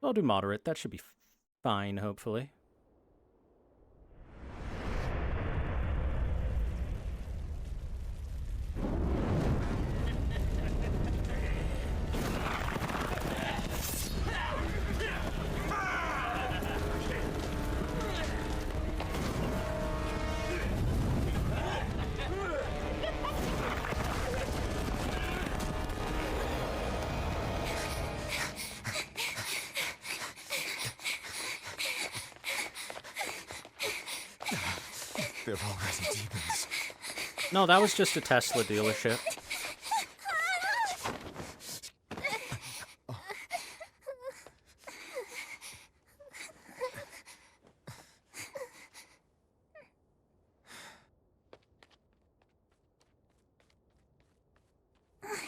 I'll do moderate. That should be fine, hopefully. They're already demons. No, that was just a Tesla dealership.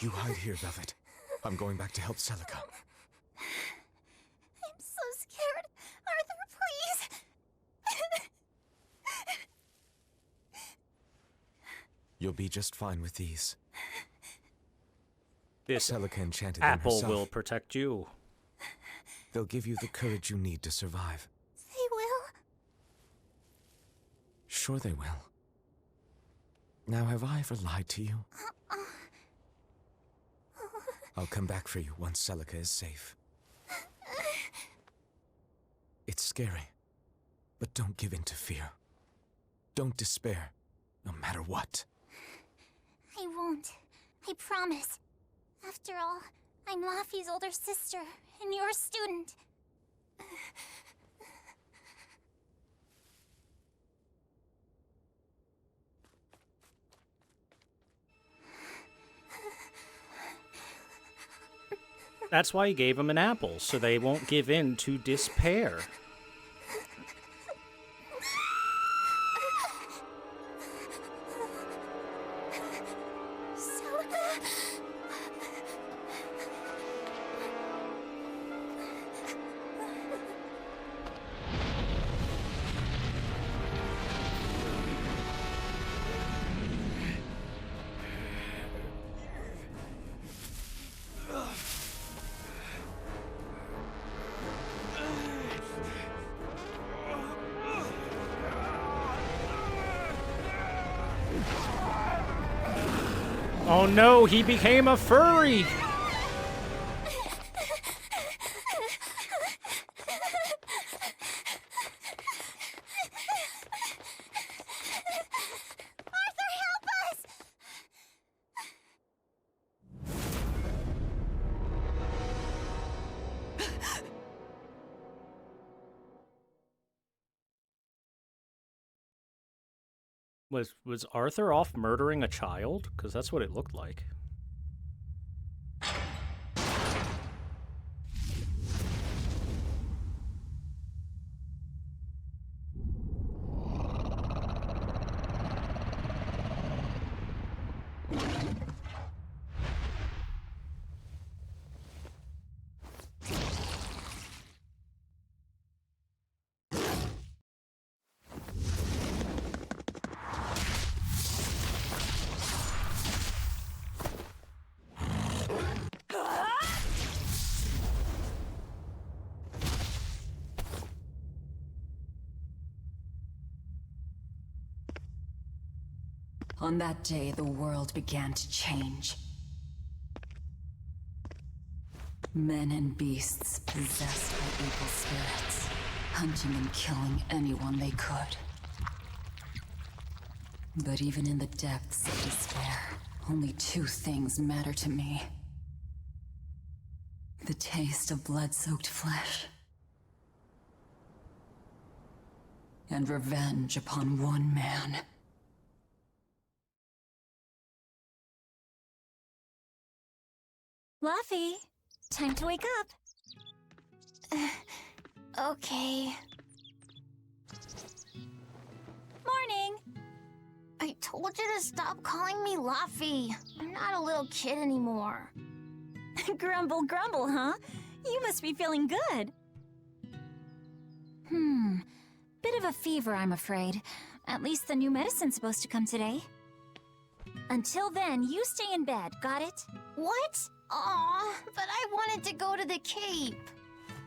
You hide here, Velvet. I'm going back to help Celica. I'm so scared. Arthur, please. You'll be just fine with these. This Celica enchanted them apple herself. will protect you. They'll give you the courage you need to survive. They will. Sure they will. Now, have I ever lied to you? I'll come back for you once Celica is safe. It's scary, but don't give in to fear. Don't despair, no matter what. I won't. I promise. After all, I'm Laffy's older sister, and your student. That's why he gave them an apple, so they won't give in to despair. Oh no, he became a furry! Arthur, help us! Was Arthur off murdering a child? Because that's what it looked like. On that day, the world began to change. Men and beasts possessed by evil spirits, hunting and killing anyone they could. But even in the depths of despair, only two things matter to me. The taste of blood-soaked flesh, and revenge upon one man. Laffy, time to wake up. Okay. Morning. I told you to stop calling me Laffy. I'm not a little kid anymore. Grumble, grumble, huh? You must be feeling good. Bit of a fever, I'm afraid. At least the new medicine's supposed to come today. Until then, you stay in bed, got it? What? Aw, but I wanted to go to the Cape.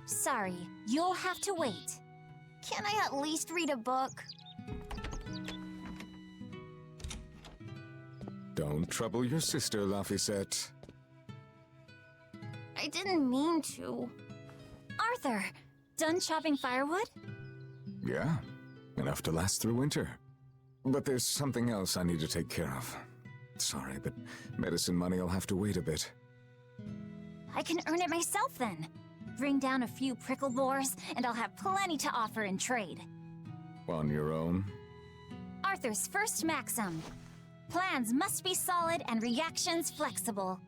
Sorry, you'll have to wait. Can I at least read a book? Don't trouble your sister, Laphicet. I didn't mean to. Arthur, done chopping firewood? Yeah, enough to last through winter. But there's something else I need to take care of. Sorry, but medicine money will have to wait a bit. I can earn it myself then. Bring down a few prickle boars, and I'll have plenty to offer in trade. On your own? Arthur's first maxim. Plans must be solid and reactions flexible.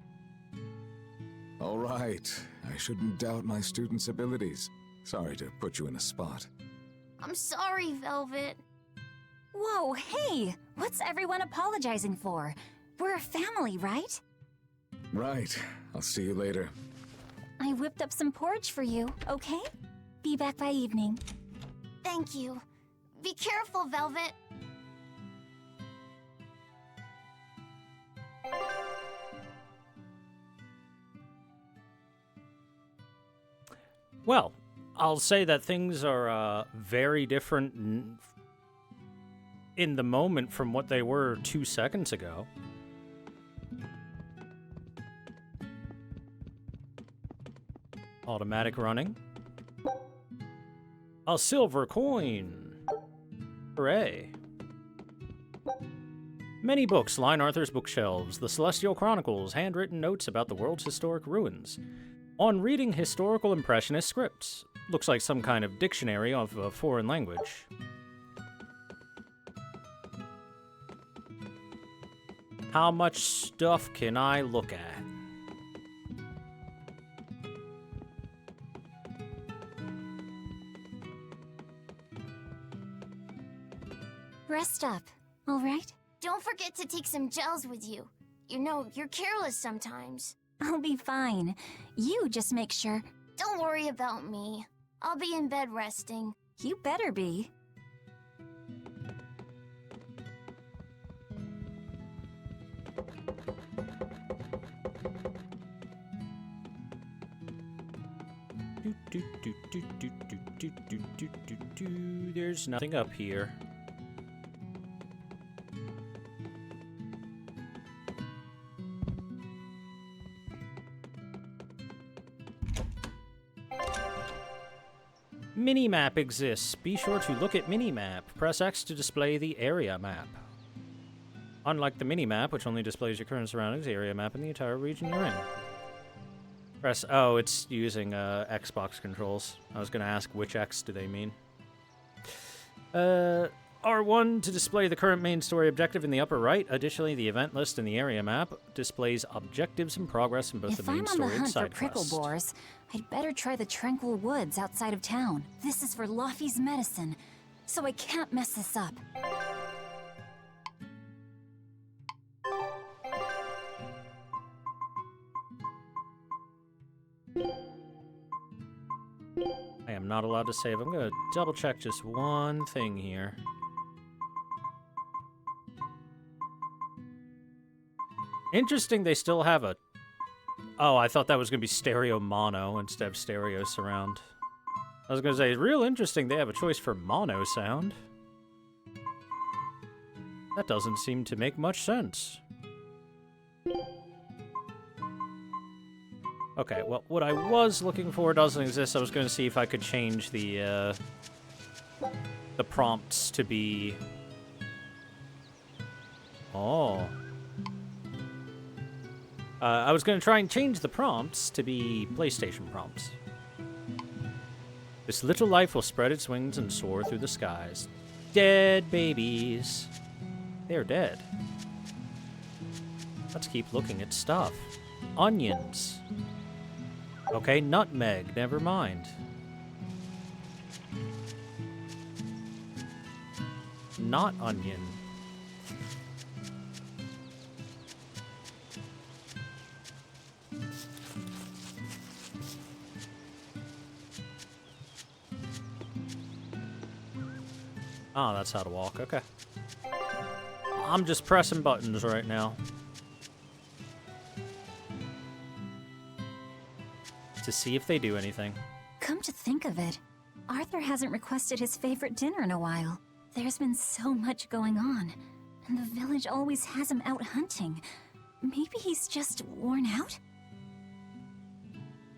All right. I shouldn't doubt my students' abilities. Sorry to put you in a spot. I'm sorry, Velvet. Whoa, hey! What's everyone apologizing for? We're a family, right? Right. I'll see you later. I whipped up some porridge for you, okay? Be back by evening. Thank you. Be careful, Velvet. Well, I'll say that things are very different in the moment from what they were 2 seconds ago. Automatic running. A silver coin. Hooray. Many books line Arthur's bookshelves. The Celestial Chronicles, handwritten notes about the world's historic ruins. On reading historical impressionist scripts. Looks like some kind of dictionary of a foreign language. How much stuff can I look at? Rest up, all right? Don't forget to take some gels with you. You know, you're careless sometimes. I'll be fine. You just make sure. Don't worry about me. I'll be in bed resting. You better be. There's nothing up here. Minimap exists. Be sure to look at Minimap. Press X to display the area map. Unlike the Minimap, which only displays your current surroundings, the area map in the entire region you're in. Press... Oh, it's using Xbox controls. I was going to ask which X do they mean. R1 to display the current main story objective in the upper right. Additionally, the event list in the area map displays objectives and progress in both the main story and side If I'm on the hunt for prickle quest. boars, I'd better try the tranquil woods outside of town. This is for Laffy's medicine, so I can't mess this up. I am not allowed to save. I'm going to double check just one thing here. Interesting they still have a... Oh, I thought that was going to be stereo mono instead of stereo surround. I was going to say, real interesting they have a choice for mono sound. That doesn't seem to make much sense. Okay, well, what I was looking for doesn't exist. I was going to see if I could change the prompts to be... Oh. I was going to try and change the prompts to be PlayStation prompts. This little life will spread its wings and soar through the skies. Dead babies. They're dead. Let's keep looking at stuff. Onions. Okay, nutmeg, never mind. Not onion. Oh, that's how to walk, okay. I'm just pressing buttons right now. To see if they do anything. Come to think of it, Arthur hasn't requested his favorite dinner in a while. There's been so much going on, and the village always has him out hunting. Maybe he's just worn out?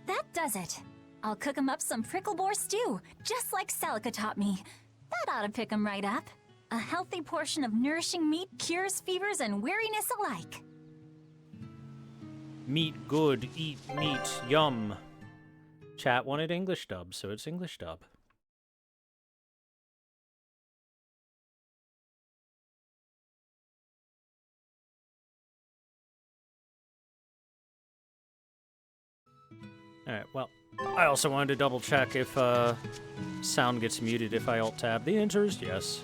That does it. I'll cook him up some prickle boar stew, just like Celica taught me. That ought to pick him right up. A healthy portion of nourishing meat cures fevers and weariness alike. Meat good, eat meat, yum. Chat wanted English dub, so it's English dub. Alright, well, I also wanted to double check if sound gets muted if I alt-tab. The answer is yes.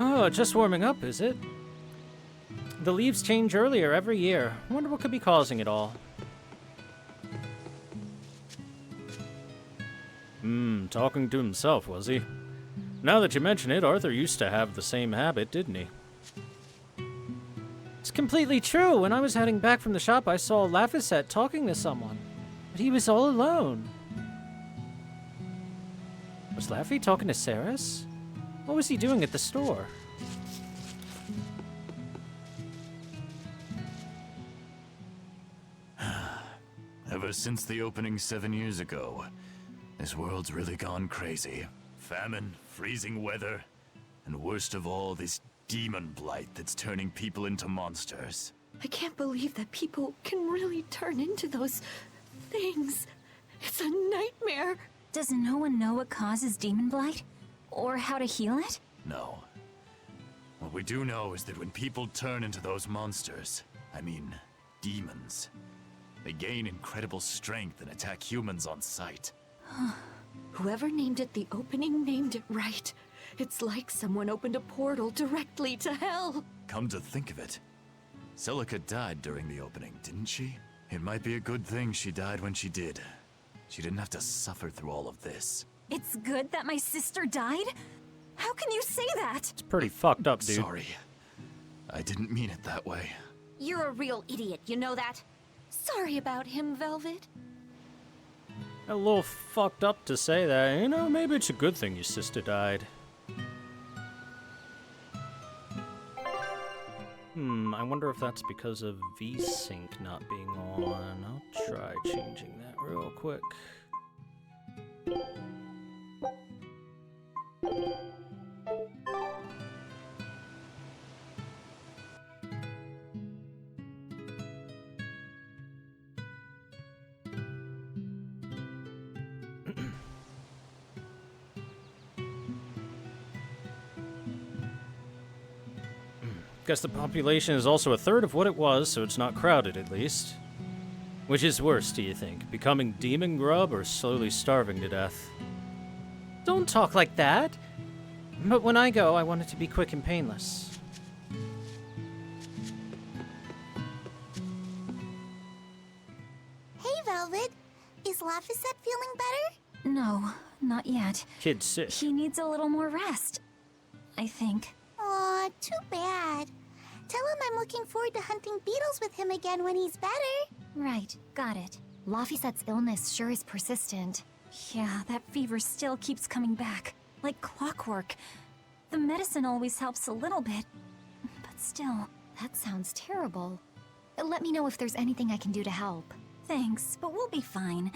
Oh, just warming up, is it? The leaves change earlier every year. I wonder what could be causing it all. Talking to himself, was he? Now that you mention it, Arthur used to have the same habit, didn't he? It's completely true. When I was heading back from the shop, I saw Laphicet talking to someone. But he was all alone. Was Laffy talking to Ceres? What was he doing at the store? Ever since the opening 7 years ago, this world's really gone crazy. Famine, freezing weather, and worst of all, this demon blight that's turning people into monsters. I can't believe that people can really turn into those things. It's a nightmare. Does no one know what causes demon blight? Or how to heal it? No. What we do know is that when people turn into those monsters, I mean, demons, they gain incredible strength and attack humans on sight. Whoever named it the opening named it right. It's like someone opened a portal directly to hell. Come to think of it, Celica died during the opening, didn't she? It might be a good thing she died when she did. She didn't have to suffer through all of this. It's good that my sister died? How can you say that? It's pretty fucked up, dude. Sorry. I didn't mean it that way. You're a real idiot, you know that? Sorry about him, Velvet. A little fucked up to say that. You know, maybe it's a good thing your sister died. I wonder if that's because of VSync not being on. I'll try changing that real quick. Guess the population is also a third of what it was, so it's not crowded at least. Which is worse, do you think? Becoming demon grub or slowly starving to death? Don't talk like that! But when I go, I want it to be quick and painless. Hey, Velvet. Is Laphicet feeling better? No, not yet. Kid's sick. He needs a little more rest, I think. Aw, too bad. Tell him I'm looking forward to hunting beetles with him again when he's better. Right, got it. Laphicet's illness sure is persistent. Yeah, that fever still keeps coming back, like clockwork. The medicine always helps a little bit, but still. That sounds terrible. Let me know if there's anything I can do to help. Thanks, but we'll be fine.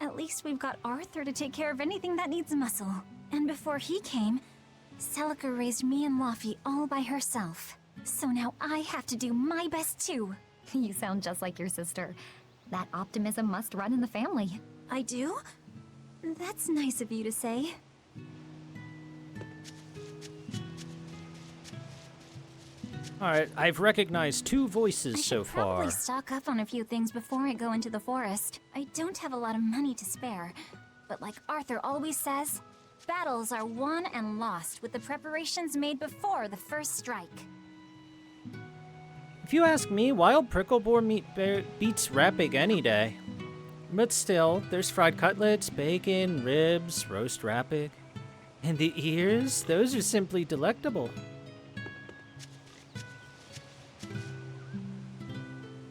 At least we've got Arthur to take care of anything that needs muscle. And before he came, Celica raised me and Laffy all by herself. So now I have to do my best too. You sound just like your sister. That optimism must run in the family. I do? That's nice of you to say. Alright, I've recognized 2 voices so I should probably far. stock up on a few things before I go into the forest. I don't have a lot of money to spare, but like Arthur always says, battles are won and lost with the preparations made before the first strike. If you ask me, wild prickle boar meat beats rat pig any day. But still, there's fried cutlets, bacon, ribs, roast rat pig. And the ears, those are simply delectable.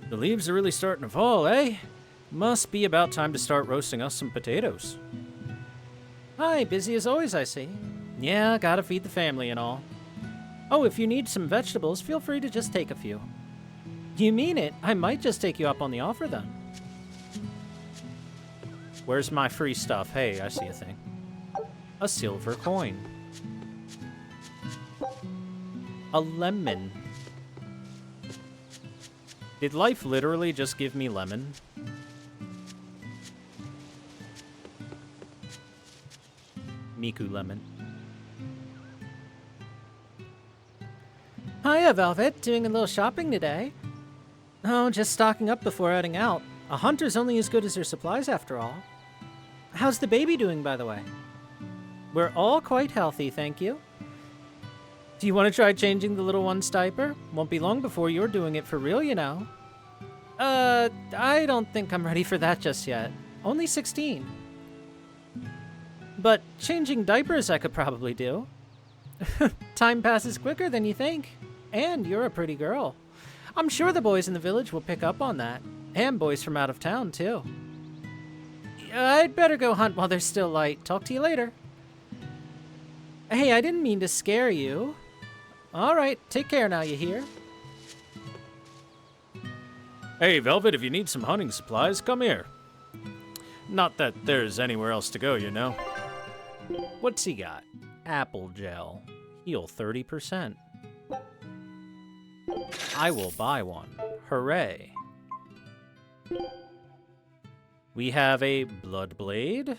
The leaves are really starting to fall, eh? Must be about time to start roasting us some potatoes. Hi, busy as always, I see. Yeah, gotta feed the family and all. Oh, if you need some vegetables, feel free to just take a few. You mean it? I might just take you up on the offer then. Where's my free stuff? Hey, I see a thing. A silver coin. A lemon. Did life literally just give me lemon? Miku lemon. Hiya, Velvet. Doing a little shopping today? Oh, just stocking up before heading out. A hunter's only as good as their supplies, after all. How's the baby doing, by the way? We're all quite healthy, thank you. Do you want to try changing the little one's diaper? Won't be long before you're doing it for real, you know. I don't think I'm ready for that just yet. Only 16. But changing diapers I could probably do. Time passes quicker than you think. And you're a pretty girl. I'm sure the boys in the village will pick up on that. And boys from out of town, too. I'd better go hunt while there's still light. Talk to you later. Hey, I didn't mean to scare you. Alright, take care now, you hear? Hey, Velvet, if you need some hunting supplies, come here. Not that there's anywhere else to go, you know. What's he got? Apple gel. Heal 30%. I will buy one. Hooray. We have a blood blade.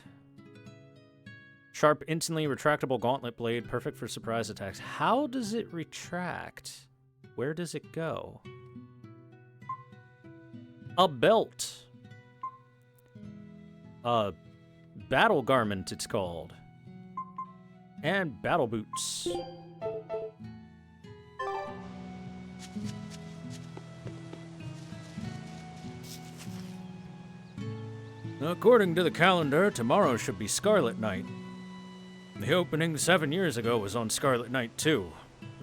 Sharp, instantly retractable gauntlet blade, perfect for surprise attacks. How does it retract? Where does it go? A belt. A battle garment, it's called. And battle boots. According to the calendar, tomorrow should be Scarlet Night. The opening 7 years ago was on Scarlet Night, too.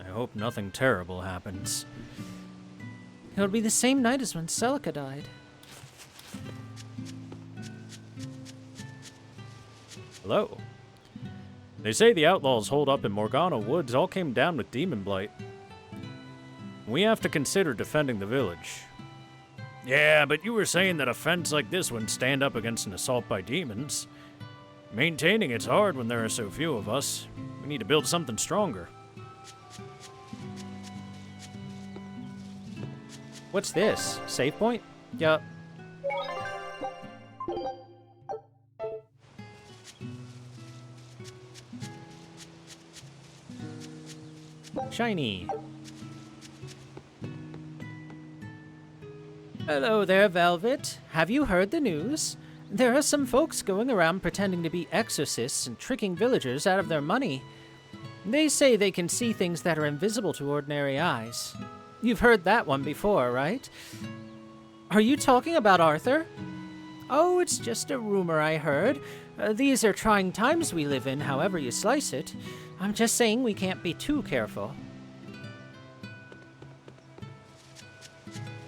I hope nothing terrible happens. It'll be the same night as when Celica died. Hello. They say the outlaws holed up in Morgana Woods all came down with demon blight. We have to consider defending the village. Yeah, but you were saying that a fence like this wouldn't stand up against an assault by demons. Maintaining it's hard when there are so few of us. We need to build something stronger. What's this? Save point? Yup. Shiny. Hello there, Velvet. Have you heard the news? There are some folks going around pretending to be exorcists and tricking villagers out of their money. They say they can see things that are invisible to ordinary eyes. You've heard that one before, right? Are you talking about Arthur? Oh, it's just a rumor I heard. These are trying times we live in, however you slice it. I'm just saying we can't be too careful.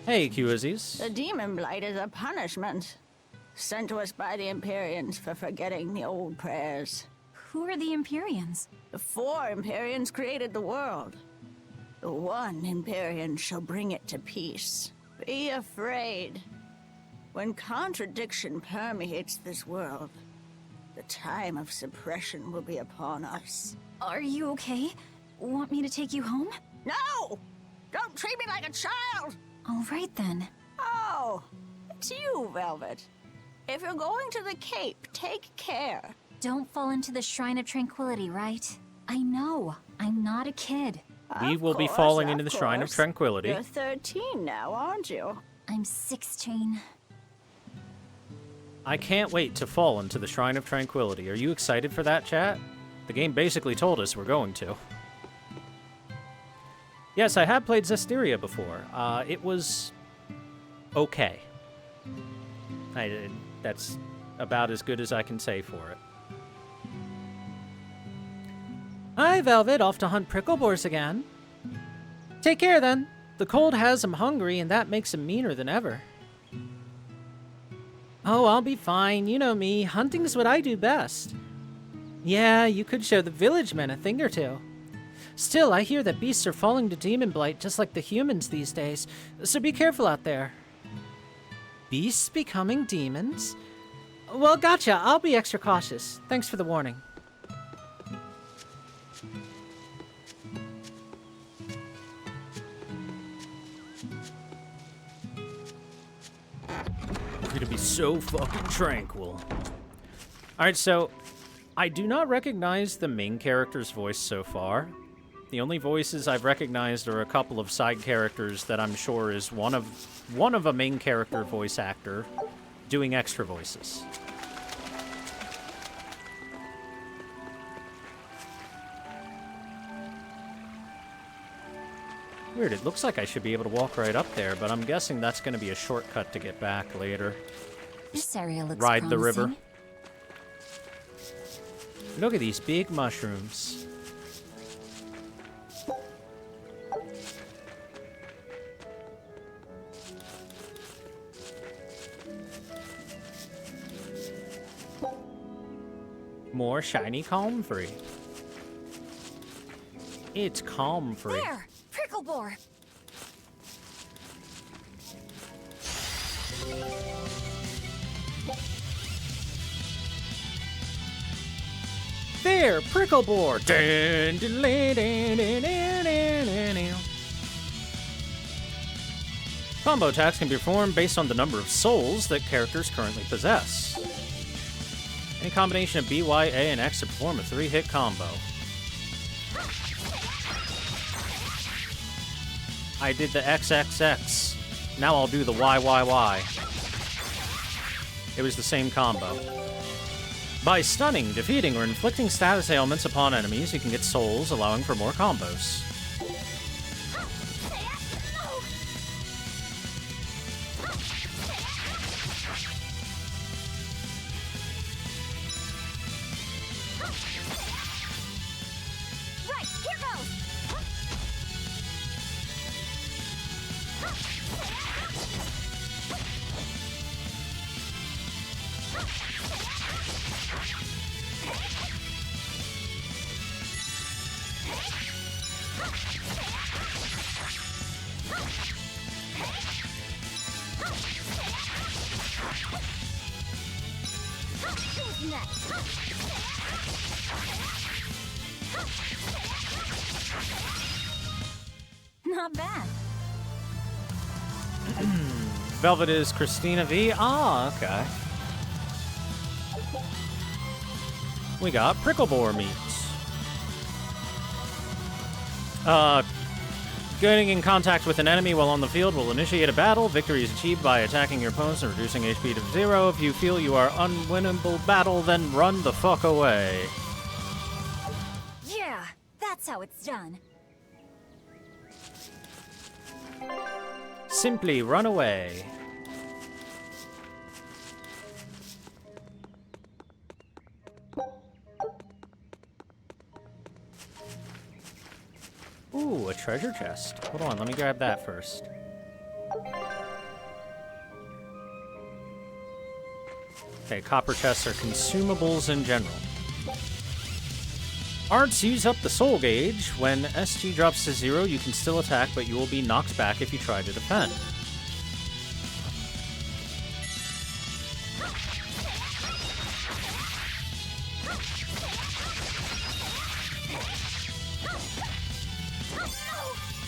Hey, Qizzies. The demon blight is a punishment sent to us by the Empyreans for forgetting the old prayers. Who are the Empyreans? The 4 Empyreans created the world. The 1 Empyrean shall bring it to peace. Be afraid. When contradiction permeates this world, the time of suppression will be upon us. Are you okay? Want me to take you home? No! Don't treat me like a child! All right, then. Oh, it's you, Velvet. If you're going to the Cape, take care. Don't fall into the Shrine of Tranquility, right? I know. I'm not a kid. We will be falling into the Shrine of Tranquility. You're 13 now, aren't you? I'm 16. I can't wait to fall into the Shrine of Tranquility. Are you excited for that, chat? The game basically told us we're going to. Yes, I have played Zestiria before. It was okay. That's about as good as I can say for it. Hi, Velvet. Off to hunt prickleborers again. Take care, then. The cold has him hungry, and that makes him meaner than ever. Oh, I'll be fine. You know me. Hunting's what I do best. Yeah, you could show the village men a thing or two. Still, I hear that beasts are falling to demon blight just like the humans these days, so be careful out there. Beasts becoming demons? Well, gotcha. I'll be extra cautious. Thanks for the warning. We're gonna be so fucking tranquil. Alright, so I do not recognize the main character's voice so far. The only voices I've recognized are a couple of side characters that I'm sure is one of a main character voice actor doing extra voices. Weird, it looks like I should be able to walk right up there, but I'm guessing that's going to be a shortcut to get back later. This area looks Ride promising. the river. Look at these big mushrooms. More shiny comfrey. It's comfrey. There! Prickle boar! There! Prickle boar! Combo attacks can be performed based on the number of souls that characters currently possess. Any combination of B, Y, A, and X to perform a 3-hit combo. I did the XXX. Now I'll do the YYY. It was the same combo. By stunning, defeating, or inflicting status ailments upon enemies, you can get souls, allowing for more combos. Right, here goes! Who's next? Not bad. Velvet is Christina V. Ah, okay. We got Pricklebore meats. Getting in contact with an enemy while on the field will initiate a battle. Victory is achieved by attacking your opponents and reducing HP to 0. If you feel you are unwinnable battle, then run the fuck away. Yeah, that's how it's done. Simply run away. Ooh, a treasure chest. Hold on, let me grab that first. Okay, copper chests are consumables in general. Arts use up the soul gauge. When SG drops to 0, you can still attack, but you will be knocked back if you try to defend.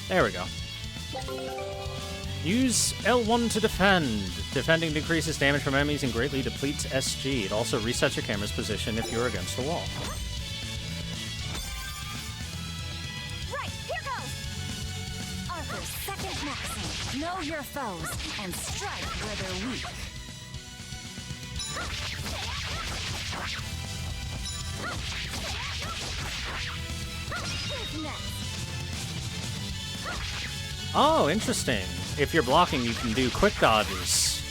There we go. Use L1 to defend. Defending decreases damage from enemies and greatly depletes SG. It also resets your camera's position if you're against a wall. Right, here goes! Arthur's second maxim. Know your foes and strike where they're weak. Who's next? Oh, interesting. If you're blocking, you can do quick dodges.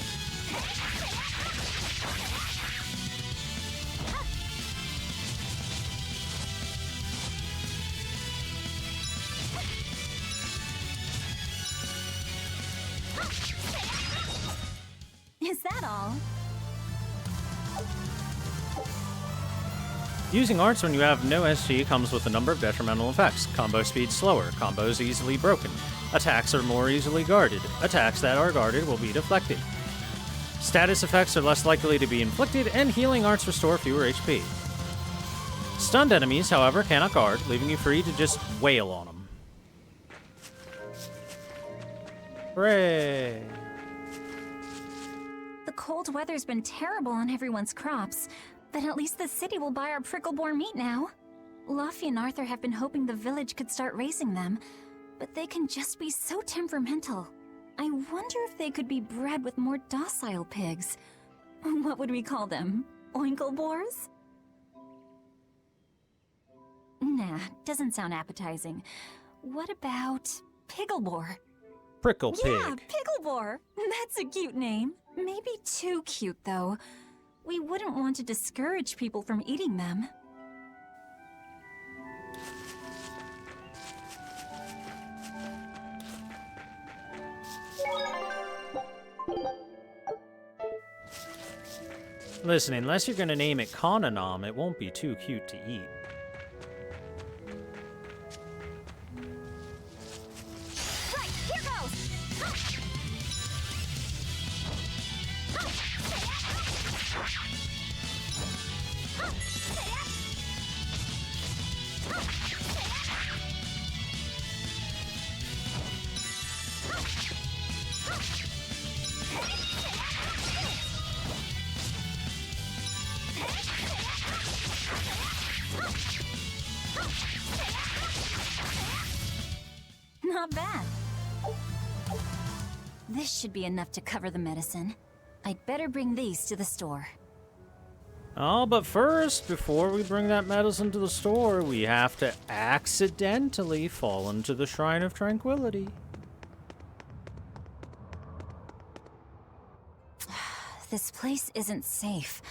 Is that all? Using arts when you have no SG comes with a number of detrimental effects. Combo speed slower, combos easily broken, attacks are more easily guarded, attacks that are guarded will be deflected. Status effects are less likely to be inflicted, and healing arts restore fewer HP. Stunned enemies, however, cannot guard, leaving you free to just wail on them. Hooray! The cold weather's been terrible on everyone's crops, but at least the city will buy our prickle-boar meat now. Luffy and Arthur have been hoping the village could start raising them, but they can just be so temperamental. I wonder if they could be bred with more docile pigs. What would we call them? Oinkle-boars? Nah, doesn't sound appetizing. What about Piggleboar? Prickle pig. Yeah, Piggleboar! That's a cute name. Maybe too cute, though. We wouldn't want to discourage people from eating them. Listen, unless you're gonna name it Konanom, it won't be too cute to eat. Right, here goes! Not bad. This should be enough to cover the medicine. I'd better bring these to the store. Oh, but first, before we bring that medicine to the store, we have to accidentally fall into the Shrine of Tranquility. This place isn't safe.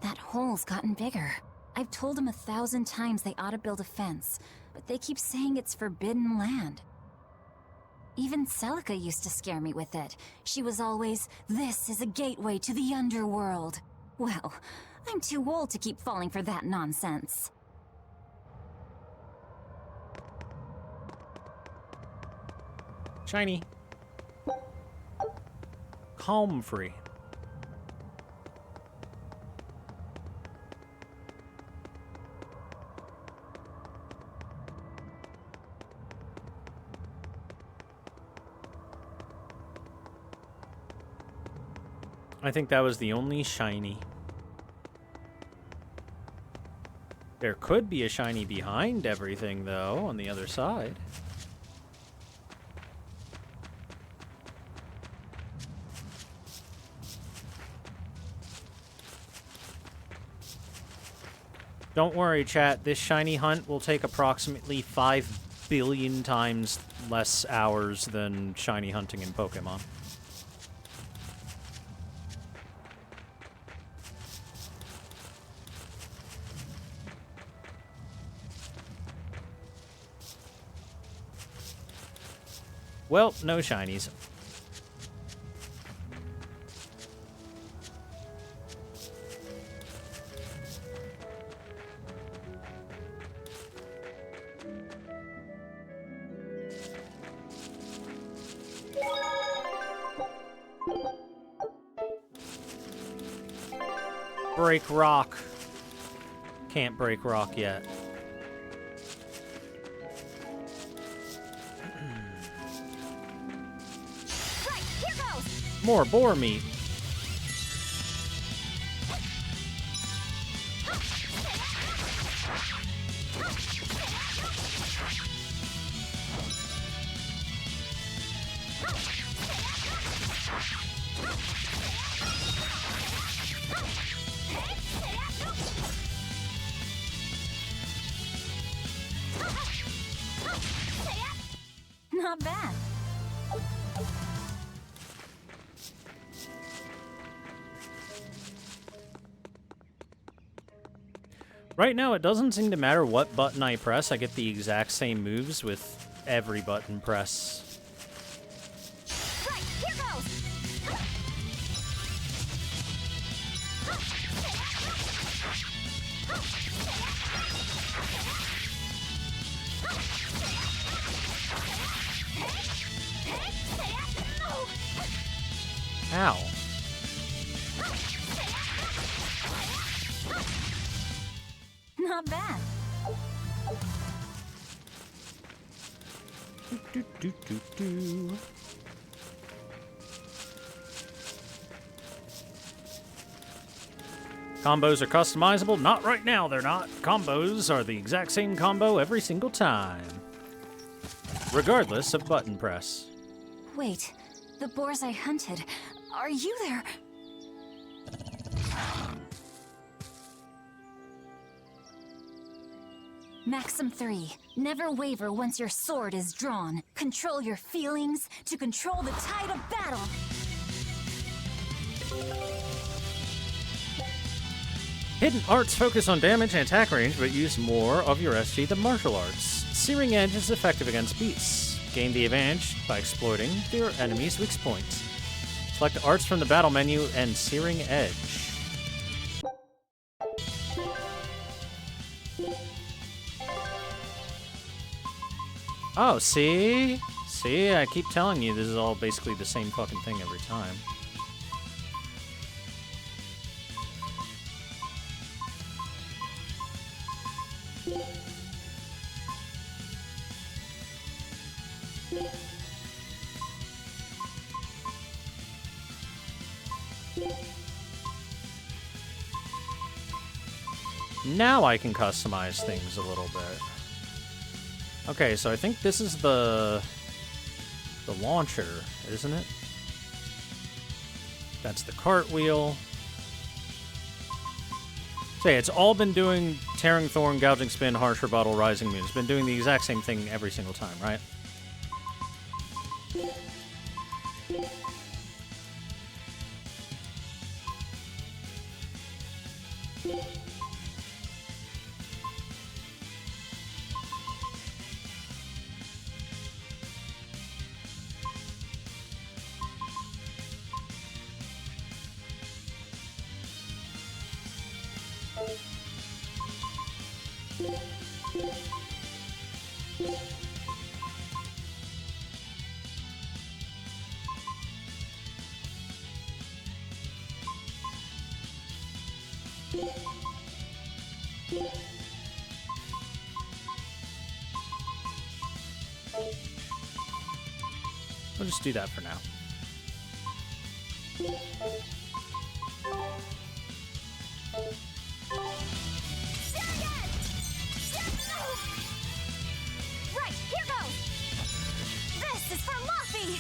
That hole's gotten bigger. I've told them 1,000 times they ought to build a fence, but they keep saying it's forbidden land. Even Celica used to scare me with it. She was always, "This is a gateway to the underworld." Well, I'm too old to keep falling for that nonsense. Shiny. Comfrey. I think that was the only shiny. There could be a shiny behind everything, though, on the other side. Don't worry, chat. This shiny hunt will take approximately 5 billion times less hours than shiny hunting in Pokemon. Well, no shinies. Break rock. Can't break rock yet. More boar meat. Not bad. Right now, it doesn't seem to matter what button I press. I get the exact same moves with every button press. Right, here goes! Not bad. Do. Combos are customizable? Not right now, they're not. Combos are the exact same combo every single time, regardless of button press. Wait, the boars I hunted. Are you there? Maxim 3. Never waver once your sword is drawn. Control your feelings to control the tide of battle. Hidden arts focus on damage and attack range, but use more of your SG than martial arts. Searing Edge is effective against beasts. Gain the advantage by exploiting your enemy's weak points. Select arts from the battle menu and Searing Edge. Oh, see? See, I keep telling you this is all basically the same fucking thing every time. Now I can customize things a little bit. Okay, so I think this is the launcher, isn't it? That's the cartwheel. So yeah, it's all been doing Tearing Thorn, Gouging Spin, Harsh Rebuttal, Rising Moon. It's been doing the exact same thing every single time, right? We'll just do that for now. Right, here goes! This is for Luffy!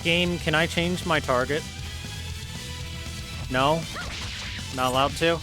Game, can I change my target? No? Not allowed to?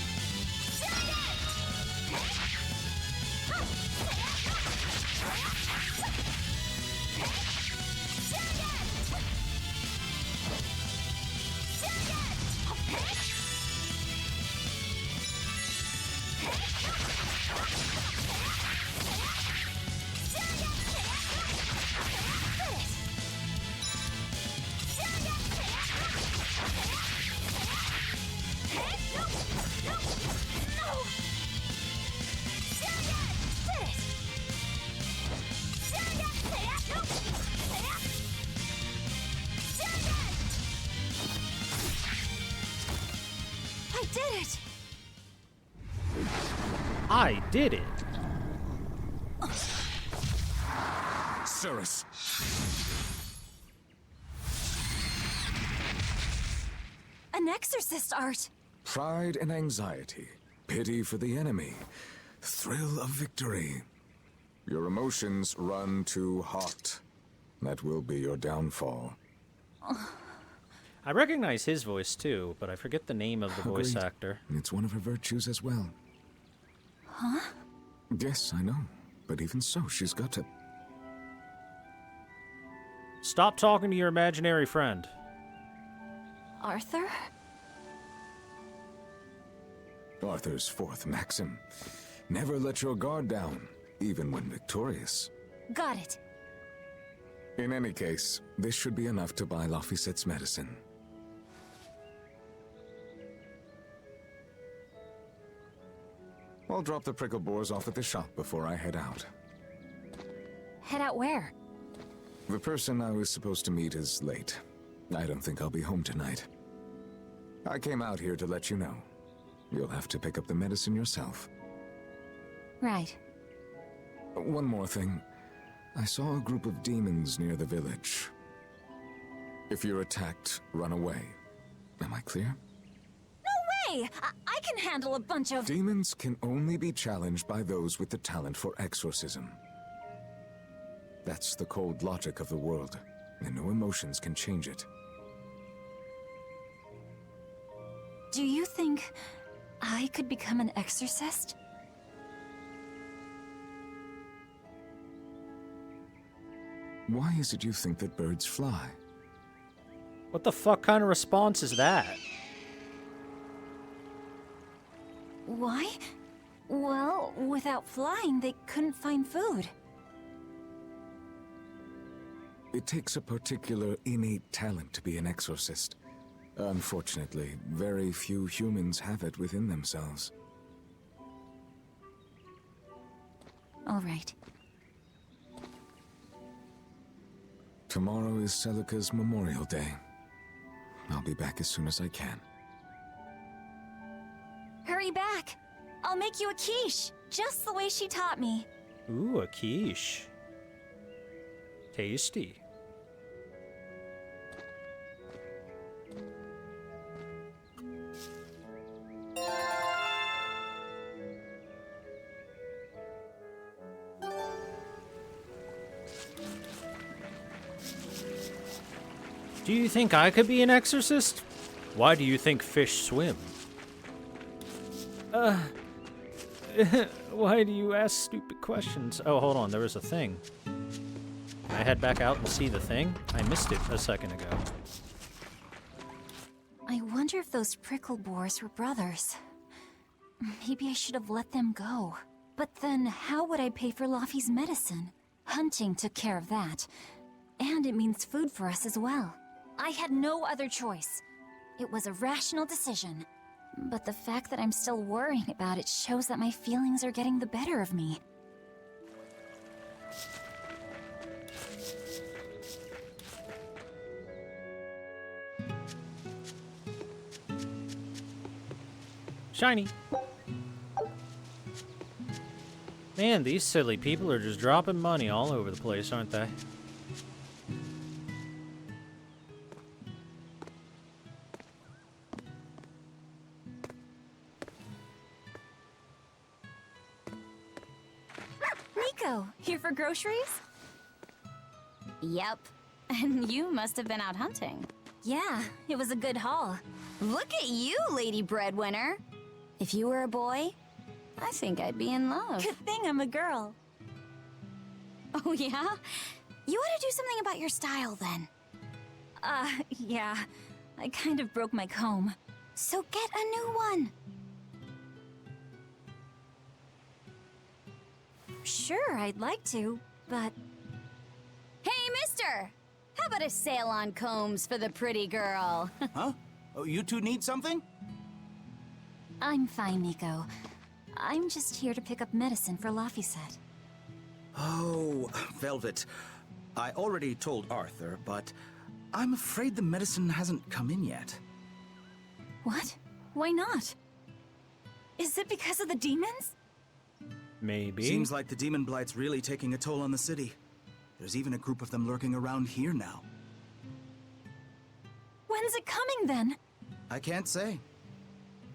I did it! Cirrus! An exorcist art! Pride and anxiety, pity for the enemy, thrill of victory. Your emotions run too hot. That will be your downfall. I recognize his voice too, but I forget the name of the voice Agreed. actor. It's one of her virtues as well. Huh? Yes, I know. But even so, she's got to... Stop talking to your imaginary friend. Arthur? Arthur's fourth maxim. Never let your guard down, even when victorious. Got it. In any case, this should be enough to buy Laphicet's medicine. I'll drop the prickle boars off at the shop before I head out. Head out where? The person I was supposed to meet is late. I don't think I'll be home tonight. I came out here to let you know. You'll have to pick up the medicine yourself. Right. One more thing. I saw a group of demons near the village. If you're attacked, run away. Am I clear? No way! I can handle a bunch of... Demons can only be challenged by those with the talent for exorcism. That's the cold logic of the world, and no emotions can change it. Do you think I could become an exorcist? Why is it you think that birds fly? What the fuck kind of response is that? Why? Well, without flying, they couldn't find food. It takes a particular innate talent to be an exorcist. Unfortunately, very few humans have it within themselves. All right. Tomorrow is Celica's Memorial Day. I'll be back as soon as I can. Hurry back! I'll make you a quiche, just the way she taught me. Ooh, a quiche. Tasty. Do you think I could be an exorcist? Why do you think fish swim? Why do you ask stupid questions? Oh, hold on, there was a thing. Can I head back out and see the thing? I missed it a second ago. I wonder if those prickle boars were brothers. Maybe I should have let them go. But then, how would I pay for Laffy's medicine? Hunting took care of that. And it means food for us as well. I had no other choice. It was a rational decision. But the fact that I'm still worrying about it shows that my feelings are getting the better of me. Shiny. Man, these silly people are just dropping money all over the place, aren't they? Nico, here for groceries? Yep. And you must have been out hunting. Yeah, it was a good haul. Look at you, Lady Breadwinner. If you were a boy, I think I'd be in love. Good thing I'm a girl. Oh, yeah? You ought to do something about your style, then. Yeah. I kind of broke my comb. So get a new one. Sure, I'd like to, but... Hey, mister! How about a sale on combs for the pretty girl? Huh? Oh, you two need something? I'm fine, Nico. I'm just here to pick up medicine for Laffy said. Oh, Velvet. I already told Arthur, but I'm afraid the medicine hasn't come in yet. What? Why not? Is it because of the demons? Maybe. Seems like the demon blight's really taking a toll on the city. There's even a group of them lurking around here now. When's it coming, then? I can't say.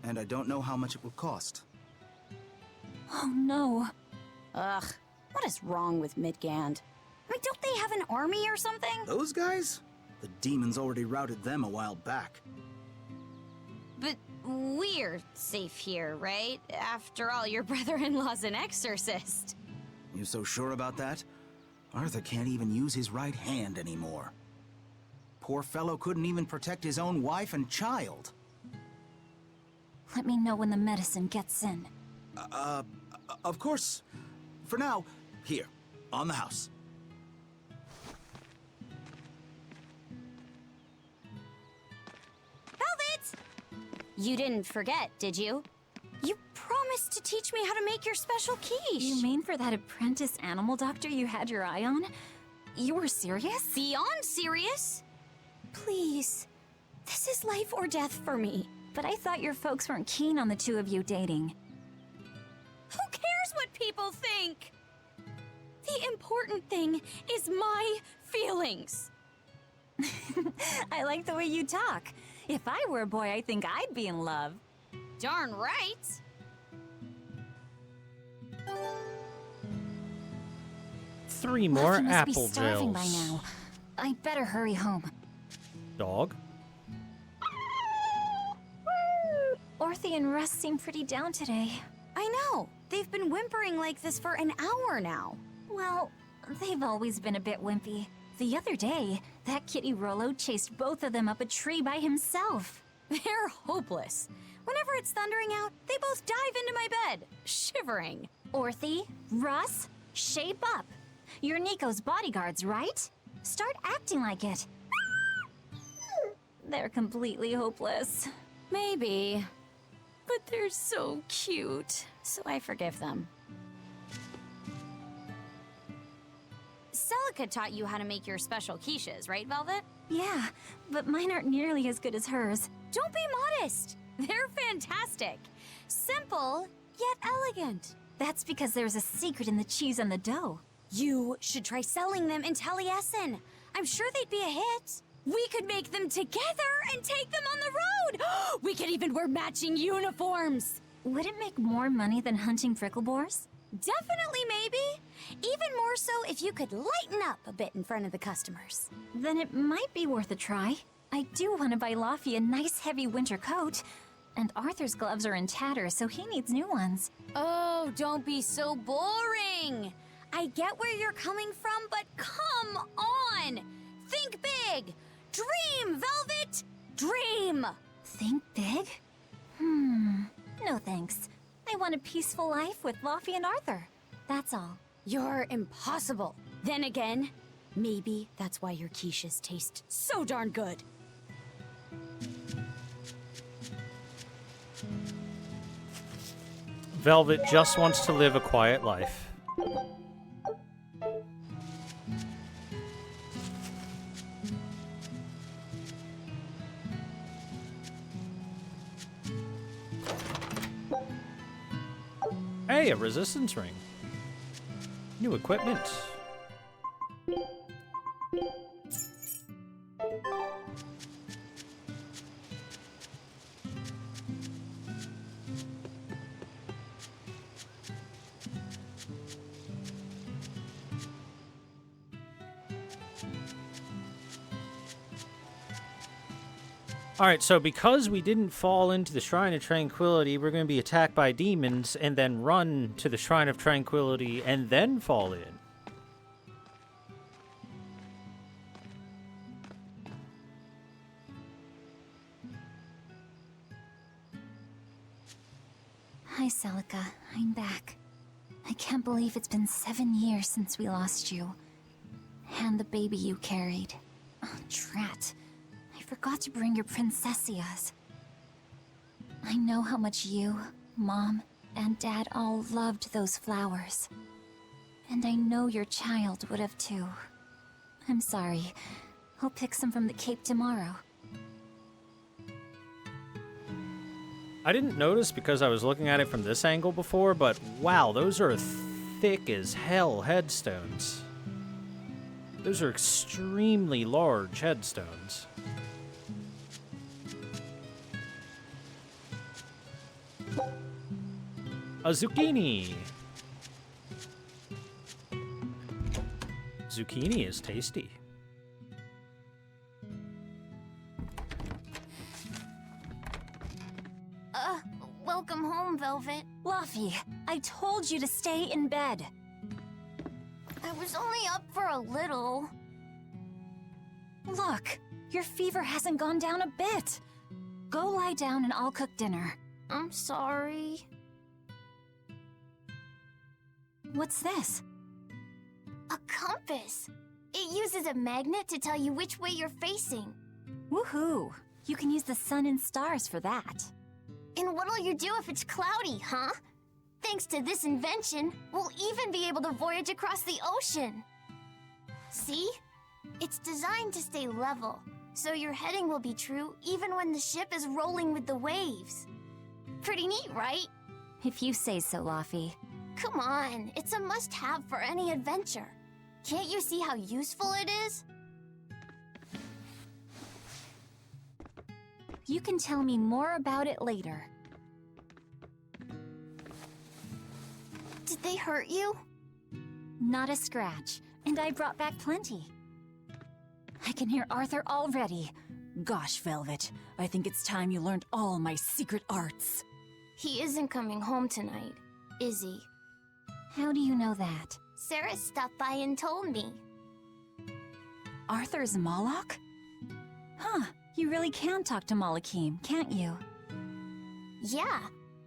And I don't know how much it will cost. Oh, no. Ugh, what is wrong with Midgand? I mean, don't they have an army or something? Those guys? The demons already routed them a while back. But we're safe here, right? After all, your brother-in-law's an exorcist. You so sure about that? Arthur can't even use his right hand anymore. Poor fellow couldn't even protect his own wife and child. Let me know when the medicine gets in. Of course. For now, here, on the house. Velvet! You didn't forget, did you? You promised to teach me how to make your special quiche. You mean for that apprentice animal doctor you had your eye on? You were serious? Beyond serious? Please. This is life or death for me. But I thought your folks weren't keen on the two of you dating. Who cares what people think? The important thing is my feelings. I like the way you talk. If I were a boy, I think I'd be in love. Darn right. Three more Luffy must apple be starving gels. by now. I'd better hurry home. Dog? Orthy and Russ seem pretty down today. I know. They've been whimpering like this for an hour now. Well, they've always been a bit wimpy. The other day, that kitty Rollo chased both of them up a tree by himself. They're hopeless. Whenever it's thundering out, they both dive into my bed, shivering. Orthy, Russ, shape up. You're Nico's bodyguards, right? Start acting like it. They're completely hopeless. Maybe. But they're so cute, so I forgive them. Celica taught you how to make your special quiches, right, Velvet? Yeah, but mine aren't nearly as good as hers. Don't be modest. They're fantastic. Simple, yet elegant. That's because there's a secret in the cheese and the dough. You should try selling them in Taliesin. I'm sure they'd be a hit. We could make them together and take them on the road. We could even wear matching uniforms. Would it make more money than hunting fricklebores? Definitely, maybe. Even more so if you could lighten up a bit in front of the customers. Then it might be worth a try. I do want to buy Laffy a nice heavy winter coat. And Arthur's gloves are in tatters, so he needs new ones. Oh, don't be so boring. I get where you're coming from, but come on. Think big. Dream, Velvet! Dream! Think big? No thanks. I want a peaceful life with Laffy and Arthur. That's all. You're impossible. Then again, maybe that's why your quiches taste so darn good. Velvet just wants to live a quiet life. Hey, a resistance ring. New equipment. Alright, so because we didn't fall into the Shrine of Tranquility, we're going to be attacked by demons and then run to the Shrine of Tranquility and then fall in. Hi, Celica. I'm back. I can't believe it's been 7 years since we lost you. And the baby you carried. Oh, drat. I forgot to bring your princessias. I know how much you, Mom, and Dad all loved those flowers. And I know your child would have too. I'm sorry. I'll pick some from the Cape tomorrow. I didn't notice because I was looking at it from this angle before, but wow, those are thick as hell headstones. Those are extremely large headstones. A zucchini! Zucchini is tasty. Welcome home, Velvet. Laffy, I told you to stay in bed. I was only up for a little. Look, your fever hasn't gone down a bit. Go lie down and I'll cook dinner. I'm sorry. What's this? A compass. It uses a magnet to tell you which way you're facing. Woohoo! You can use the sun and stars for that. And what'll you do if it's cloudy, huh? Thanks to this invention, we'll even be able to voyage across the ocean. See? It's designed to stay level, so your heading will be true even when the ship is rolling with the waves. Pretty neat, right? If you say so, Laffy. Come on, it's a must-have for any adventure. Can't you see how useful it is? You can tell me more about it later. Did they hurt you? Not a scratch, and I brought back plenty. I can hear Arthur already. Gosh, Velvet, I think it's time you learned all my secret arts. He isn't coming home tonight, is he? How do you know that? Sarah stopped by and told me. Arthur's Moloch? Huh, you really can talk to Malakim, can't you? Yeah,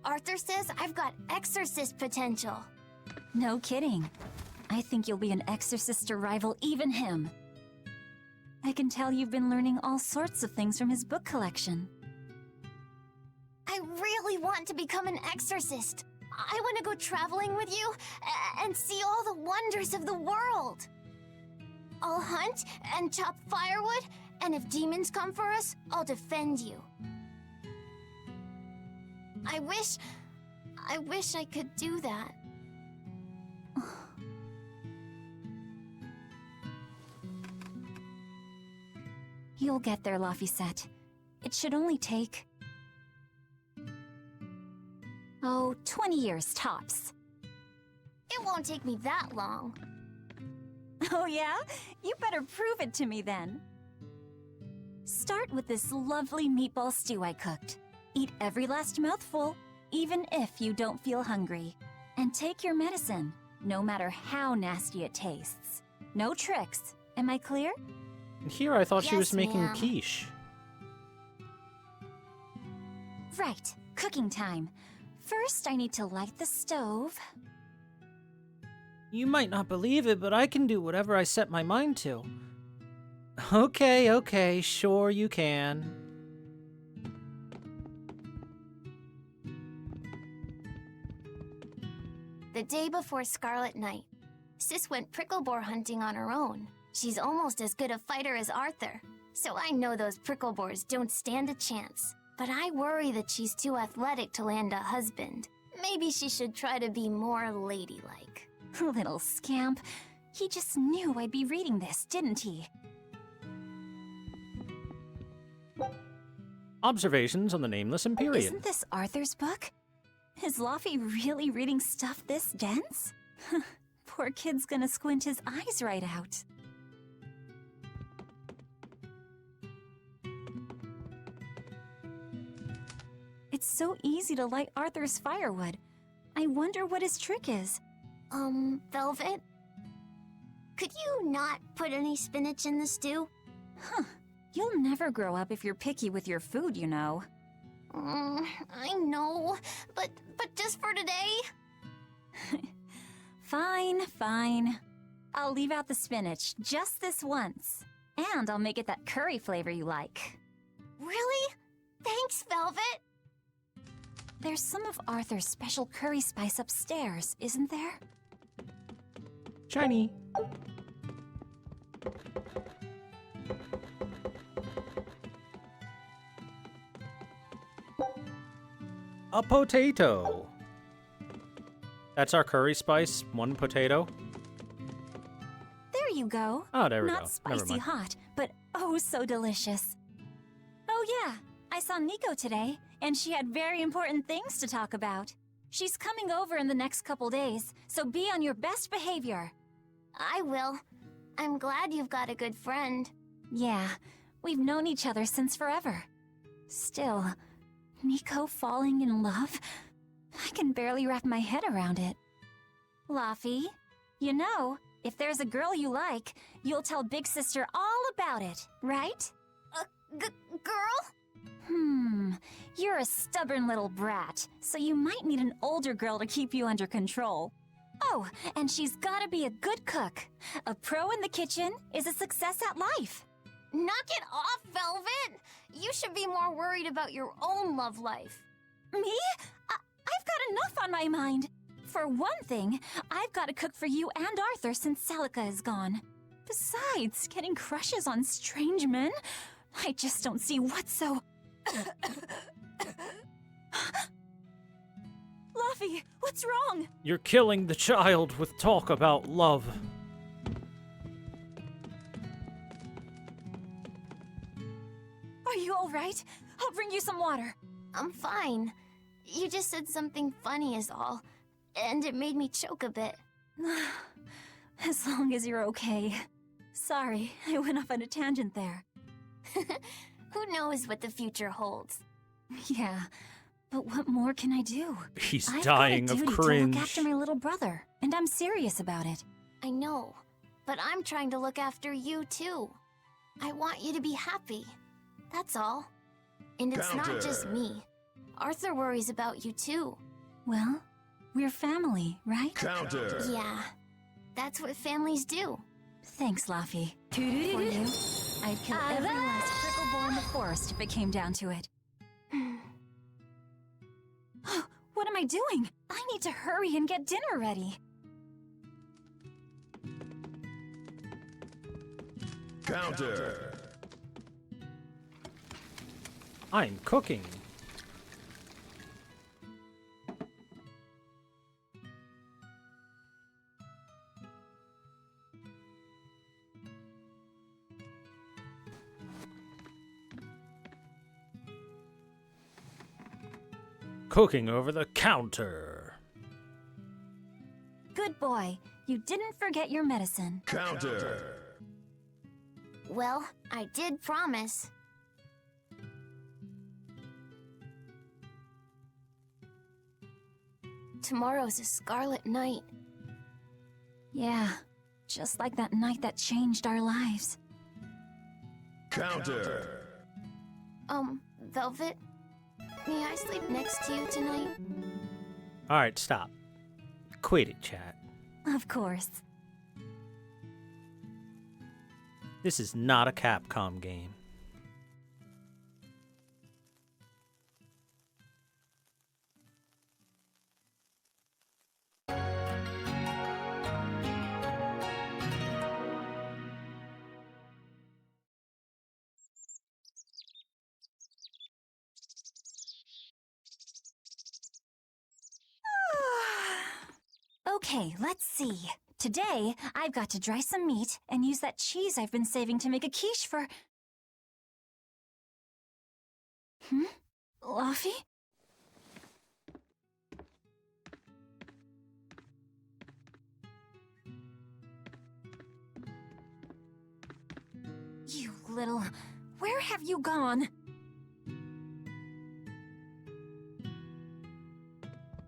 Arthur says I've got exorcist potential. No kidding. I think you'll be an exorcist to rival even him. I can tell you've been learning all sorts of things from his book collection. I really want to become an exorcist. I want to go traveling with you and see all the wonders of the world. I'll hunt and chop firewood, and if demons come for us, I'll defend you. I wish I could do that. You'll get there, Laphicet. It should only take... 20 years tops. It won't take me that long. Oh yeah? You better prove it to me then. Start with this lovely meatball stew I cooked. Eat every last mouthful, even if you don't feel hungry. And take your medicine, no matter how nasty it tastes. No tricks. Am I clear? And here I thought she was Yes, making ma'am. quiche. Right, cooking time. First, I need to light the stove. You might not believe it, but I can do whatever I set my mind to. Okay, sure you can. The day before Scarlet Night, Sis went prickle boar hunting on her own. She's almost as good a fighter as Arthur, so I know those prickle boars don't stand a chance. But I worry that she's too athletic to land a husband. Maybe she should try to be more ladylike. Little scamp. He just knew I'd be reading this, didn't he? Observations on the Nameless Empyrean. Isn't this Arthur's book? Is Laffy really reading stuff this dense? Poor kid's gonna squint his eyes right out. It's so easy to light Arthur's firewood. I wonder what his trick is. Velvet? Could you not put any spinach in the stew? Huh. You'll never grow up if you're picky with your food, you know. I know, but just for today? Fine. I'll leave out the spinach just this once. And I'll make it that curry flavor you like. Really? Thanks, Velvet. There's some of Arthur's special curry spice upstairs, isn't there? Shiny. A potato. That's our curry spice, one potato. There you go. Oh, there we Not go. spicy Never mind. hot, but oh so delicious. Oh yeah, I saw Nico today, and she had very important things to talk about. She's coming over in the next couple days, so be on your best behavior. I will. I'm glad you've got a good friend. Yeah, we've known each other since forever. Still, Nico falling in love? I can barely wrap my head around it. Laffy, you know, if there's a girl you like, you'll tell Big Sister all about it, right? Girl? You're a stubborn little brat, so you might need an older girl to keep you under control. Oh, and she's gotta be a good cook. A pro in the kitchen is a success at life. Knock it off, Velvet! You should be more worried about your own love life. Me? I've got enough on my mind. For one thing, I've got to cook for you and Arthur since Celica is gone. Besides, getting crushes on strange men? I just don't see what's so... Luffy, what's wrong? You're killing the child with talk about love. Are you all right? I'll bring you some water. I'm fine. You just said something funny is all, and it made me choke a bit. As long as you're okay. Sorry, I went off on a tangent there. Who knows what the future holds? Yeah, but what more can I do? He's I've dying got a of duty cringe. to look after my little brother, and I'm serious about it. I know, but I'm trying to look after you too. I want you to be happy. That's all. And it's not just me. Arthur worries about you too. Well, we're family, right? Yeah, that's what families do. Thanks, Laffy. For you, I'd kill every last Pricklebore in the forest if it came down to it. What am I doing? I need to hurry and get dinner ready. Counter. I'm cooking. Cooking over the counter. Good boy. You didn't forget your medicine. Counter. Well, I did promise. Tomorrow's a scarlet night. Yeah, just like that night that changed our lives. Counter. Velvet? May I sleep next to you tonight? Alright, stop. Quit it, chat. Of course. This is not a Capcom game. Okay, let's see. Today, I've got to dry some meat and use that cheese I've been saving to make a quiche for... Luffy? You little... Where have you gone?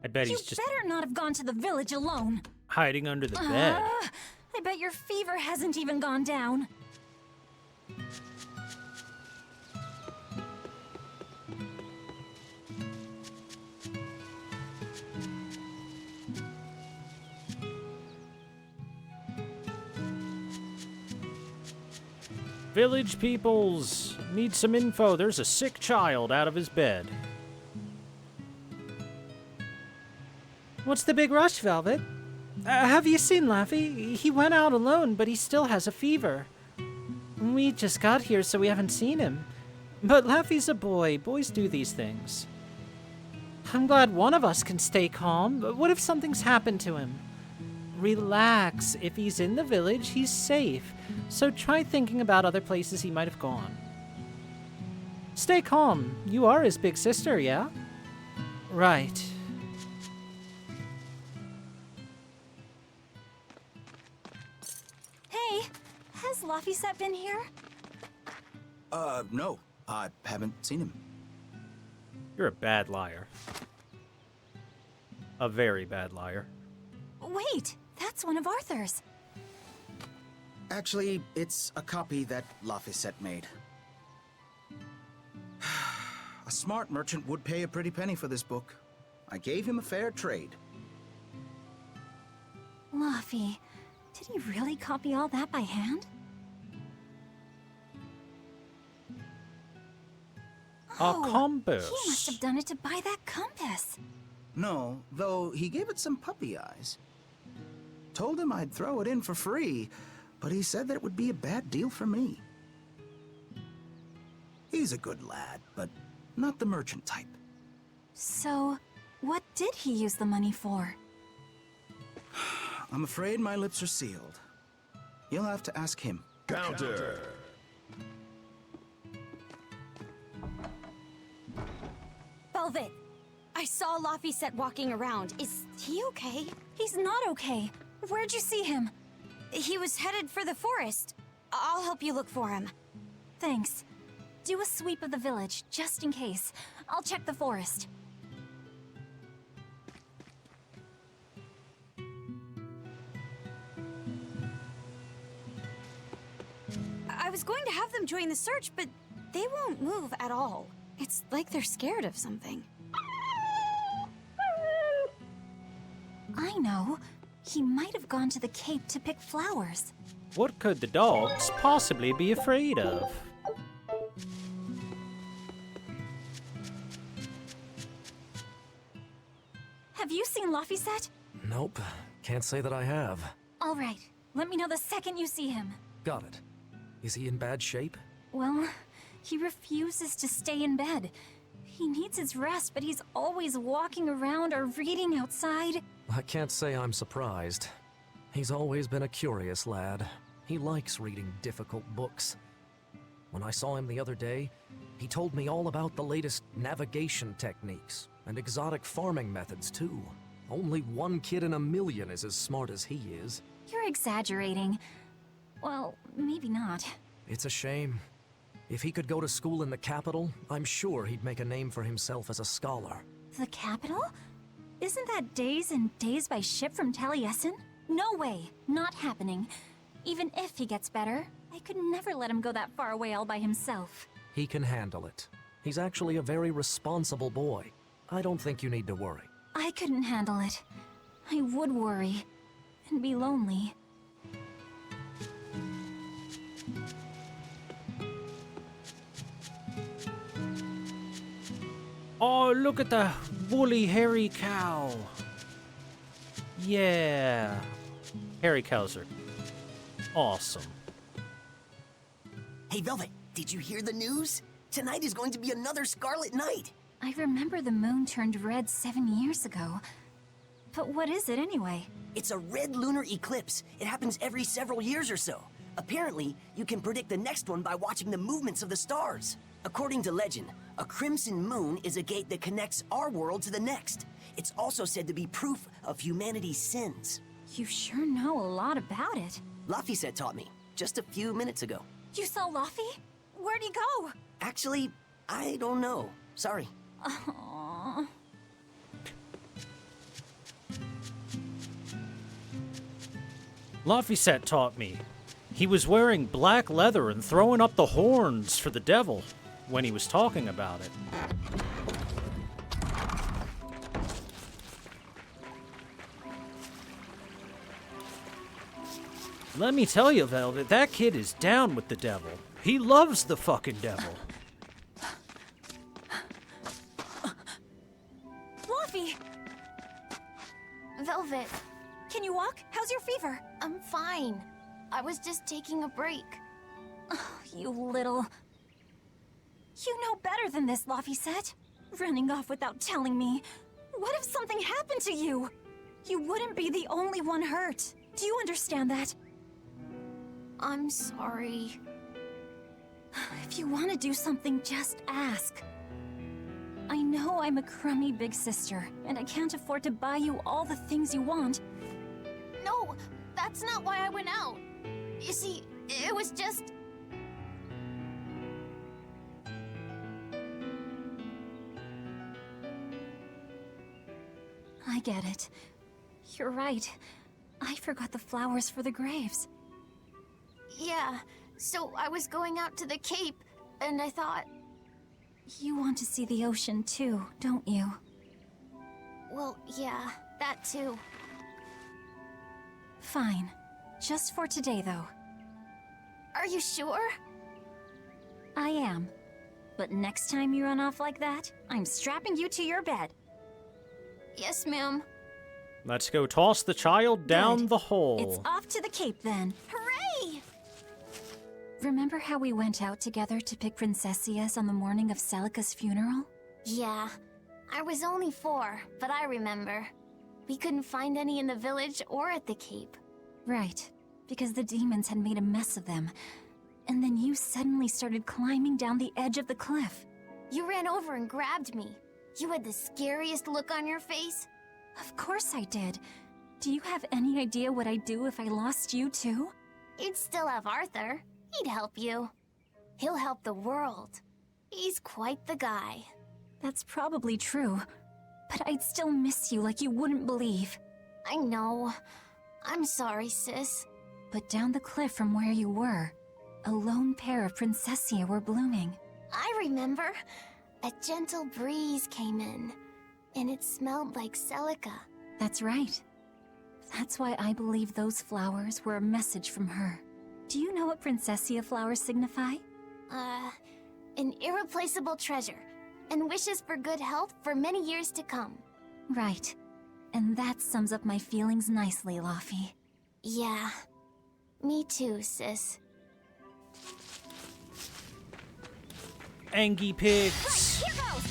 I bet he's just You better not have gone to the village alone. hiding under the bed. I bet your fever hasn't even gone down. Village peoples need some info. There's a sick child out of his bed. What's the big rush, Velvet? Have you seen Laffy? He went out alone, but he still has a fever. We just got here, so we haven't seen him. But Laffy's a boy. Boys do these things. I'm glad one of us can stay calm. But what if something's happened to him? Relax. If he's in the village, he's safe. So try thinking about other places he might have gone. Stay calm. You are his big sister, yeah? Right. Hey, has Laffy been here? No. I haven't seen him. You're a bad liar. A very bad liar. Wait, that's one of Arthur's. Actually, it's a copy that Laphicet made. A smart merchant would pay a pretty penny for this book. I gave him a fair trade. Laffy, did he really copy all that by hand? A compass. He must have done it to buy that compass. No, though he gave it some puppy eyes. Told him I'd throw it in for free, but he said that it would be a bad deal for me. He's a good lad, but not the merchant type. So, what did he use the money for? I'm afraid my lips are sealed. You'll have to ask him. Counter! Velvet, I saw Laphicet walking around. Is he okay? He's not okay. Where'd you see him? He was headed for the forest. I'll help you look for him. Thanks. Do a sweep of the village, just in case. I'll check the forest. I was going to have them join the search, but they won't move at all. It's like they're scared of something. I know. He might have gone to the Cape to pick flowers. What could the dogs possibly be afraid of? Have you seen Laphicet? Nope. Can't say that I have. All right. Let me know the second you see him. Got it. Is he in bad shape? Well, he refuses to stay in bed. He needs his rest, but he's always walking around or reading outside. I can't say I'm surprised. He's always been a curious lad. He likes reading difficult books. When I saw him the other day, he told me all about the latest navigation techniques and exotic farming methods, too. Only one kid in a million is as smart as he is. You're exaggerating. Well, maybe not. It's a shame. If he could go to school in the capital, I'm sure he'd make a name for himself as a scholar. The capital? Isn't that days and days by ship from Taliesin? No way. Not happening. Even if he gets better, I could never let him go that far away all by himself. He can handle it. He's actually a very responsible boy. I don't think you need to worry. I couldn't handle it. I would worry. And be lonely. Oh, look at the woolly hairy cow. Yeah. Hairy cows are awesome. Hey, Velvet, did you hear the news? Tonight is going to be another Scarlet Night. I remember the moon turned red 7 years ago. But what is it anyway? It's a red lunar eclipse. It happens every several years or so. Apparently, you can predict the next one by watching the movements of the stars. According to legend, a crimson moon is a gate that connects our world to the next. It's also said to be proof of humanity's sins. You sure know a lot about it. Laphicet taught me, just a few minutes ago. You saw Laphi? Where'd he go? Actually, I don't know. Sorry. Aww. Laphicet taught me. He was wearing black leather and throwing up the horns for the devil when he was talking about it. Let me tell you, Velvet, that kid is down with the devil. He loves the fucking devil. Laphi! Velvet, Can you walk? How's your fever? I'm fine. I was just taking a break. Oh, you little... You know better than this, Laphicet. Running off without telling me. What if something happened to you? You wouldn't be the only one hurt. Do you understand that? I'm sorry. If you want to do something, just ask. I know I'm a crummy big sister, and I can't afford to buy you all the things you want. No, that's not why I went out. You see, it was just... I get it. You're right. I forgot the flowers for the graves. Yeah, so I was going out to the Cape, and I thought... You want to see the ocean too, don't you? Well, yeah, that too. Fine. Just for today, though. Are you sure? I am. But next time you run off like that, I'm strapping you to your bed. Yes, ma'am. Let's go toss the child down Good. the hole. It's off to the Cape, then. Hooray! Remember how we went out together to pick princessias on the morning of Celica's funeral? Yeah. I was only 4, but I remember. We couldn't find any in the village or at the Cape. Right, because the demons had made a mess of them. And then you suddenly started climbing down the edge of the cliff. You ran over and grabbed me. You had the scariest look on your face. Of course I did. Do you have any idea what I'd do if I lost you too? You'd still have Arthur. He'd help you. He'll help the world. He's quite the guy. That's probably true. But I'd still miss you like you wouldn't believe. I know. I'm sorry, sis. But down the cliff from where you were, a lone pair of princessia were blooming. I remember. A gentle breeze came in, and it smelled like Celica. That's right. That's why I believe those flowers were a message from her. Do you know what princessia flowers signify? An irreplaceable treasure, and wishes for good health for many years to come. Right. And that sums up my feelings nicely, Laufey. Yeah. Me too, sis. Angie pigs. Right, here goes!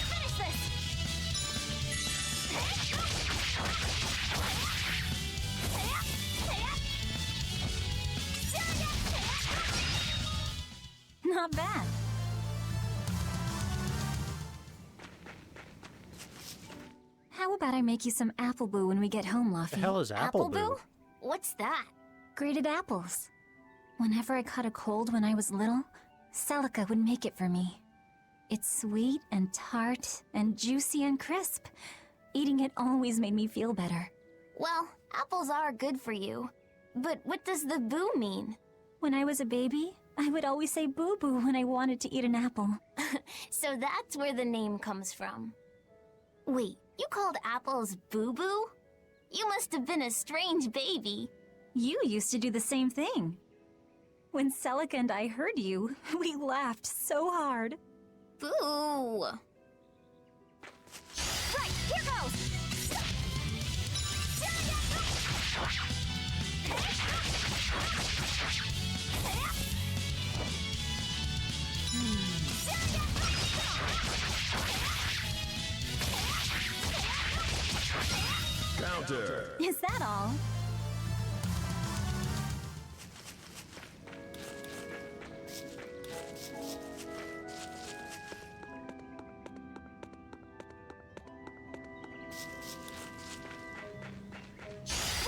Finish this! Not bad. How about I make you some apple boo when we get home, Laufey? The hell is apple boo? What's that? Grated apples. Whenever I caught a cold when I was little, Celica would make it for me. It's sweet and tart and juicy and crisp. Eating it always made me feel better. Well, apples are good for you. But what does the boo mean? When I was a baby, I would always say boo-boo when I wanted to eat an apple. So that's where the name comes from. Wait, you called apples boo-boo? You must have been a strange baby. You used to do the same thing. When Celica and I heard you, we laughed so hard. Boo! Right, here goes! Counter! Is that all?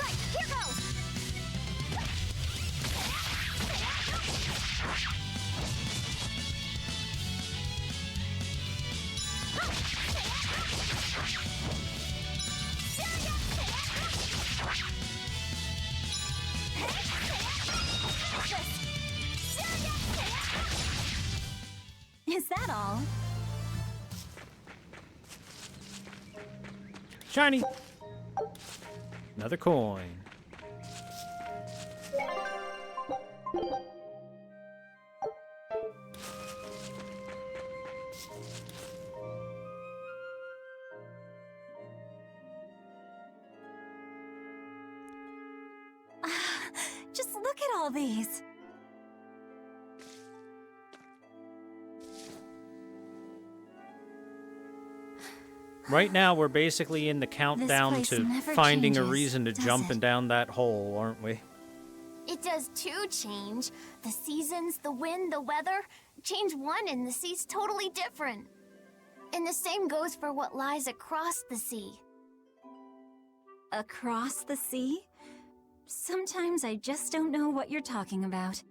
Right, here goes! Is that all? Shiny! Another coin. Just look at all these. Right now, we're basically in the countdown place to never finding a changes, reason to does jumping it? down that hole, aren't we? It does too change. The seasons, the wind, the weather. Change one and the sea's totally different. And the same goes for what lies across the sea. Across the sea? Sometimes I just don't know what you're talking about.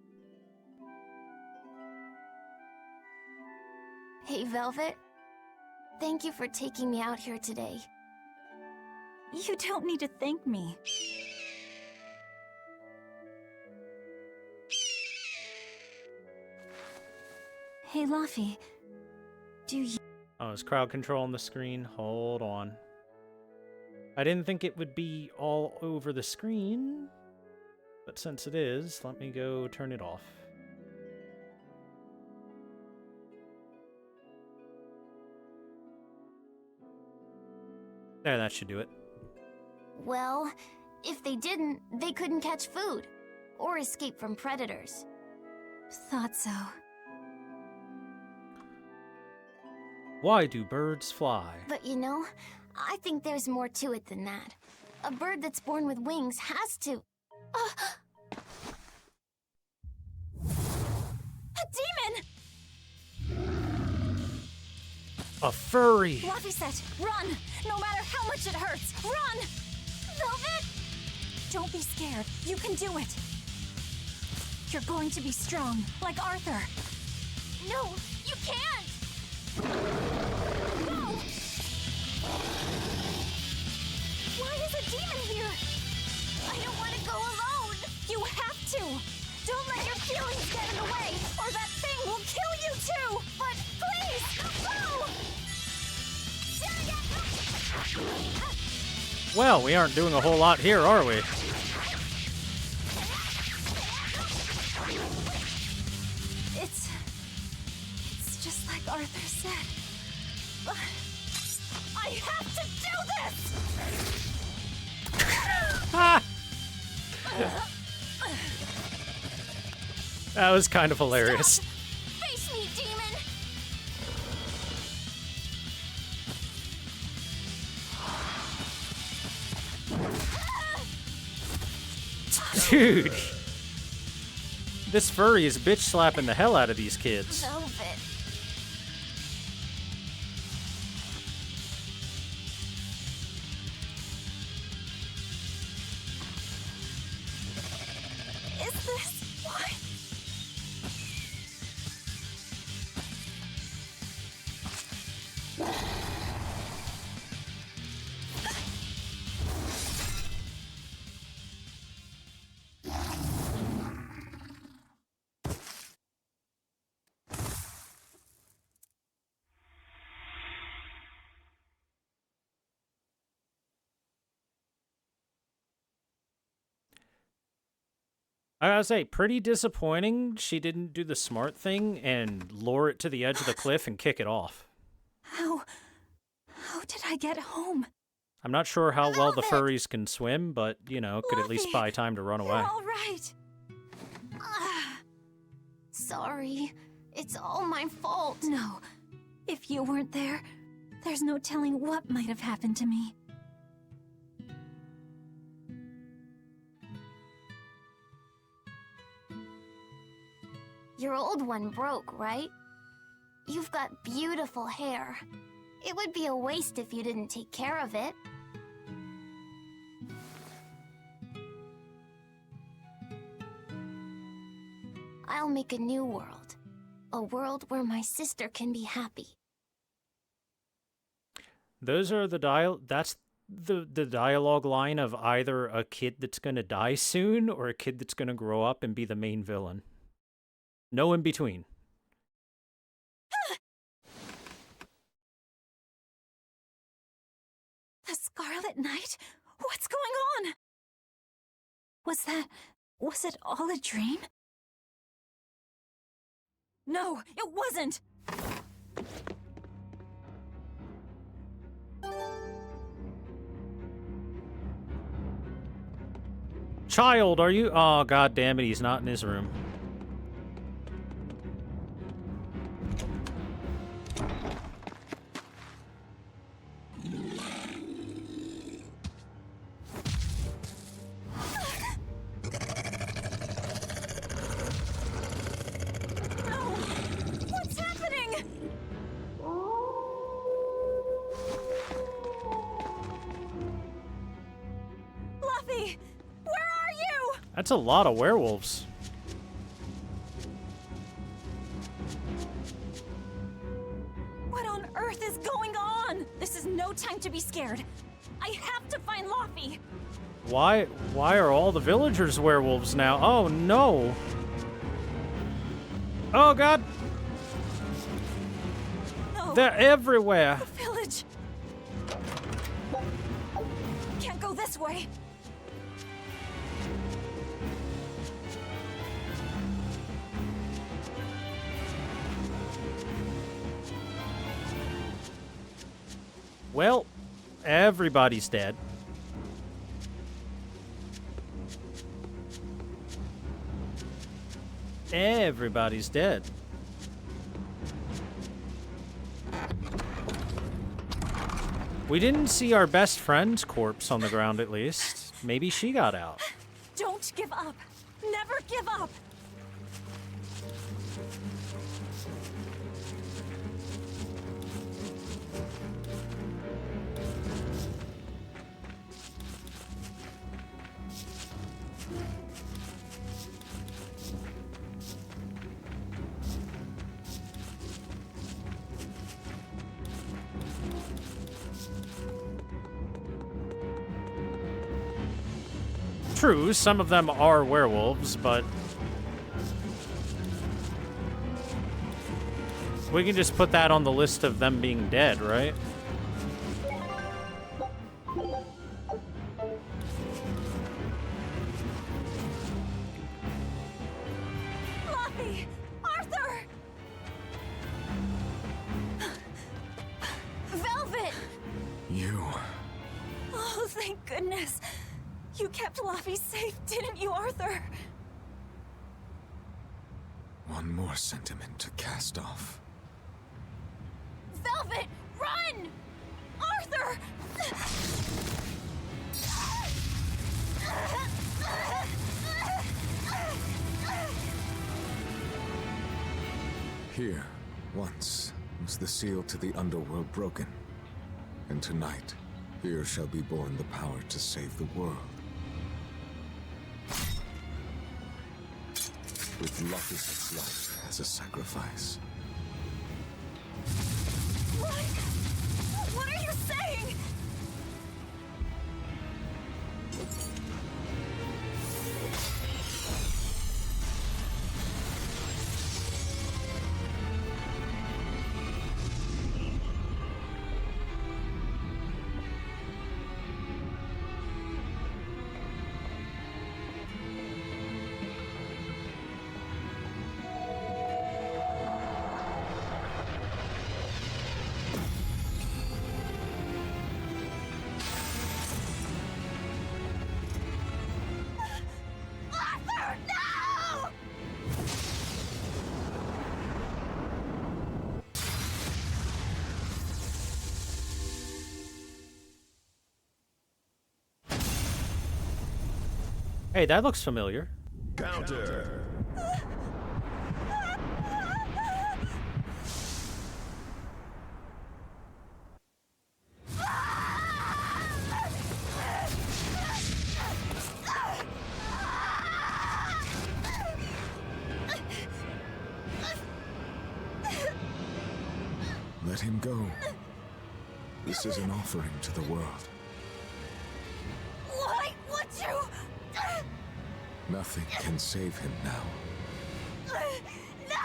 Hey, Velvet. Thank you for taking me out here today. You don't need to thank me. Hey, Laufey. Do you... Oh, is crowd control on the screen? Hold on. I didn't think it would be all over the screen, but since it is, let me go turn it off. There, that should do it. Well, if they didn't, they couldn't catch food or escape from predators. Thought so. Why do birds fly? But you know, I think there's more to it than that. A bird that's born with wings has to... A demon! A furry! Fluffy said, run! No matter how much it hurts, run! Velvet! Don't be scared. You can do it. You're going to be strong, like Arthur. No, you can't! No! Why is a demon here? I don't want to go alone! You have to! Don't let your feelings get in the way, or that thing will kill you too! But please, go! Well, we aren't doing a whole lot here, are we? It's just like Arthur said. But I have to do this! That was kind of hilarious. Stop. Face me, demon! Dude! This furry is bitch slapping the hell out of these kids. Velvet. Is this why? I gotta say, pretty disappointing she didn't do the smart thing and lure it to the edge of the cliff and kick it off. How did I get home? I'm not sure how well the furries can swim, but, you know, could at least Fluffy, buy time to run away. You're all right. Sorry. It's all my fault. No. If you weren't there, there's no telling what might have happened to me. Your old one broke, right? You've got beautiful hair. It would be a waste if you didn't take care of it. I'll make a new world. A world where my sister can be happy. Those are that's the dialogue line of either a kid that's gonna die soon or a kid that's gonna grow up and be the main villain. No in between. The Scarlet Knight? What's going on? Was it all a dream? No, it wasn't! Child, are you? Oh, god damn it, he's not in his room. What's happening? Fluffy, where are you? That's a lot of werewolves. What on earth is going on? This is no time to be scared. I have to find Luffy. Why are all the villagers werewolves now? Oh no. Oh god. No. They're everywhere. The village. Can't go this way. Well, Everybody's dead. Everybody's dead. We didn't see our best friend's corpse on the ground, at least. Maybe she got out. Don't give up. Never give up. True, some of them are werewolves, but we can just put that on the list of them being dead, right? Fluffy! Arthur! Velvet! You. Oh, thank goodness. You kept Laffy safe, didn't you, Arthur? One more sentiment to cast off. Velvet, run! Arthur! Here, once, was the seal to the underworld broken. And tonight, here shall be born the power to save the world. With Laffy's life as a sacrifice. What are you saying? Hey, that looks familiar. Counter. Let him go. This is an offering to the world. Why would you? Nothing can save him now. No!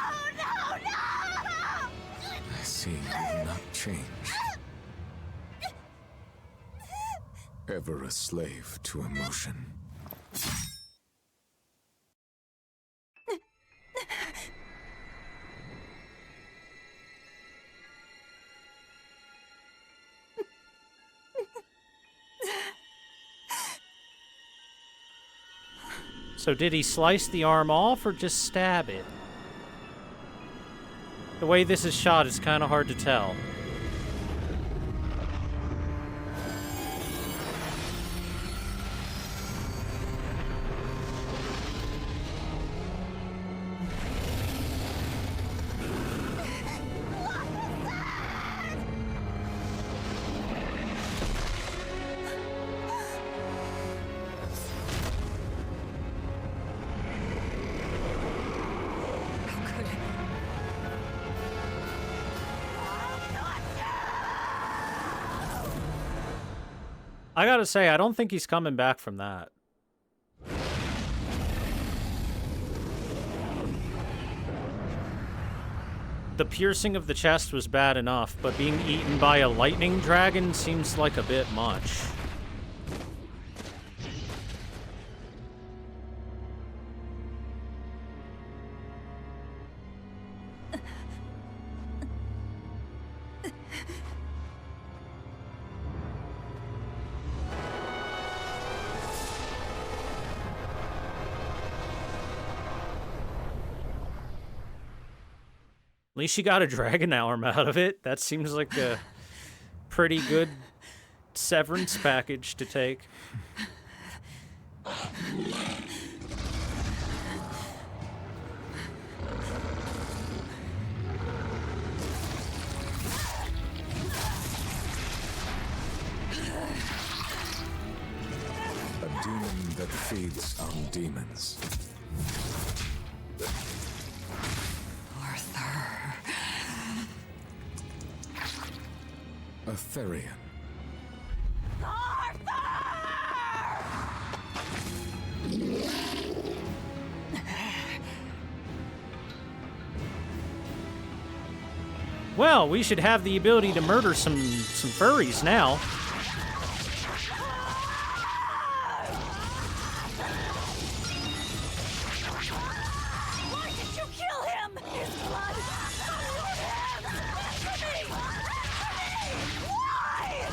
I see you will not change. Ever a slave to emotion. So did he slice the arm off or just stab it? The way this is shot, it's kind of hard to tell. I gotta say, I don't think he's coming back from that. The piercing of the chest was bad enough, but being eaten by a lightning dragon seems like a bit much. least you got a dragon arm out of it. That seems like a pretty good severance package to take. A demon that feeds on demons. A Therian. Well, we should have the ability to murder some furries now. Why did you kill him? His blood on your hands! Answer me! Why?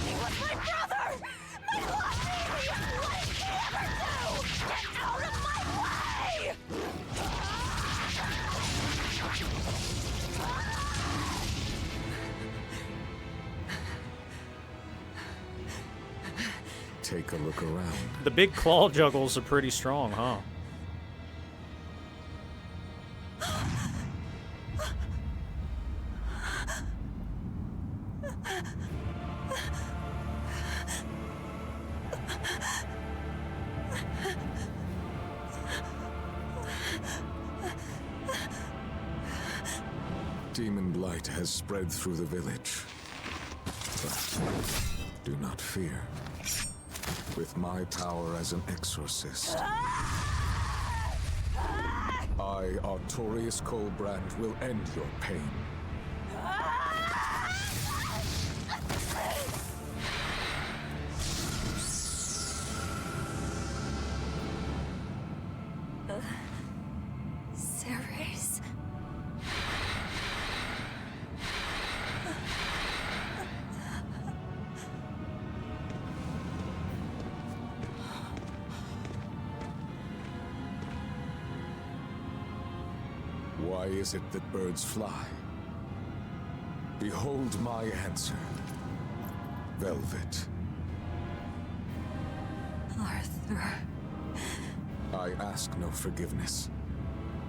He was my brother! My lost baby! What did he ever do? Get out of my way! Take a look around. The big claw juggles are pretty strong, huh? Demon blight has spread through the village. But do not fear. With my power as an exorcist, I, Artorius Colbrand, will end your pain. Ceres. Why is it that birds fly? Behold my answer. Velvet. Arthur. I ask no forgiveness.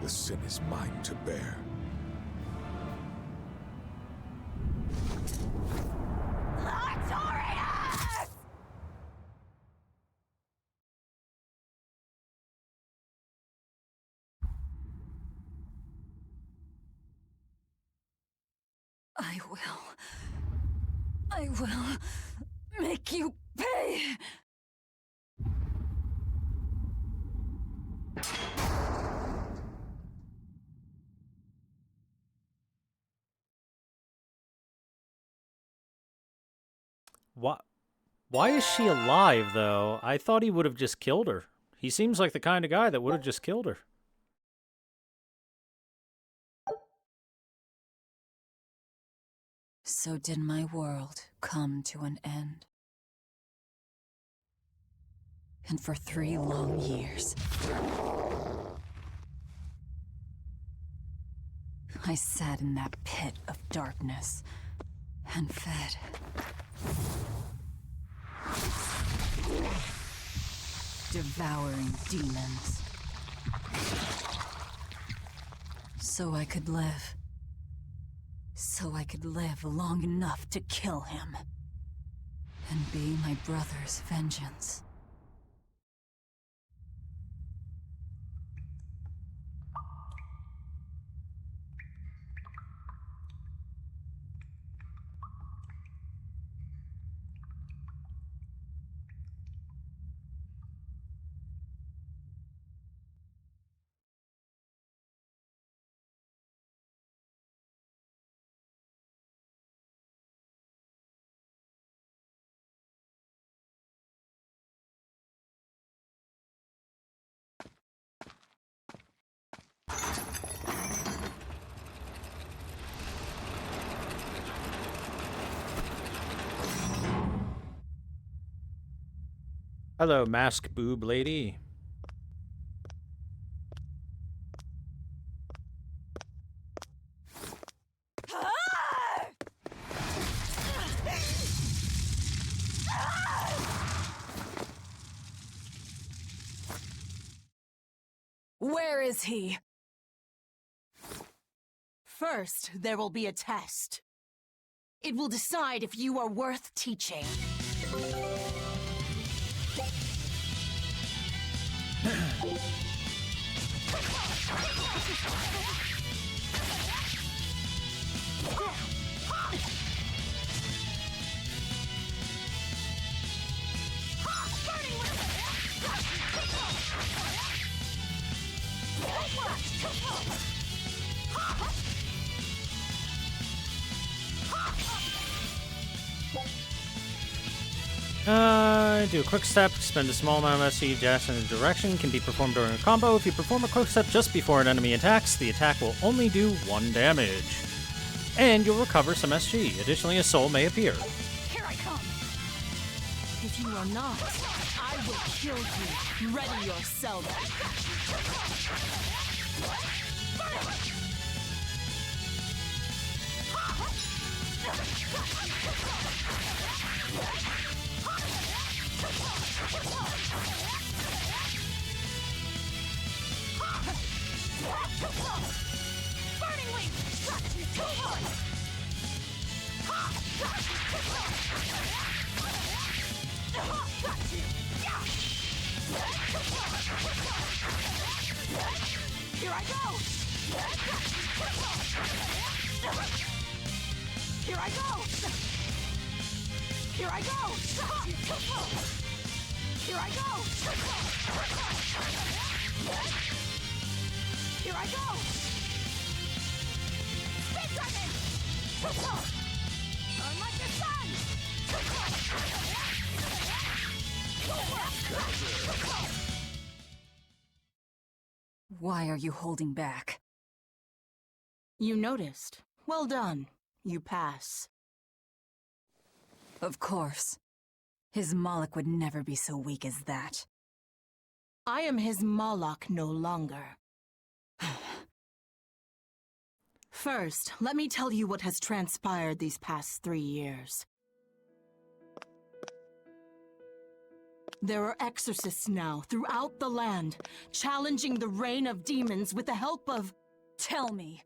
The sin is mine to bear. I will make you pay. Why is she alive, though? I thought he would have just killed her. He seems like the kind of guy that would have just killed her. So did my world come to an end. And for 3 long years, I sat in that pit of darkness and fed. Devouring demons. So I could live. So I could live long enough to kill him. And be my brother's vengeance. Hello, mask boob lady. Where is he? First, there will be a test. It will decide if you are worth teaching. Do a quick step, spend a small amount of SC dash in a direction, can be performed during a combo. If you perform a quick step just before an enemy attacks, the attack will only do 1 damage. And you'll recover some SG. Additionally, a soul may appear. Here I come. If you are not, I will kill you. Ready yourself. Burning Wing! Here I go! Here I go! Here I go! Here I go! Here I go! Space Dragon! Burn like the sun! Why are you holding back? You noticed. Well done. You pass. Of course. His Moloch would never be so weak as that. I am his Moloch no longer. First, let me tell you what has transpired these past 3 years. There are exorcists now throughout the land, challenging the reign of demons with the help of... Tell me.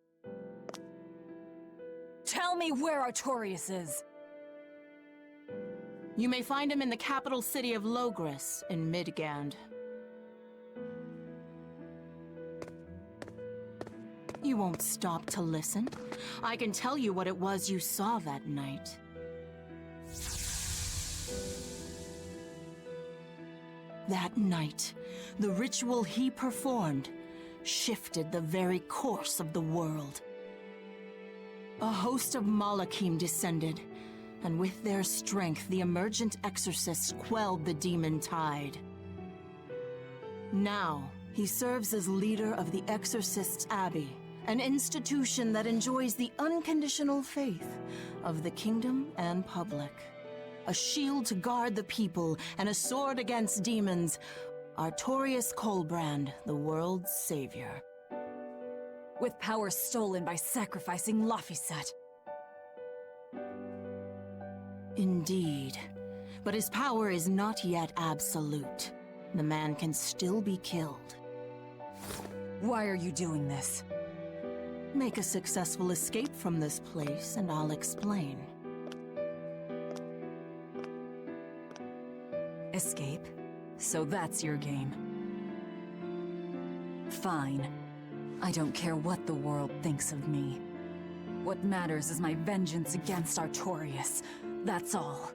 Tell me where Artorias is. You may find him in the capital city of Logris in Midgand. You won't stop to listen. I can tell you what it was you saw that night. That night, the ritual he performed shifted the very course of the world. A host of Malachim descended, and with their strength, the emergent exorcists quelled the demon tide. Now, he serves as leader of the Exorcists' Abbey, an institution that enjoys the unconditional faith of the kingdom and public. A shield to guard the people and a sword against demons, Artorias Colbrand, the world's savior. With power stolen by sacrificing Laphicet. Indeed. But his power is not yet absolute. The man can still be killed. Why are you doing this? Make a successful escape from this place, and I'll explain. Escape? So that's your game. Fine. I don't care what the world thinks of me. What matters is my vengeance against Artorias. That's all.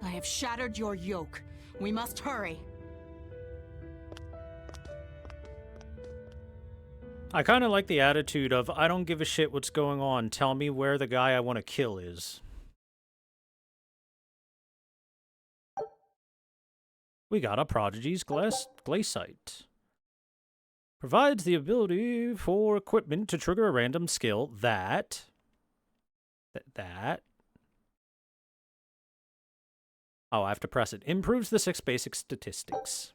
I have shattered your yoke. We must hurry. I kind of like the attitude of, I don't give a shit what's going on, tell me where the guy I want to kill is. We got a Prodigy's Glaciite. Provides the ability for equipment to trigger a random skill that... Oh, I have to press it. Improves the 6 basic statistics.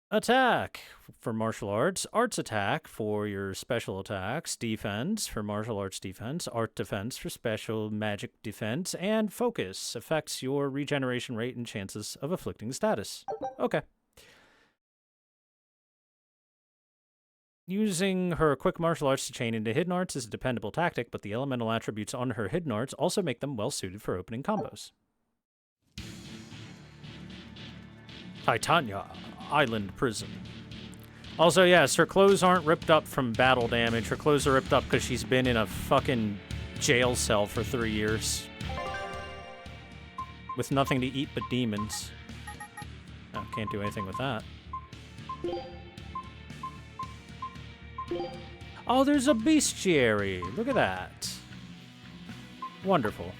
Attack for martial arts, arts attack for your special attacks, defense for martial arts defense, art defense for special magic defense, and focus affects your regeneration rate and chances of afflicting status. Okay. Using her quick martial arts to chain into hidden arts is a dependable tactic, but the elemental attributes on her hidden arts also make them well suited for opening combos. Titania Island Prison. Also, yes, her clothes aren't ripped up from battle damage. Her clothes are ripped up because she's been in a fucking jail cell for 3 years. With nothing to eat but demons. Oh, can't do anything with that. Oh, there's a bestiary. Look at that. Wonderful.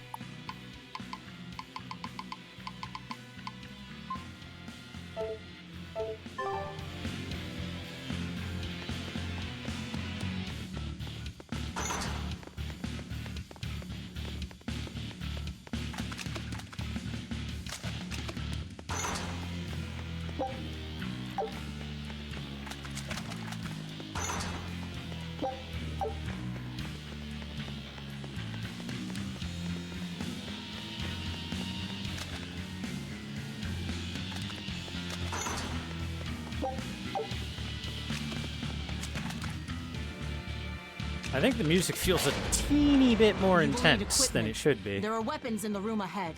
I think the music feels a teeny bit more intense than it should be. There are weapons in the room ahead.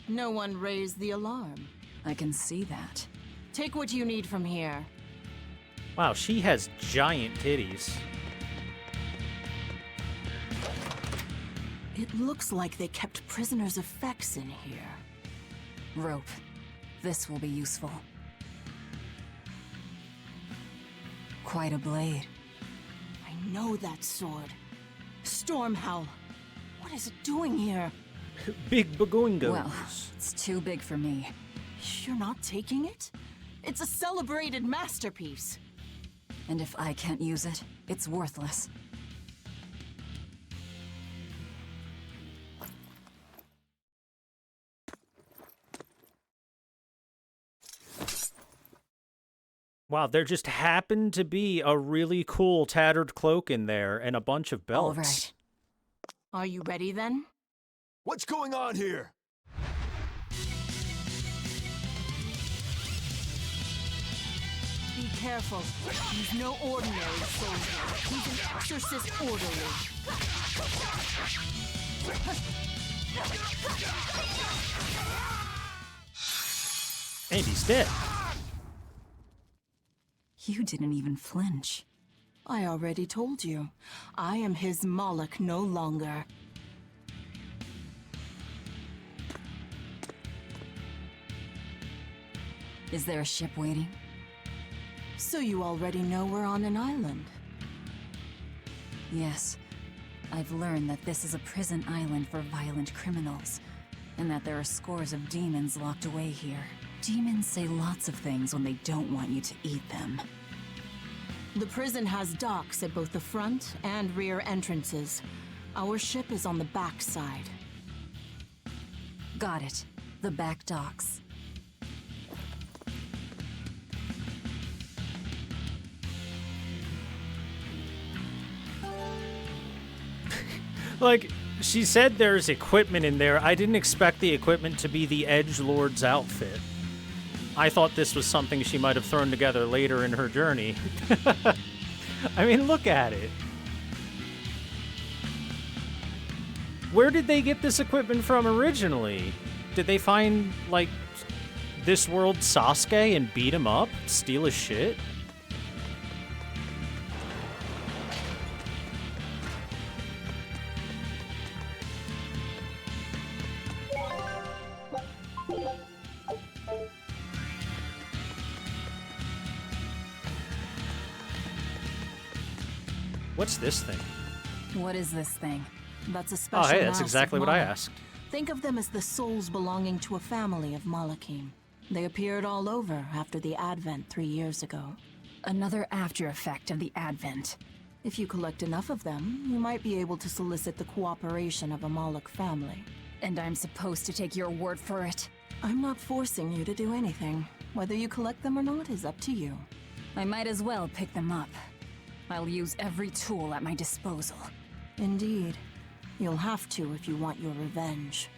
No one raised the alarm. I can see that. Take what you need from here. Wow, she has giant titties. It looks like they kept prisoners' effects in here. Rope. This will be useful. Quite a blade. I know that sword. Stormhowl. What is it doing here? Big bagoongos. Well, it's too big for me. You're not taking it? It's a celebrated masterpiece. And if I can't use it, it's worthless. Wow, there just happened to be a really cool tattered cloak in there and a bunch of belts. All right. Are you ready then? What's going on here? Be careful. He's no ordinary soldier. He's an exorcist orderly. And he's dead. You didn't even flinch. I already told you. I am his Moloch no longer. Is there a ship waiting? So you already know we're on an island? Yes. I've learned that this is a prison island for violent criminals, and that there are scores of demons locked away here. Demons say lots of things when they don't want you to eat them. The prison has docks at both the front and rear entrances. Our ship is on the back side. Got it. The back docks. Like, she said there's equipment in there. I didn't expect the equipment to be the edgelord's outfit. I thought this was something she might have thrown together later in her journey. I mean, look at it. Where did they get this equipment from originally? Did they find, like, this world Sasuke and beat him up? Steal his shit? What's this thing? What is this thing? That's a special Oh, hey, that's mass of exactly what I Malak. asked. Think of them as the souls belonging to a family of Malakim. They appeared all over after the Advent 3 years ago. Another after effect of the Advent. If you collect enough of them, you might be able to solicit the cooperation of a Malak family. And I'm supposed to take your word for it? I'm not forcing you to do anything. Whether you collect them or not is up to you. I might as well pick them up. I'll use every tool at my disposal. Indeed. You'll have to if you want your revenge.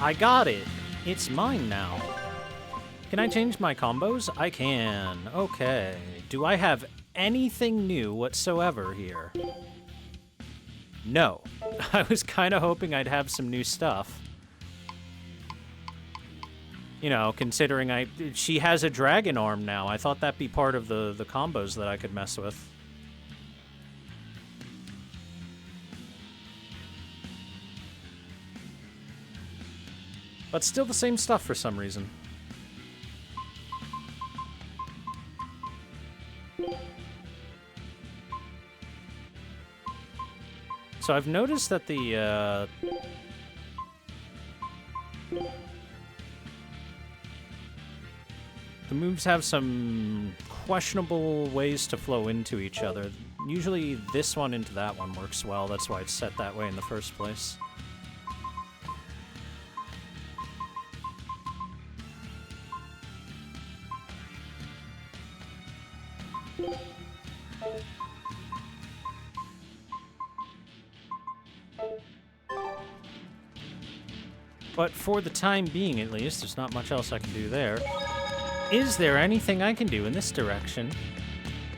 I got it. It's mine now. Can I change my combos? I can. Okay. Do I have anything new whatsoever here? No. I was kind of hoping I'd have some new stuff. You know, considering she has a dragon arm now. I thought that'd be part of the combos that I could mess with. But still the same stuff for some reason. So I've noticed that the moves have some questionable ways to flow into each other. Usually this one into that one works well. That's why it's set that way in the first place. But for the time being, at least, there's not much else I can do there. Is there anything I can do in this direction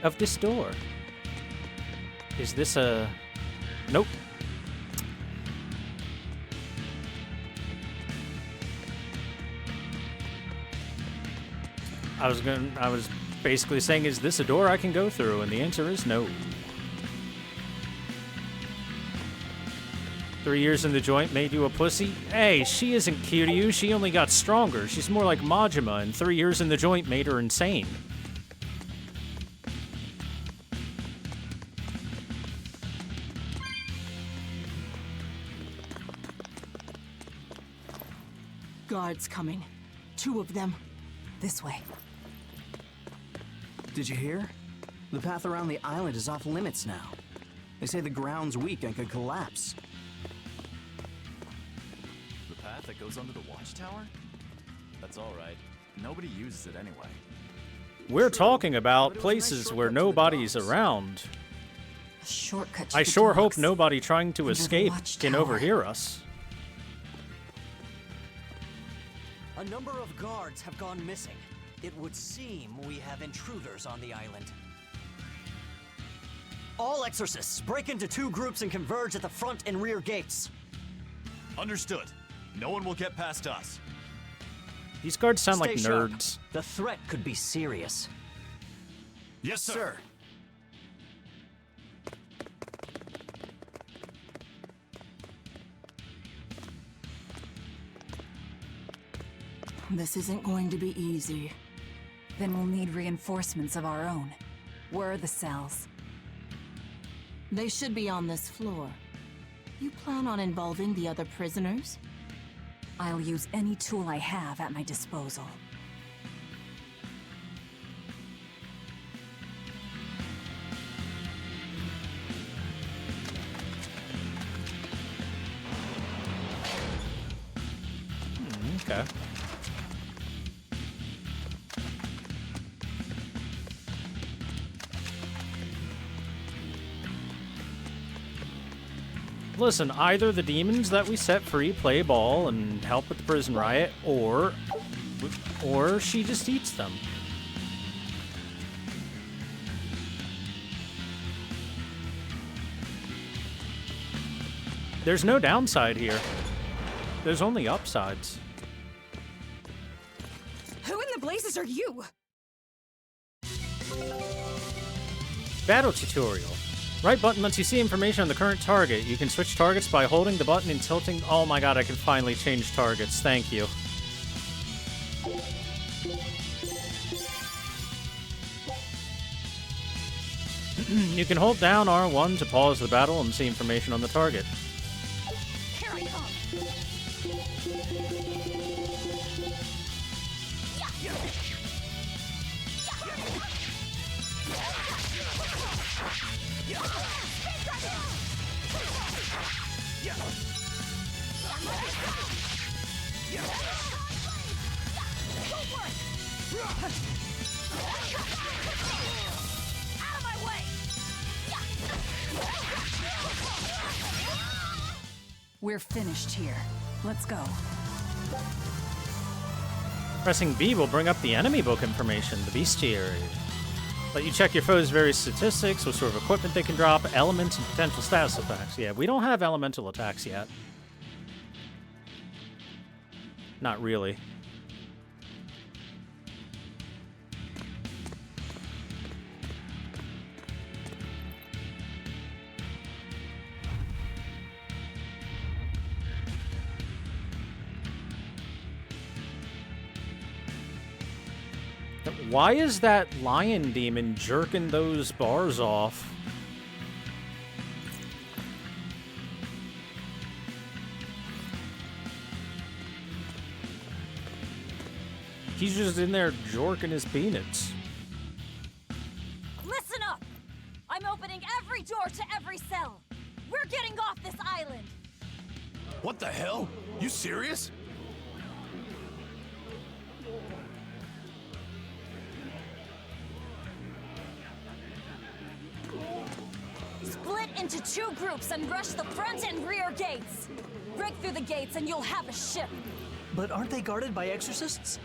of this door? Is this a... Nope. I was basically saying, is this a door I can go through? And the answer is no. 3 years in the joint made you a pussy? Hey, she isn't Kiryu, she only got stronger. She's more like Majima, and 3 years in the joint made her insane. Guards coming. 2 of them. This way. Did you hear? The path around the island is off limits now. They say the ground's weak and could collapse. The path that goes under the watchtower? That's all right. Nobody uses it anyway. We're talking about places where nobody's around. A shortcut. I sure hope nobody trying to escape can overhear us. A number of guards have gone missing. It would seem we have intruders on the island. All exorcists, break into 2 groups and converge at the front and rear gates. Understood. No one will get past us. These guards sound Stay like sharp. nerds. The threat could be serious. Yes, sir. This isn't going to be easy. Then we'll need reinforcements of our own. Where are the cells? They should be on this floor. You plan on involving the other prisoners? I'll use any tool I have at my disposal. Okay. Listen, either the demons that we set free play ball and help with the prison riot, or she just eats them. There's no downside here. There's only upsides. Who in the blazes are you? Battle tutorial. Right button lets you see information on the current target. You can switch targets by holding the button and tilting. Oh my god, I can finally change targets. Thank you. You can hold down R1 to pause the battle and see information on the target. Here I come. Out of my way! We're finished here. Let's go. Pressing B will bring up the enemy book information, the bestiary. Let you check your foe's various statistics, what sort of equipment they can drop, elements, and potential status effects. Yeah, we don't have elemental attacks yet. Not really. Why is that lion demon jerking those bars off? He's just in there jorking his peanuts. Listen up! I'm opening every door to every cell. We're getting off this island. What the hell? You serious? Split into 2 groups and rush the front and rear gates. Break through the gates and you'll have a ship. But aren't they guarded by exorcists?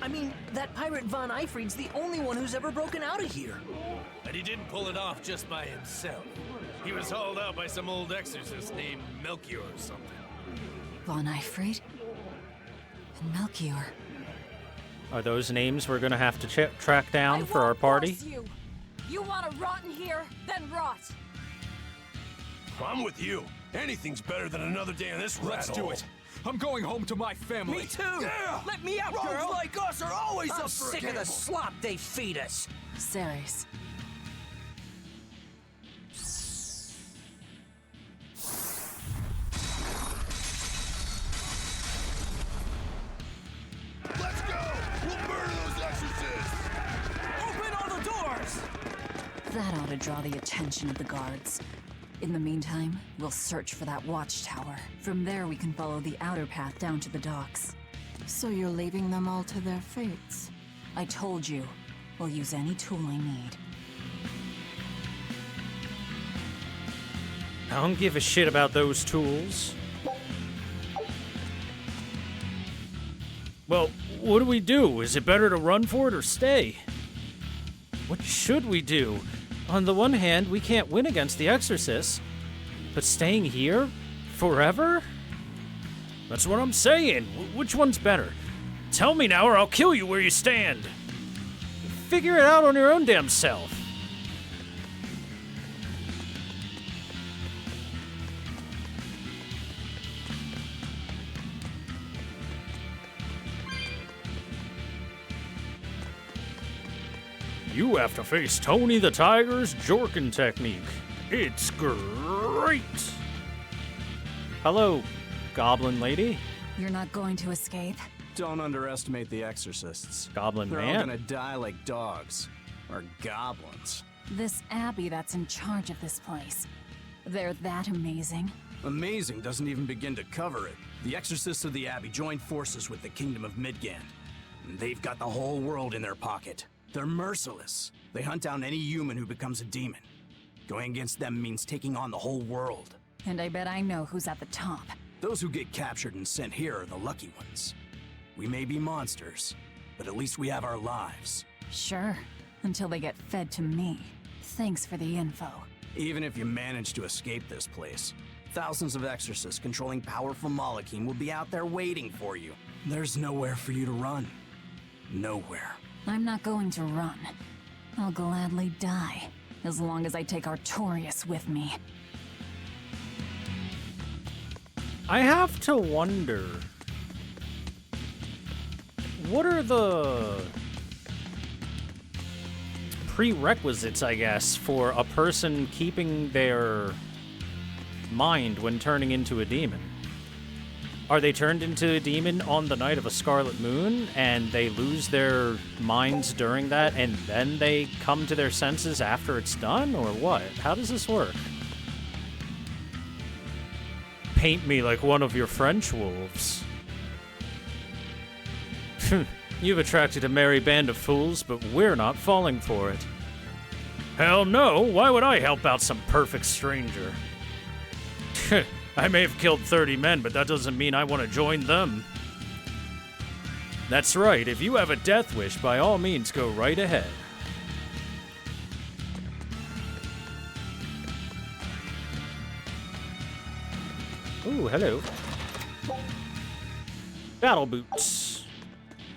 I mean, that pirate Von Eyfried's the only one who's ever broken out of here. And he didn't pull it off just by himself. He was hauled out by some old exorcist named Melchior or something. Von Eyfried? And Melchior. Are those names we're gonna have to track down for our party? Force you. You want to rot in here? Then rot. I'm with you. Anything's better than another day in this rat Let's do hole. it. I'm going home to my family. Me too! Yeah! Let me out, Rogues girl! like us are always I'm up for a sick of the gamble. slop they feed us! Ceres. Let's go! We'll murder those exorcists! Open all the doors! That ought to draw the attention of the guards. In the meantime, we'll search for that watchtower. From there, we can follow the outer path down to the docks. So you're leaving them all to their fates? I told you, we'll use any tool I need. I don't give a shit about those tools. Well, what do we do? Is it better to run for it or stay? What should we do? On the one hand, we can't win against the exorcists, but staying here? Forever? That's what I'm saying. Which one's better? Tell me now or I'll kill you where you stand. Figure it out on your own damn self. You have to face Tony the Tiger's Jorkin technique. It's great! Hello, Goblin Lady. You're not going to escape? Don't underestimate the exorcists. Goblin They're Man. all gonna die like dogs. Or goblins. This Abbey that's in charge of this place. They're that amazing? Amazing doesn't even begin to cover it. The exorcists of the Abbey joined forces with the Kingdom of Midgand. And they've got the whole world in their pocket. They're merciless. They hunt down any human who becomes a demon. Going against them means taking on the whole world. And I bet I know who's at the top. Those who get captured and sent here are the lucky ones. We may be monsters, but at least we have our lives. Sure, until they get fed to me. Thanks for the info. Even if you manage to escape this place, thousands of exorcists controlling powerful Malachim will be out there waiting for you. There's nowhere for you to run. Nowhere. I'm not going to run. I'll gladly die, as long as I take Artorias with me. I have to wonder, what are the prerequisites, I guess, for a person keeping their mind when turning into a demon. Are they turned into a demon on the night of a Scarlet Moon, and they lose their minds during that, and then they come to their senses after it's done, or what? How does this work? Paint me like one of your French wolves. You've attracted a merry band of fools, but we're not falling for it. Hell no, why would I help out some perfect stranger? I may have killed 30 men, but that doesn't mean I want to join them. That's right, if you have a death wish, by all means go right ahead. Ooh, hello. Battle boots.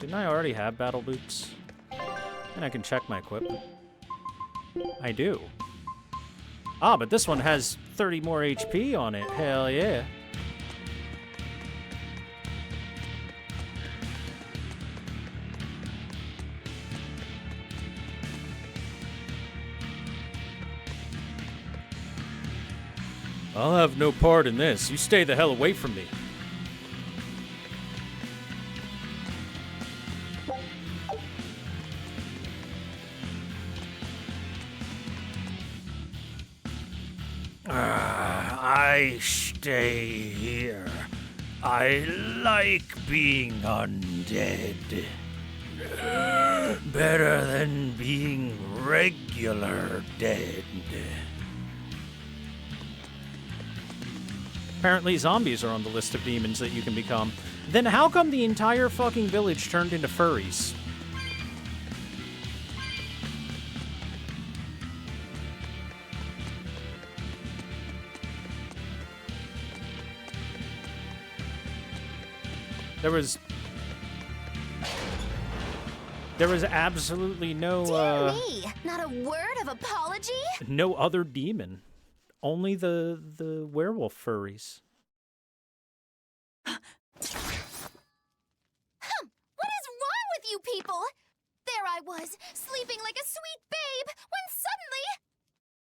Didn't I already have battle boots? And I can check my equipment. I do. Ah, but this one has 30 more HP on it. Hell yeah. I'll have no part in this. You stay the hell away from me. I stay here. I like being undead. Better than being regular dead. Apparently zombies are on the list of demons that you can become. Then how come the entire fucking village turned into furries? There was absolutely no, Dear me, not a word of apology? No other demon. Only the werewolf furries. What is wrong with you people? There I was, sleeping like a sweet babe, when suddenly...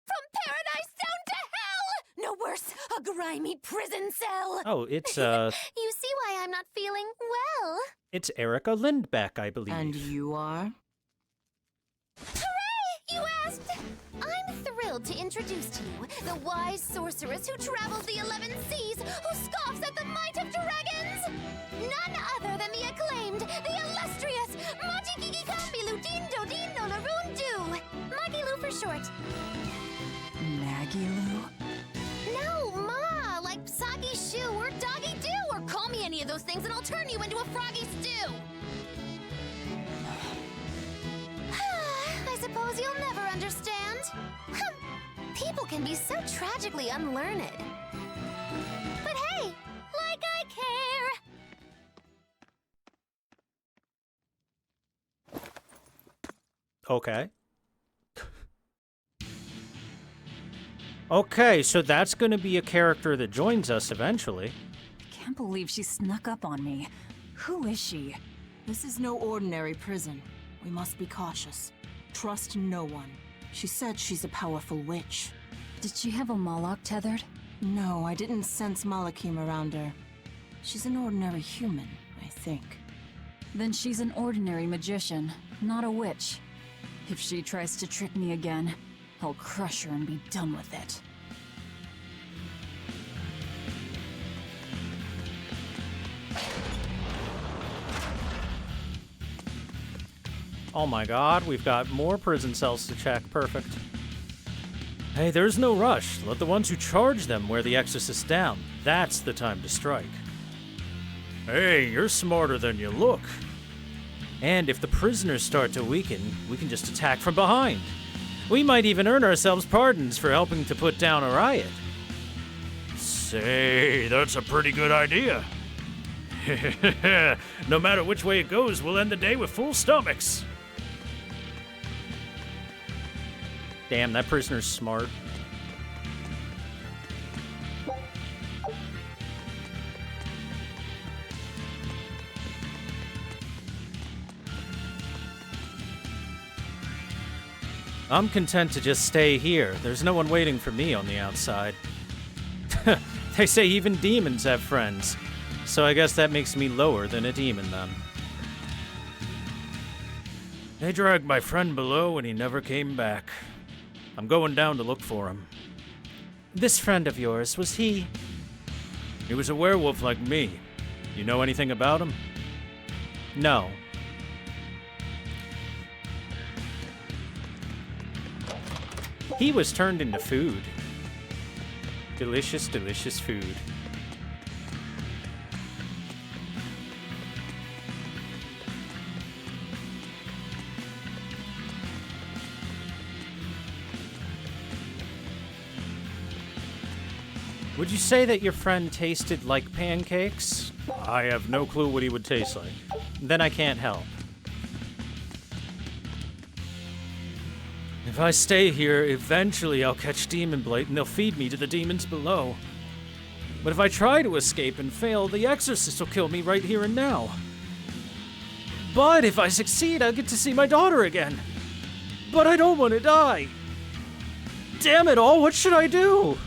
From paradise down to hell! No worse, a grimy prison cell! Oh, it's, You see why I'm not feeling well? It's Erica Lindbeck, I believe. And you are? Hooray! You asked! I'm thrilled to introduce to you the wise sorceress who travels the 11 seas, who scoffs at the might of dragons! None other than the acclaimed, the illustrious Majikiki Kambilu Dindo Dino Laroon Du! Magilu for short. Magilu? No, Ma! Like Soggy Shoe or Doggy Doo! Or call me any of those things and I'll turn you into a froggy stew! I suppose you'll never understand. People can be so tragically unlearned. But hey, like I care! Okay. Okay, so that's going to be a character that joins us eventually. Can't believe she snuck up on me. Who is she? This is no ordinary prison. We must be cautious. Trust no one. She said she's a powerful witch. Did she have a Moloch tethered? No, I didn't sense Malakim around her. She's an ordinary human, I think. Then she's an ordinary magician, not a witch. If she tries to trick me again, I'll crush her and be done with it. Oh my god, we've got more prison cells to check. Perfect. Hey, there's no rush. Let the ones who charge them wear the exorcist down. That's the time to strike. Hey, you're smarter than you look. And if the prisoners start to weaken, we can just attack from behind. We might even earn ourselves pardons for helping to put down a riot. Say, that's a pretty good idea. No matter which way it goes, we'll end the day with full stomachs. Damn, that prisoner's smart. I'm content to just stay here. There's no one waiting for me on the outside. They say even demons have friends. So I guess that makes me lower than a demon then. They dragged my friend below and he never came back. I'm going down to look for him. This friend of yours, was he? He was a werewolf like me. You know anything about him? No. He was turned into food. Delicious, delicious food. Would you say that your friend tasted like pancakes? I have no clue what he would taste like. Then I can't help. If I stay here, eventually I'll catch Demon Blight and they'll feed me to the demons below. But if I try to escape and fail, the Exorcist will kill me right here and now. But if I succeed, I'll get to see my daughter again. But I don't want to die. Damn it all, what should I do?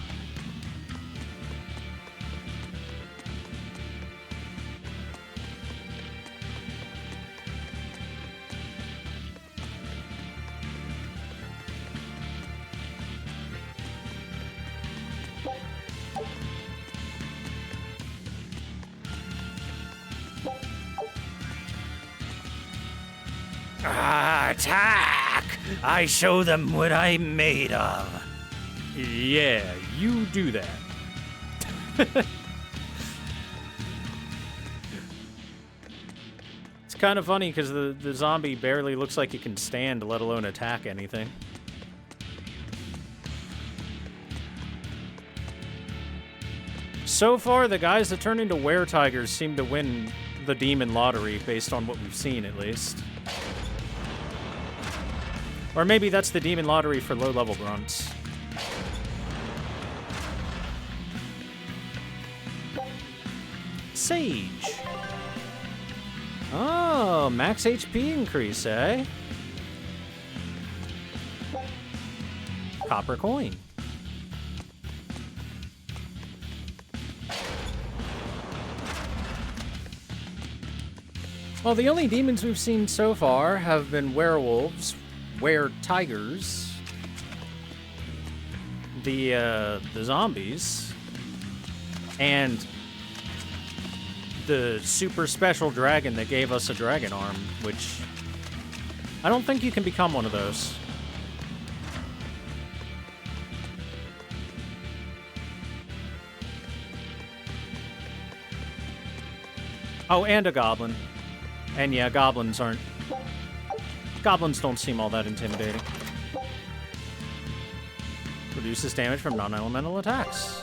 Attack! I show them what I'm made of. Yeah, you do that. It's kind of funny because the zombie barely looks like it can stand, let alone attack anything. So far, the guys that turn into were-tigers seem to win the demon lottery, based on what we've seen, at least. Or maybe that's the demon lottery for low-level grunts. Sage. Oh, max HP increase, eh? Copper coin. Well, the only demons we've seen so far have been werewolves, were-tigers, the zombies, and the super special dragon that gave us a dragon arm, which I don't think you can become one of those. Oh, and a goblin. And yeah, goblins don't seem all that intimidating. Reduces damage from non-elemental attacks.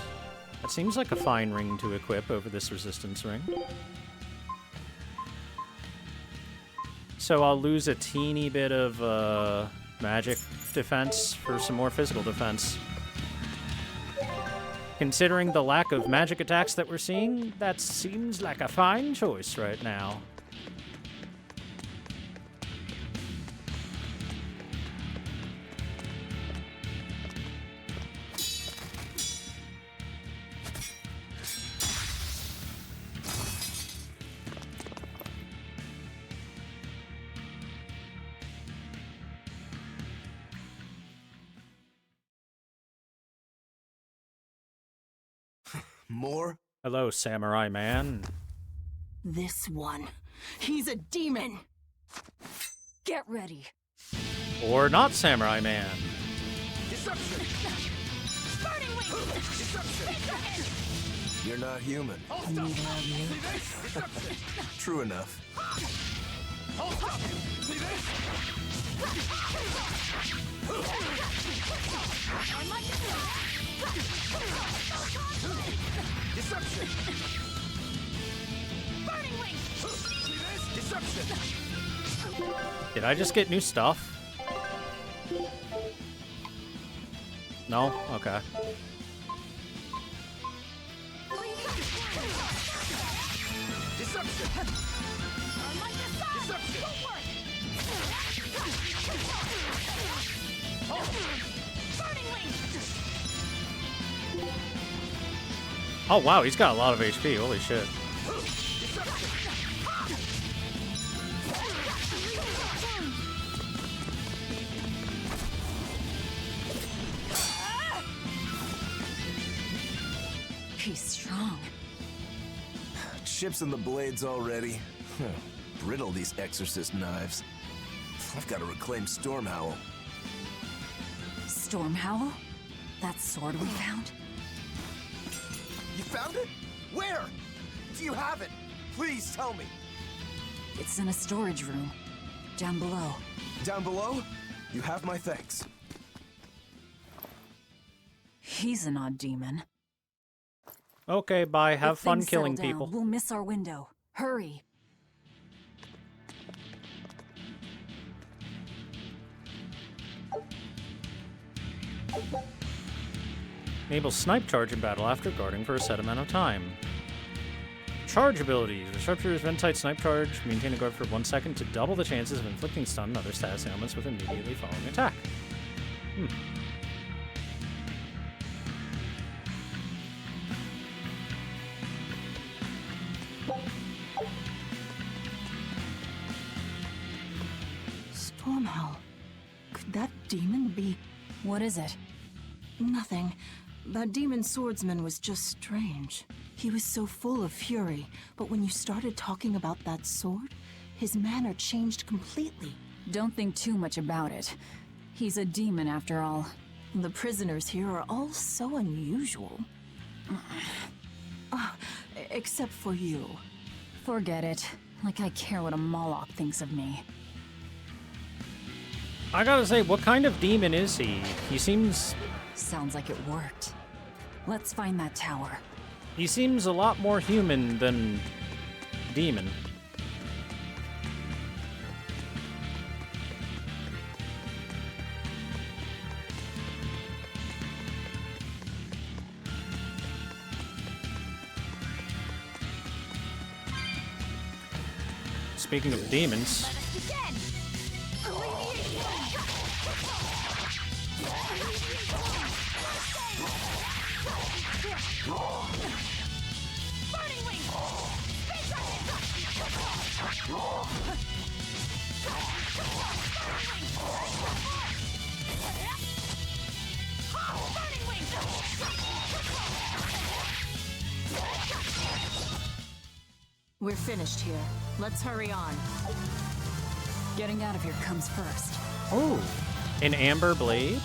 That seems like a fine ring to equip over this resistance ring. So I'll lose a teeny bit of magic defense for some more physical defense. Considering the lack of magic attacks that we're seeing, that seems like a fine choice right now. More? Hello, samurai man. This one. He's a demon. Get ready. Or not samurai man. Deception! You're not human. True enough. Deception! Burning wing! See this? Deception! Did I just get new stuff? No? Okay. Deception! Deception! Oh wow, he's got a lot of HP. Holy shit. He's strong. Chips in the blades already. Brittle, these exorcist knives. I've got to reclaim Stormhowl. Stormhowl? That sword we found? You found it? Where? Do you have it? Please tell me. It's in a storage room. Down below. Down below? You have my thanks. He's an odd demon. Okay, bye. Have If fun things killing settle down, people. We'll miss our window. Hurry. Enable snipe charge in battle after guarding for a set amount of time. Charge abilities. Disruptors, Ventite, Snipe Charge. Maintain a guard for 1 second to double the chances of inflicting stun and other status ailments with immediately following attack. Stormhowl. Could that demon be... What is it? Nothing. That demon swordsman was just strange. He was so full of fury, but when you started talking about that sword, his manner changed completely. Don't think too much about it. He's a demon after all. The prisoners here are all so unusual. Except for you. Forget it. Like I care what a Moloch thinks of me. I gotta say, what kind of demon is he? He seems... Sounds like it worked. Let's find that tower. He seems a lot more human than demon. Speaking of demons... We're finished here. Let's hurry on. Getting out of here comes first. Oh, an Amber Blade?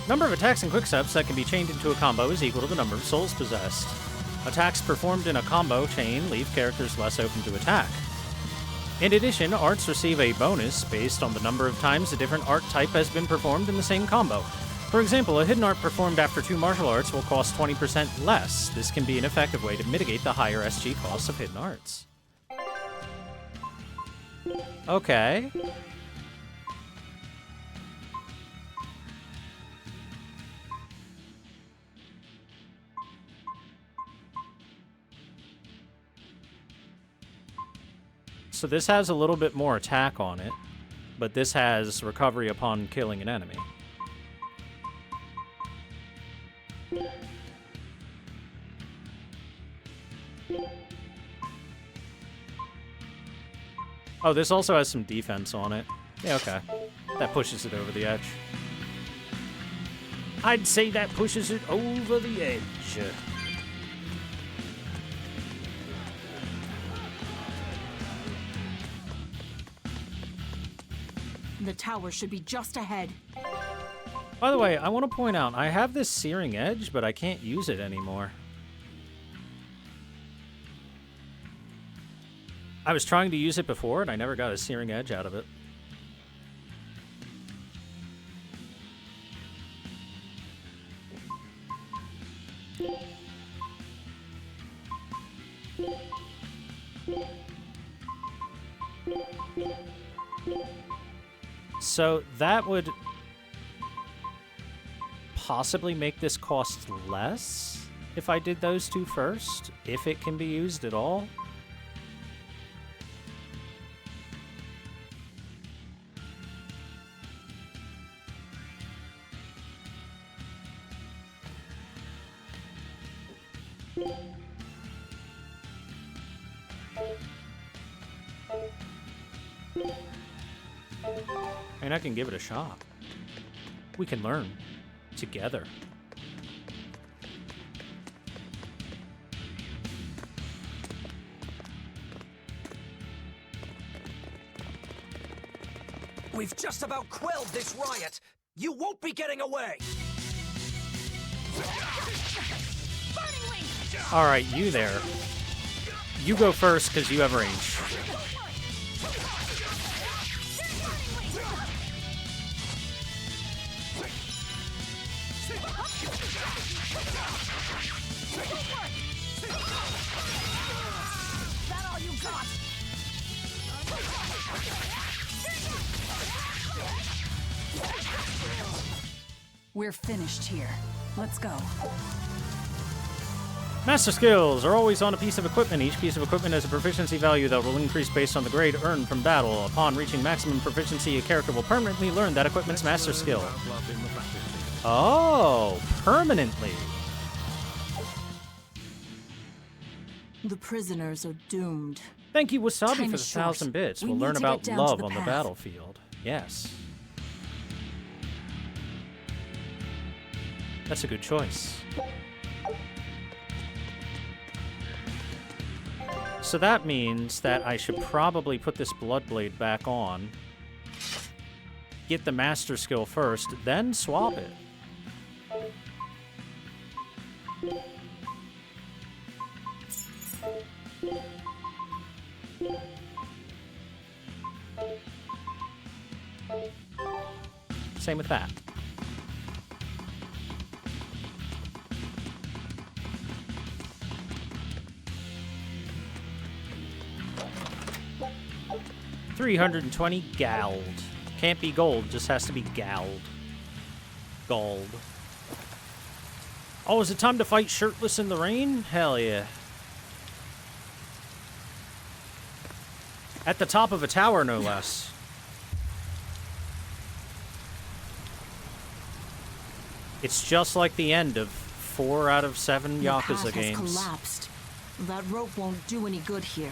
Number of attacks and quicksteps that can be chained into a combo is equal to the number of souls possessed. Attacks performed in a combo chain leave characters less open to attack. In addition, arts receive a bonus based on the number of times a different art type has been performed in the same combo. For example, a hidden art performed after 2 martial arts will cost 20% less. This can be an effective way to mitigate the higher SG costs of hidden arts. Okay. So this has a little bit more attack on it, but this has recovery upon killing an enemy. Oh, this also has some defense on it. Yeah, okay. That pushes it over the edge. I'd say that pushes it over the edge. The tower should be just ahead. By the way, I want to point out, I have this Searing Edge, but I can't use it anymore. I was trying to use it before, and I never got a Searing Edge out of it. So that would possibly make this cost less if I did those two first, if it can be used at all. And I can give it a shot. We can learn together. We've just about quelled this riot. You won't be getting away. All right, you there. You go first because you have range. That all you got? We're finished here. Let's go. Master skills are always on a piece of equipment. Each piece of equipment has a proficiency value that will increase based on the grade earned from battle. Upon reaching maximum proficiency, a character will permanently learn that equipment's master skill. Oh, permanently. The prisoners are doomed. Thank you, Wasabi, Time for the is short. 1,000 bits. We We'll need learn to get about down to love the on the path. battlefield. Yes. That's a good choice. So that means that I should probably put this Bloodblade back on, get the Master Skill first, then swap it. Same with that. $320 gald. Can't be gold, just has to be gald. Gold. Oh, is it time to fight shirtless in the rain? Hell yeah. At the top of a tower, no less. It's just like the end of 4 out of 7 The path Yakuza has games. collapsed. That rope won't do any good here.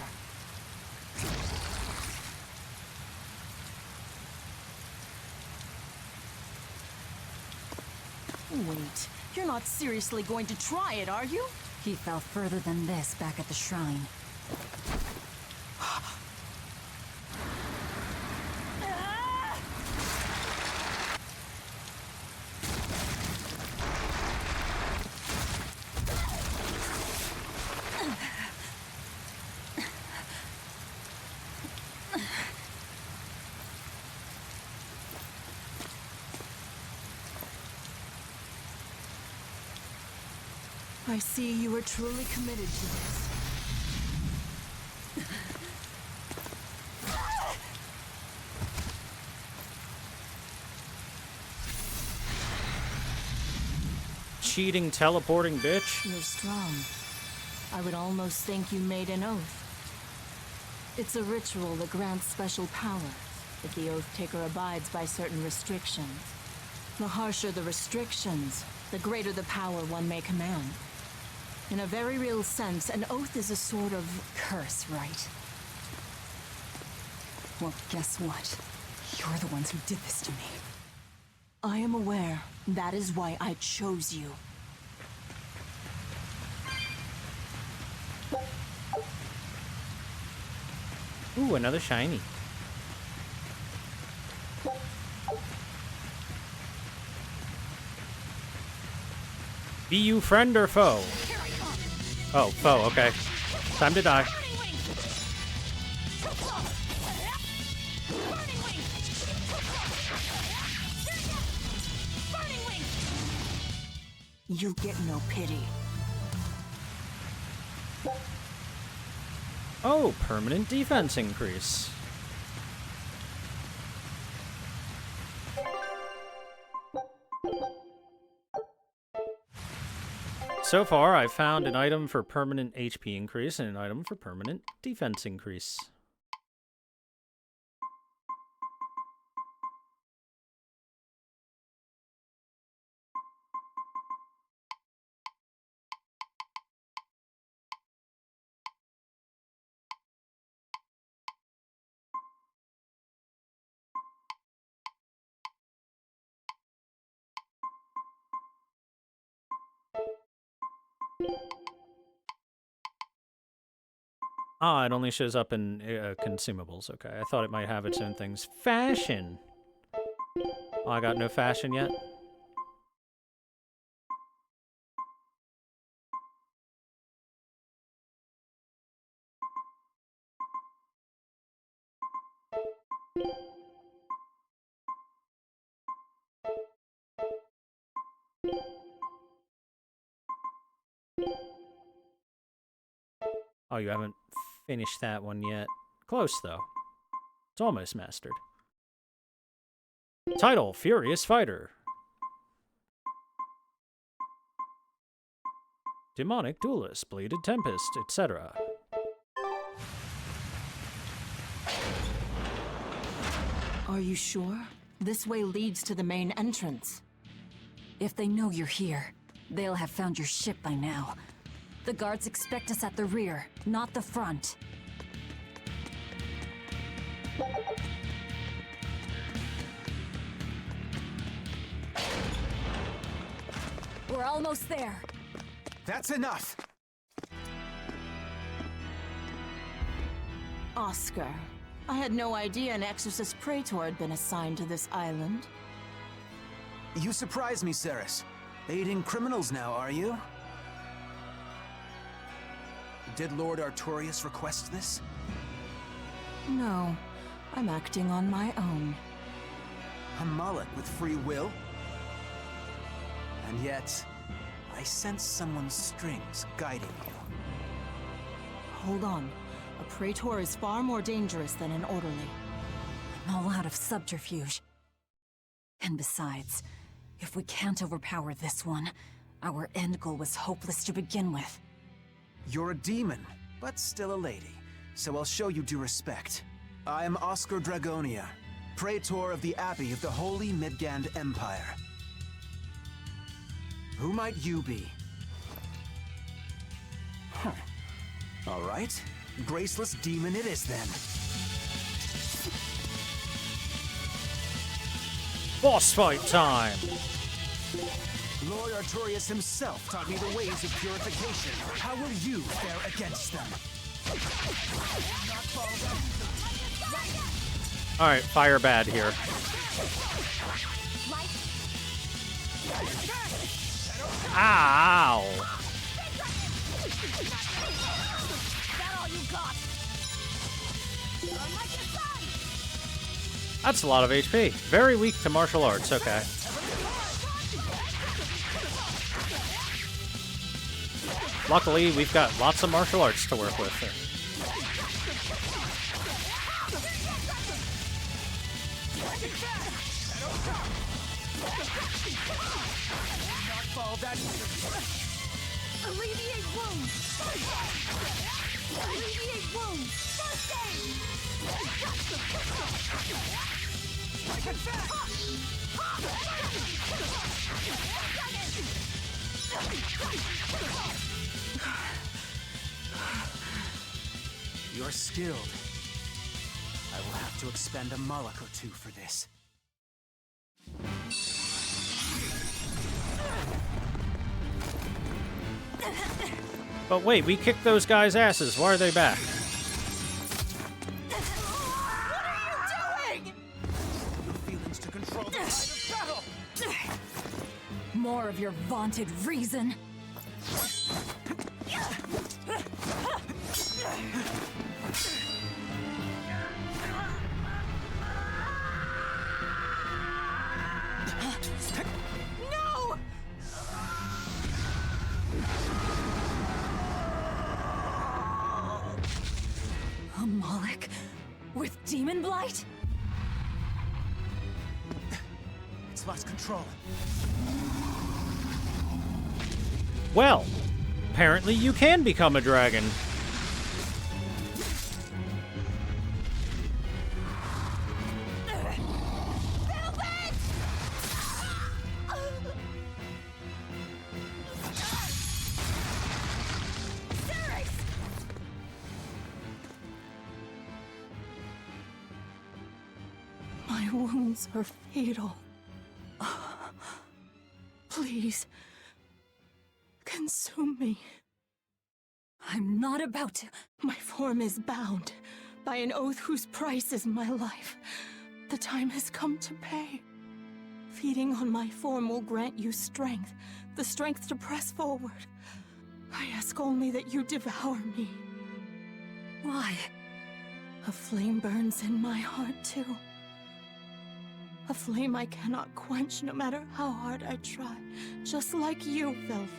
Wait, you're not seriously going to try it, are you? He fell further than this back at the shrine. I see you are truly committed to this. Cheating, teleporting bitch. You're strong. I would almost think you made an oath. It's a ritual that grants special powers if the oath taker abides by certain restrictions. The harsher the restrictions, the greater the power one may command. In a very real sense, an oath is a sort of Curse, right? Well, guess what? You're the ones who did this to me. I am aware. That is why I chose you. Ooh, another shiny. Be you friend or foe? Oh, foe, okay. Time to die. You get no pity. Oh, permanent defense increase. So far, I've found an item for permanent HP increase and an item for permanent defense increase. Ah, it only shows up in consumables. Okay, I thought it might have its own things. Fashion. Oh, I got no fashion yet. Oh, you haven't finished that one yet. Close, though. It's almost mastered. Title, Furious Fighter. Demonic Duelist, Bleeded Tempest, etc. Are you sure? This way leads to the main entrance. If they know you're here, they'll have found your ship by now. The guards expect us at the rear, not the front. We're almost there. That's enough! Oscar, I had no idea an Exorcist Praetor had been assigned to this island. You surprise me, Ceres. Aiding criminals now, are you? Did Lord Artorius request this? No, I'm acting on my own. A Moloch with free will? And yet, I sense someone's strings guiding you. Hold on. A Praetor is far more dangerous than an orderly. I'm all out of subterfuge. And besides, if we can't overpower this one, our end goal was hopeless to begin with. You're a demon, but still a lady, so I'll show you due respect. I am Oscar Dragonia, Praetor of the Abbey of the Holy Midgand Empire. Who might you be? Huh. All right, graceless demon it is then. Boss fight time! Lord Artorius himself taught me the ways of purification. How will you fare against them? Alright, fire bad here. Ow! That's a lot of HP. Very weak to martial arts, okay. Luckily, we've got lots of martial arts to work with. Alleviate wounds! Alleviate wounds! First aid! You're skilled. I will have to expend a Moloch or two for this. But wait, we kicked those guys' asses. Why are they back? What are you doing? Your feelings to control the tide of battle! More of your vaunted reason. No! A Moloch with demon blight? It's lost control. Well, apparently you can become a dragon. My wounds are fatal. Please, consume me. I'm not about to... My form is bound by an oath whose price is my life. The time has come to pay. Feeding on my form will grant you strength, the strength to press forward. I ask only that you devour me. Why? A flame burns in my heart, too. A flame I cannot quench no matter how hard I try. Just like you, Velvet.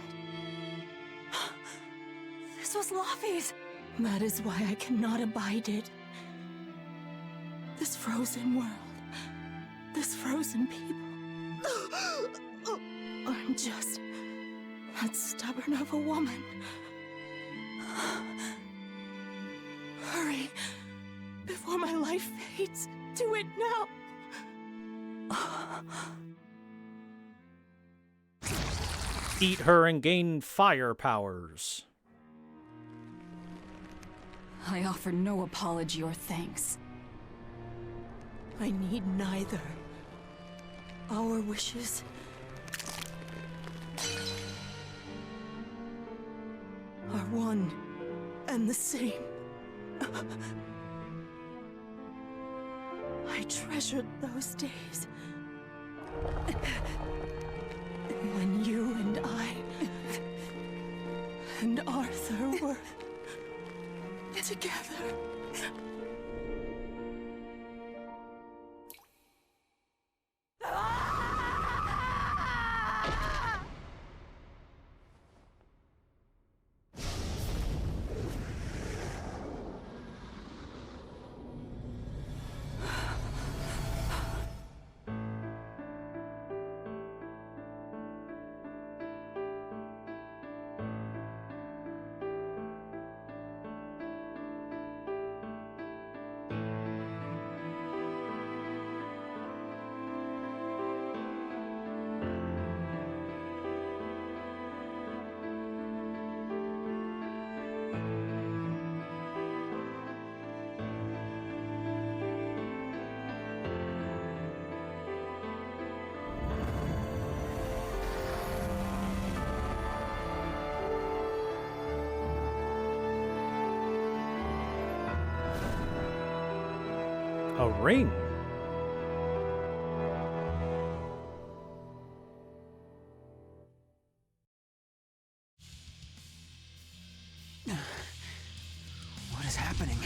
This was Laufey's! That is why I cannot abide it. This frozen world. This frozen people. I'm just that stubborn of a woman. Hurry, before my life fades. Do it now. Eat her and gain fire powers. I offer no apology or thanks. I need neither. Our wishes are one and the same. I treasured those days when you and I and Arthur were together. A ring. What is happening?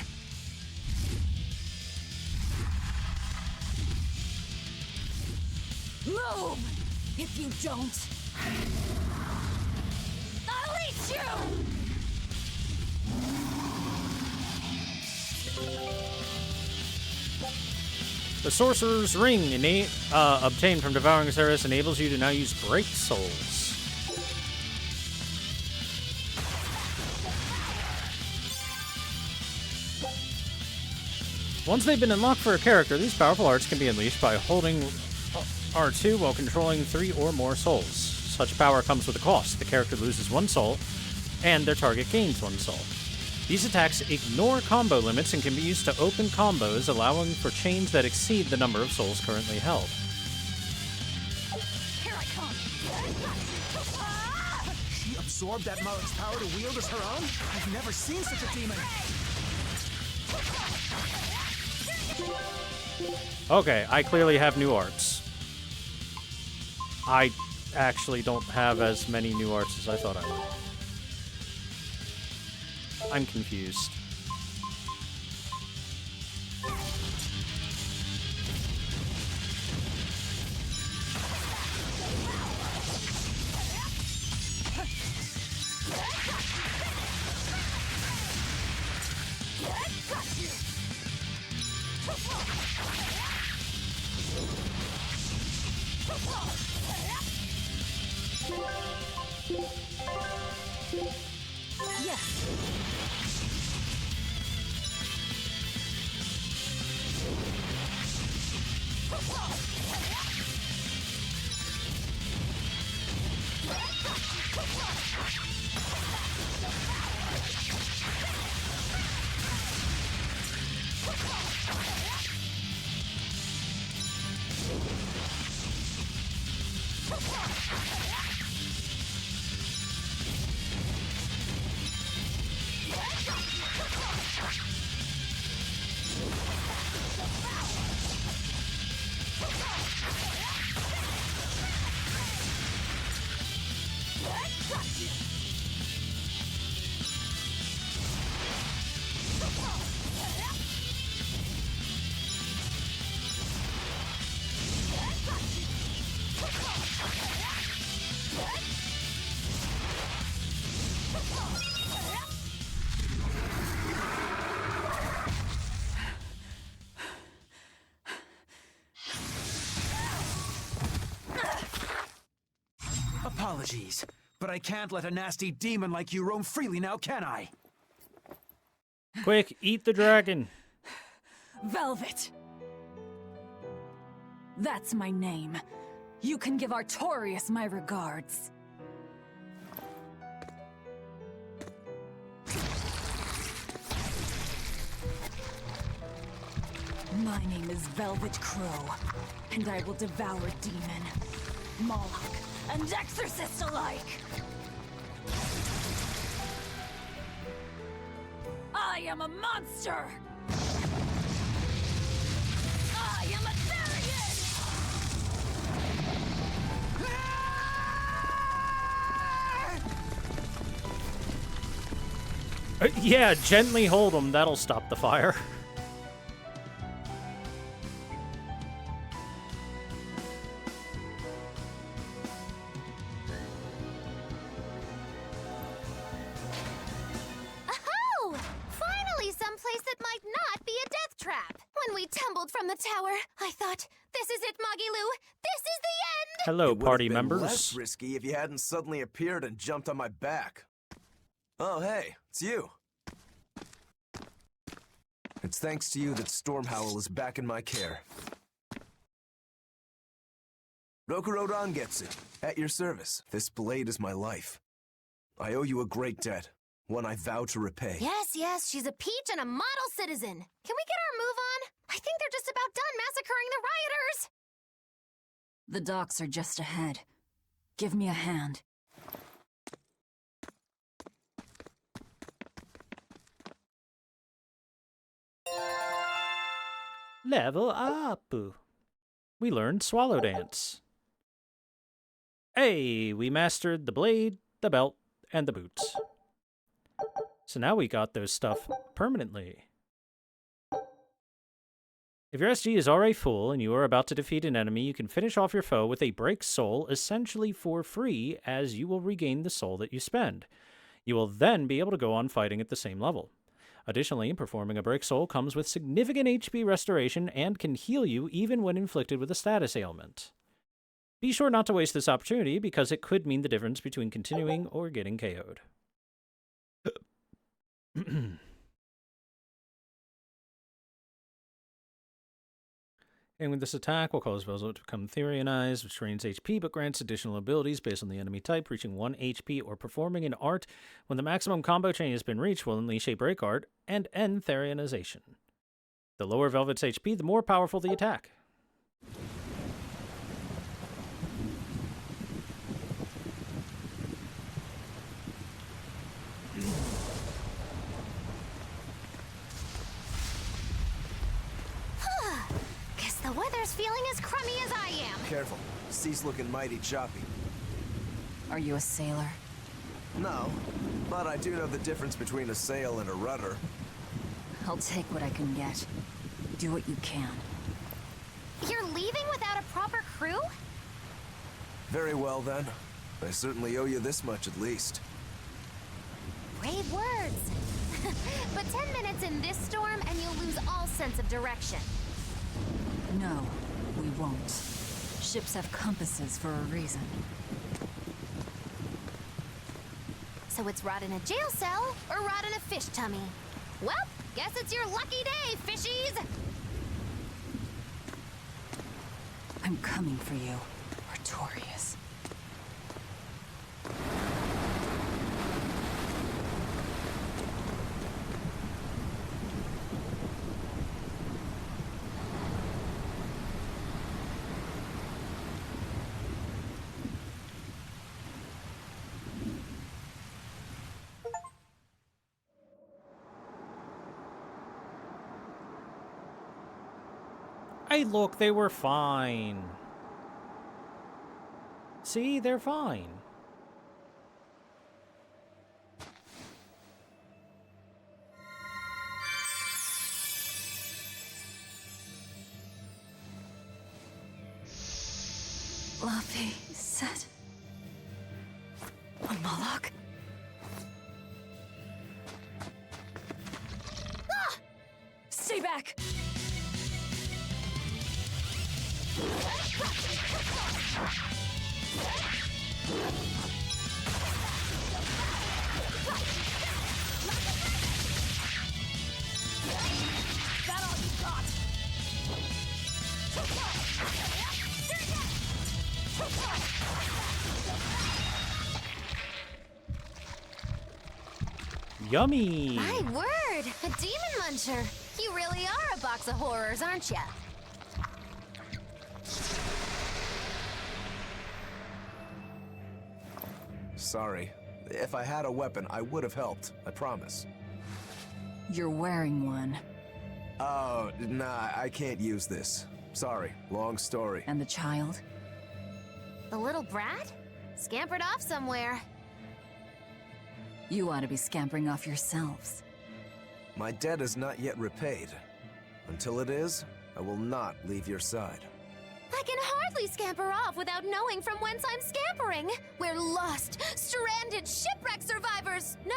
Move! If you don't, I'll eat you! The Sorcerer's Ring, obtained from Devouring Ceres, enables you to now use Break Souls. Once they've been unlocked for a character, these powerful arts can be unleashed by holding R2 while controlling 3 or more souls. Such power comes with a cost. The character loses 1 soul, and their target gains 1 soul. These attacks ignore combo limits and can be used to open combos, allowing for chains that exceed the number of souls currently held. Here I come! She absorbed that Marlin's power to wield as her own? I've never seen such a demon! Okay, I clearly have new arts. I actually don't have as many new arts as I thought I would. I'm confused. Apologies, but I can't let a nasty demon like you roam freely now, can I? Quick, eat the dragon. Velvet! That's my name. You can give Artorias my regards. My name is Velvet Crow, and I will devour demon, Moloch, and exorcist alike! I am a monster! I am a Therian! Yeah, gently hold him. That'll stop the fire. Oh! Finally someplace that might not be a death trap. When we tumbled from the tower, I thought, this is it, Moggy-Lou. This is the end! Hello, It would've party been members. less risky if you hadn't suddenly appeared and jumped on my back. Oh, hey, it's you. It's thanks to you that Stormhowl is back in my care. Rokurodan gets it. At your service. This blade is my life. I owe you a great debt. One I vow to repay. Yes, she's a peach and a model citizen. Can we get our move on? I think they're just about done massacring the rioters. The docks are just ahead. Give me a hand. Level up. We learned Swallow Dance. Hey, we mastered the blade, the belt, and the boots. So now we got those stuff permanently. If your SG is already full and you are about to defeat an enemy, you can finish off your foe with a break soul essentially for free, as you will regain the soul that you spend. You will then be able to go on fighting at the same level. Additionally, performing a break soul comes with significant HP restoration and can heal you even when inflicted with a status ailment. Be sure not to waste this opportunity because it could mean the difference between continuing or getting KO'd. And with this attack, will cause Velvet to become Therianized, which drains HP but grants additional abilities based on the enemy type, reaching 1 HP or performing an art when the maximum combo chain has been reached will unleash a break art and end Therianization. The lower Velvet's HP, the more powerful the attack. Guess the weather's feeling as crummy as I am. Careful. Sea's looking mighty choppy. Are you a sailor? No, but I do know the difference between a sail and a rudder. I'll take what I can get. Do what you can. You're leaving without a proper crew? Very well, then. I certainly owe you this much at least. Brave words. But 10 minutes in this storm and you'll lose all sense of direction. No, we won't. Ships have compasses for a reason. So it's rot in a jail cell or rot in a fish tummy. Well, guess it's your lucky day, fishies! I'm coming for you, Artorias. Hey, look, they were fine. See, they're fine. Laufey said... a Moloch? Ah! Stay back! That all you got? Yummy! My word! A demon muncher! You really are a box of horrors, aren't ya? Sorry. If I had a weapon, I would have helped. I promise. You're wearing one. Oh, nah, I can't use this. Sorry, long story. And the child? The little brat? Scampered off somewhere. You ought to be scampering off yourselves. My debt is not yet repaid. Until it is, I will not leave your side. I can hardly scamper off without knowing from whence I'm scampering. We're lost, stranded shipwreck survivors, no?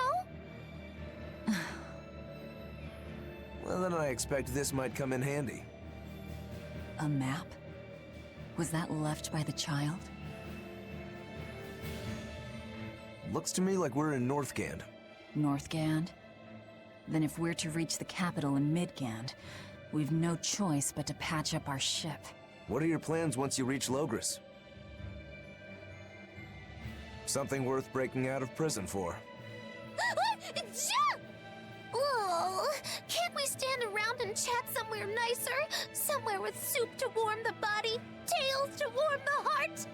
Well, then I expect this might come in handy. A map? Was that left by the child? Looks to me like we're in Northgand. Northgand? Then if we're to reach the capital in Midgand, we've no choice but to patch up our ship. What are your plans once you reach Logris? Something worth breaking out of prison for. Oh, can't we stand around and chat somewhere nicer? Somewhere with soup to warm the body, tales to warm the heart?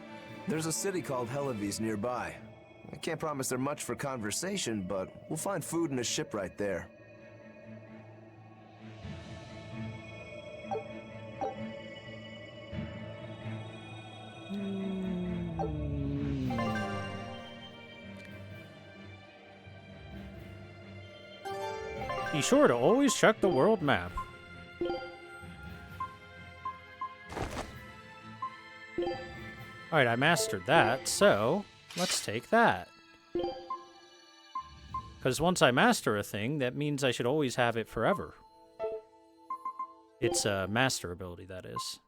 There's a city called Helavis nearby. I can't promise they're much for conversation, but we'll find food and a ship right there. Be sure to always check the world map. Alright, I mastered that, so let's take that. Because once I master a thing, that means I should always have it forever. It's a master ability, that is.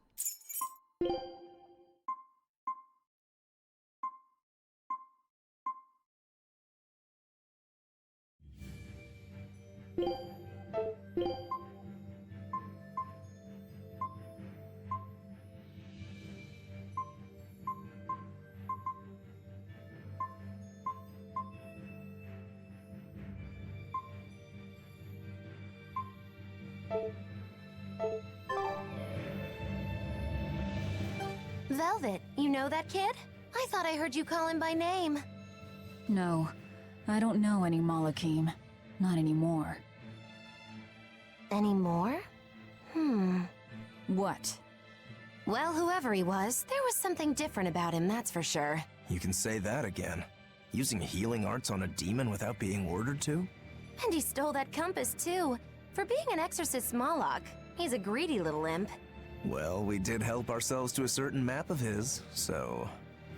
Velvet, you know that kid? I thought I heard you call him by name. No, I don't know any Malakim. Not anymore. Anymore? What? Well, whoever he was, there was something different about him, that's for sure. You can say that again. Using healing arts on a demon without being ordered to? And he stole that compass, too. For being an exorcist Moloch, he's a greedy little imp. Well, we did help ourselves to a certain map of his, so...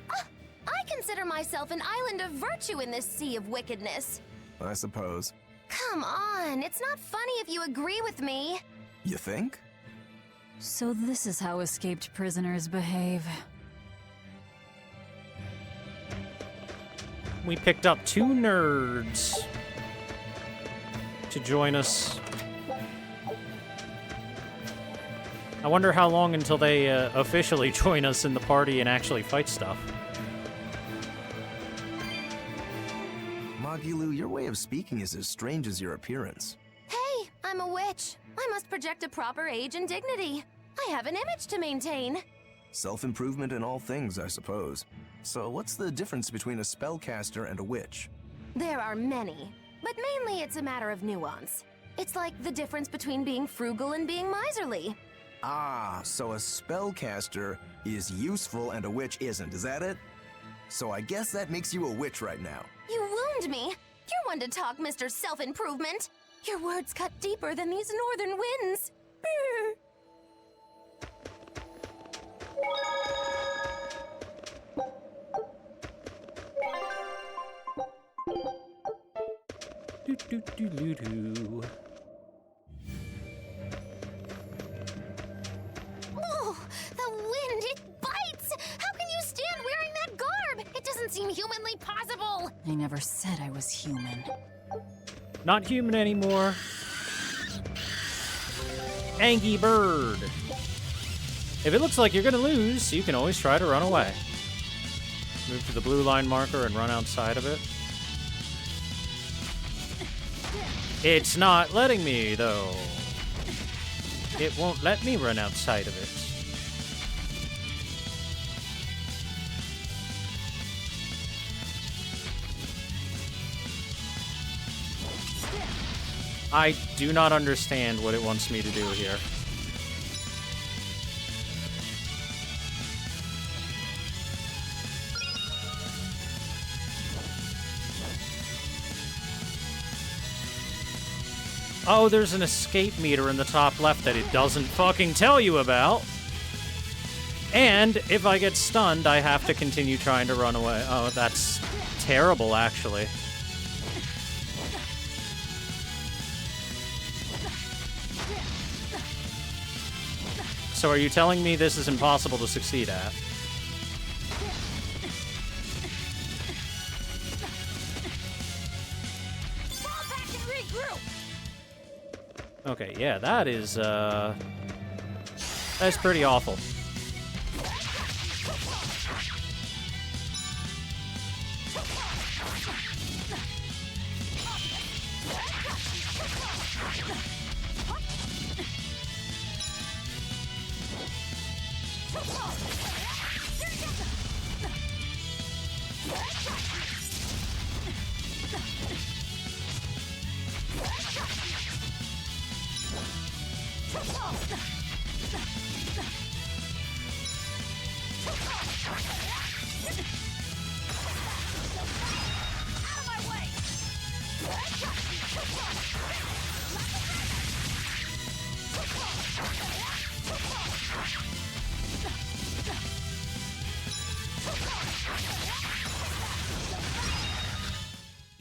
I consider myself an island of virtue in this sea of wickedness. I suppose. Come on, it's not funny if you agree with me. You think? So this is how escaped prisoners behave. We picked up 2 nerds to join us. I wonder how long until they officially join us in the party and actually fight stuff. Magilu, your way of speaking is as strange as your appearance. Hey, I'm a witch. I must project a proper age and dignity. I have an image to maintain. Self-improvement in all things, I suppose. So what's the difference between a spellcaster and a witch? There are many, but mainly it's a matter of nuance. It's like the difference between being frugal and being miserly. Ah, so a spellcaster is useful and a witch isn't, is that it? So I guess that makes you a witch right now. You wound me. You're one to talk, Mr. Self-Improvement. Your words cut deeper than these northern winds. Brr. Do do do do do. Oh, the wind, it bites! How can you stand wearing that garb? It doesn't seem I never said I was human. Not human anymore. Angry bird. If it looks like you're gonna lose, you can always try to run away. Move to the blue line marker and run outside of it. It's not letting me, though. It won't let me run outside of it. I do not understand what it wants me to do here. Oh, there's an escape meter in the top left that it doesn't fucking tell you about. And if I get stunned, I have to continue trying to run away. Oh, that's terrible, actually. So are you telling me this is impossible to succeed at? Okay, yeah, that is, that's pretty awful.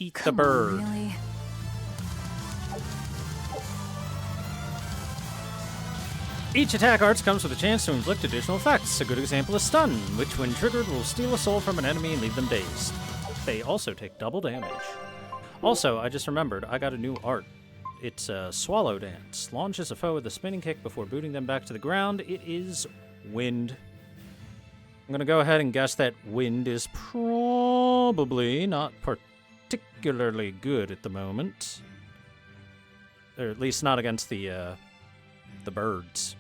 Eat the bird. Really? Each attack arts comes with a chance to inflict additional effects. A good example is Stun, which when triggered will steal a soul from an enemy and leave them dazed. They also take double damage. Also, I just remembered, I got a new art. It's a Swallow Dance. Launches a foe with a spinning kick before booting them back to the ground. It is Wind. I'm gonna go ahead and guess that Wind is probably not particularly good at the moment. Or at least not against the birds.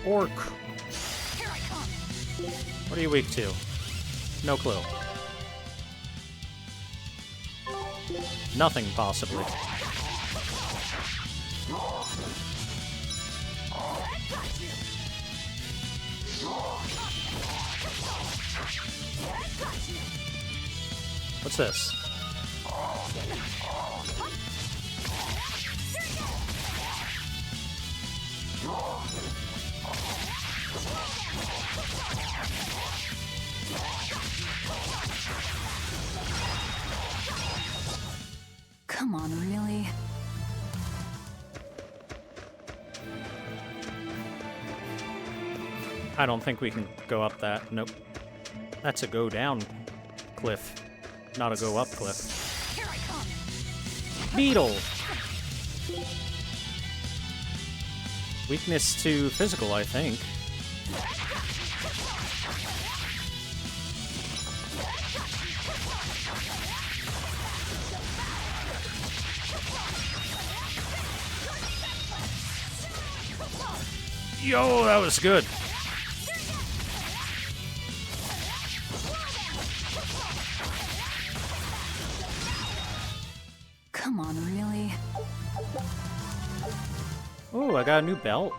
Orc. What are you weak to? No clue. Nothing, possibly. What's this? Come on, really? I don't think we can go up that. Nope. That's a go down cliff, not a go up cliff. Beetle! Weakness to physical, I think. Yo, that was good. Come on, really? Ooh, I got a new belt.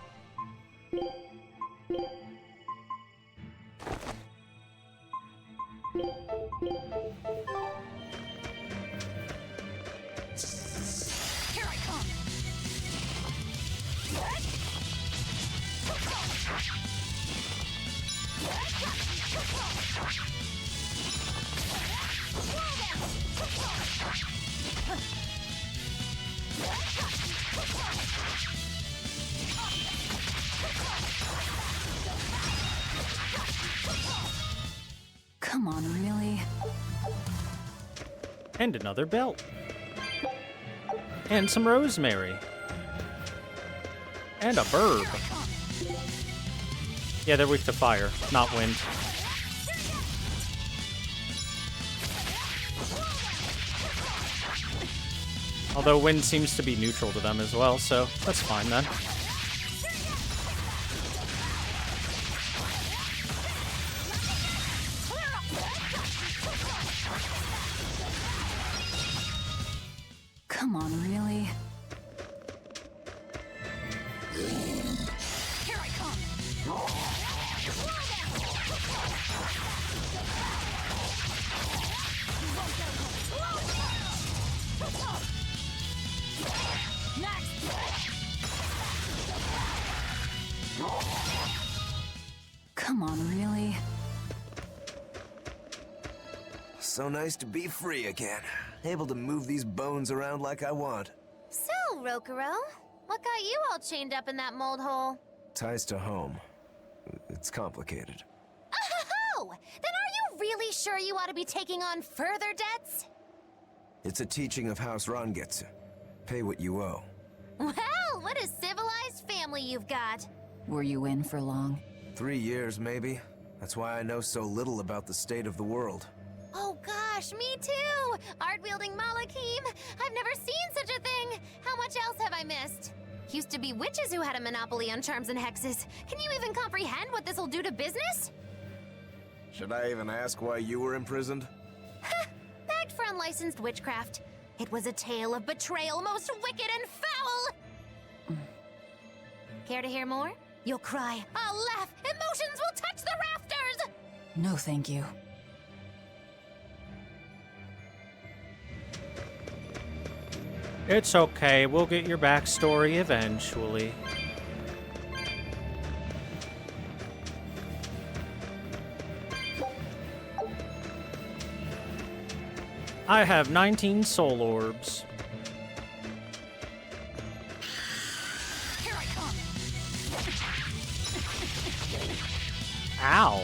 Here I come. Come on, really? And another belt. And some rosemary. And a burb. Yeah, they're weak to fire, not wind. Although wind seems to be neutral to them as well, so that's fine then. Come on, really? Here I come. Come on, really? So nice to be free again. Able to move these bones around like I want. So, Rokuro, what got you all chained up in that mold hole? Ties to home. It's complicated. Oh! Then are you really sure you ought to be taking on further debts? It's a teaching of House Rangetsu. Pay what you owe. Well, what a civilized family you've got. Were you in for long? 3 years, maybe. That's why I know so little about the state of the world. Oh gosh, me too! Art-wielding Malakim! I've never seen such a thing! How much else have I missed? Used to be witches who had a monopoly on charms and hexes. Can you even comprehend what this'll do to business? Should I even ask why you were imprisoned? Bagged for unlicensed witchcraft. It was a tale of betrayal most wicked and foul! Care to hear more? You'll cry, I'll laugh, emotions will touch the rafters! No, thank you. It's okay, we'll get your backstory eventually. I have 19 soul orbs. Here I come. Ow.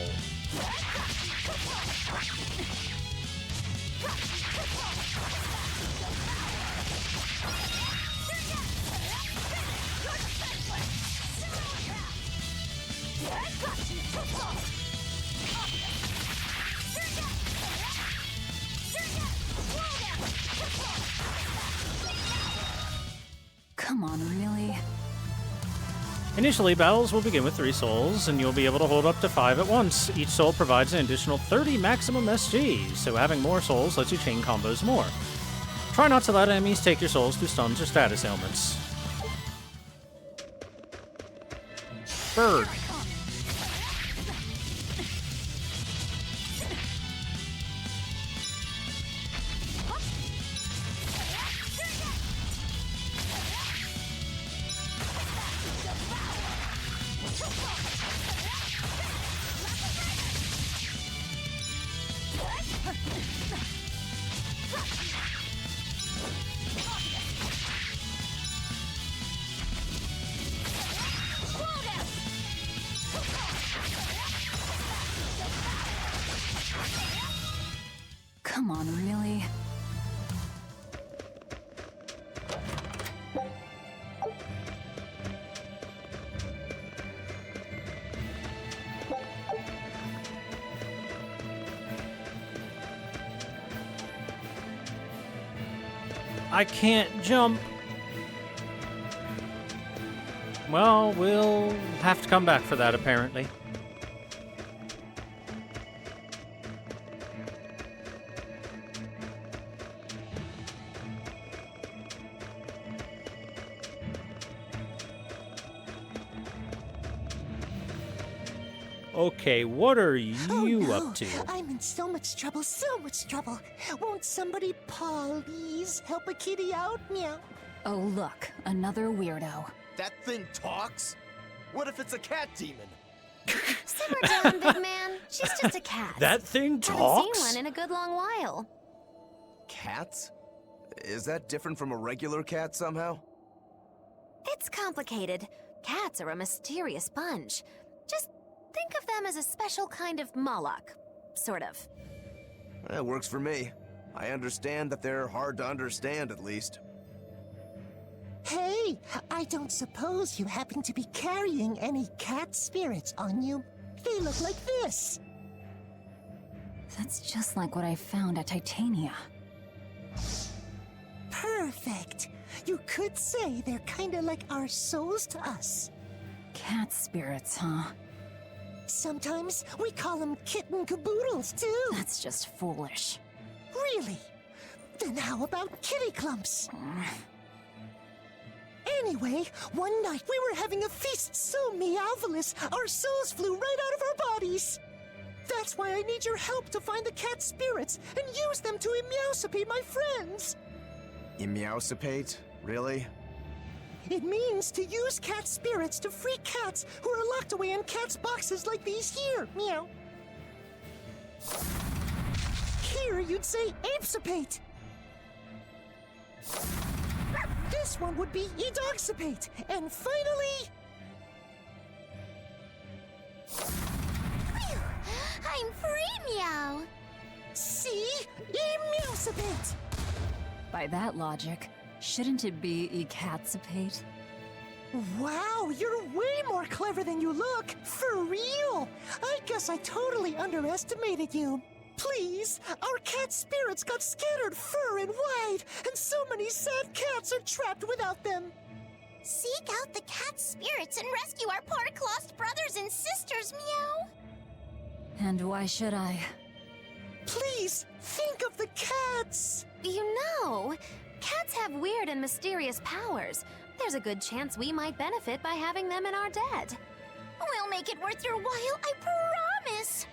Come on, really? Initially, battles will begin with 3 souls, and you'll be able to hold up to 5 at once. Each soul provides an additional 30 maximum SG, so having more souls lets you chain combos more. Try not to let enemies take your souls through stuns or status ailments. Bird. Come on, really? I can't jump. Well, we'll have to come back for that, apparently. Okay, what are you up to? I'm in so much trouble, so much trouble. Won't somebody please help a kitty out? Meow. Oh, look, another weirdo. That thing talks? What if it's a cat demon? Simmer down, big man. She's just a cat. That thing Haven't talks? seen one in a good long while. Cats? Is that different from a regular cat somehow? It's complicated. Cats are a mysterious bunch. Just think of them as a special kind of Moloch. Sort of. That works for me. I understand that they're hard to understand, at least. Hey, I don't suppose you happen to be carrying any cat spirits on you? They look like this. That's just like what I found at Titania. Perfect. You could say they're kinda like our souls to us. Cat spirits, huh? Sometimes we call them kitten caboodles, too. That's just foolish. Really? Then how about kitty clumps? Anyway, one night we were having a feast so meowvelous, our souls flew right out of our bodies. That's why I need your help to find the cat spirits and use them to emeowsipate my friends. Emeowsipate? Really? It means to use cat spirits to free cats who are locked away in cats' boxes like these here. Meow. Here you'd say apesipate. This one would be edogsipate. And finally... Phew! I'm free, meow! See? Emeowsipate! By that logic, shouldn't it be ecatsipate? Wow, you're way more clever than you look! For real! I guess I totally underestimated you. Please, our cat spirits got scattered far and wide, and so many sad cats are trapped without them. Seek out the cat spirits and rescue our poor lost brothers and sisters, meow! And why should I? Please, think of the cats! You know, cats have weird and mysterious powers. There's a good chance we might benefit by having them in our debt. We'll make it worth your while, I promise!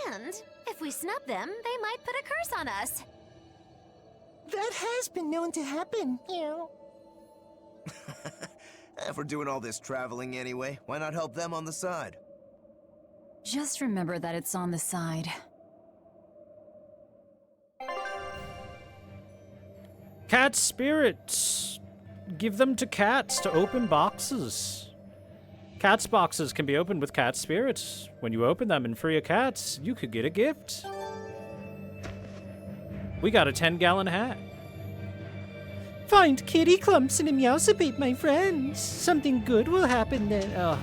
And if we snub them, they might put a curse on us. That has been known to happen, meow. If we're doing all this traveling anyway, why not help them on the side? Just remember that it's on the side. Cat spirits. Give them to cats to open boxes. Cats' boxes can be opened with cat spirits. When you open them and free a cat, you could get a gift. We got a 10-gallon hat. Find kitty clumps and emeowsipate, my friends. Something good will happen then. Oh.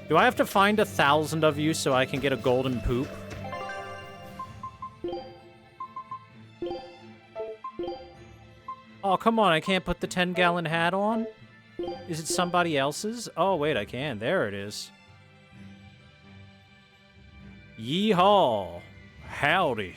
Do I have to find 1,000 of you so I can get a golden poop? Oh, come on, I can't put the 10-gallon hat on? Is it somebody else's? Oh, wait, I can. There it is. Yeehaw. Howdy.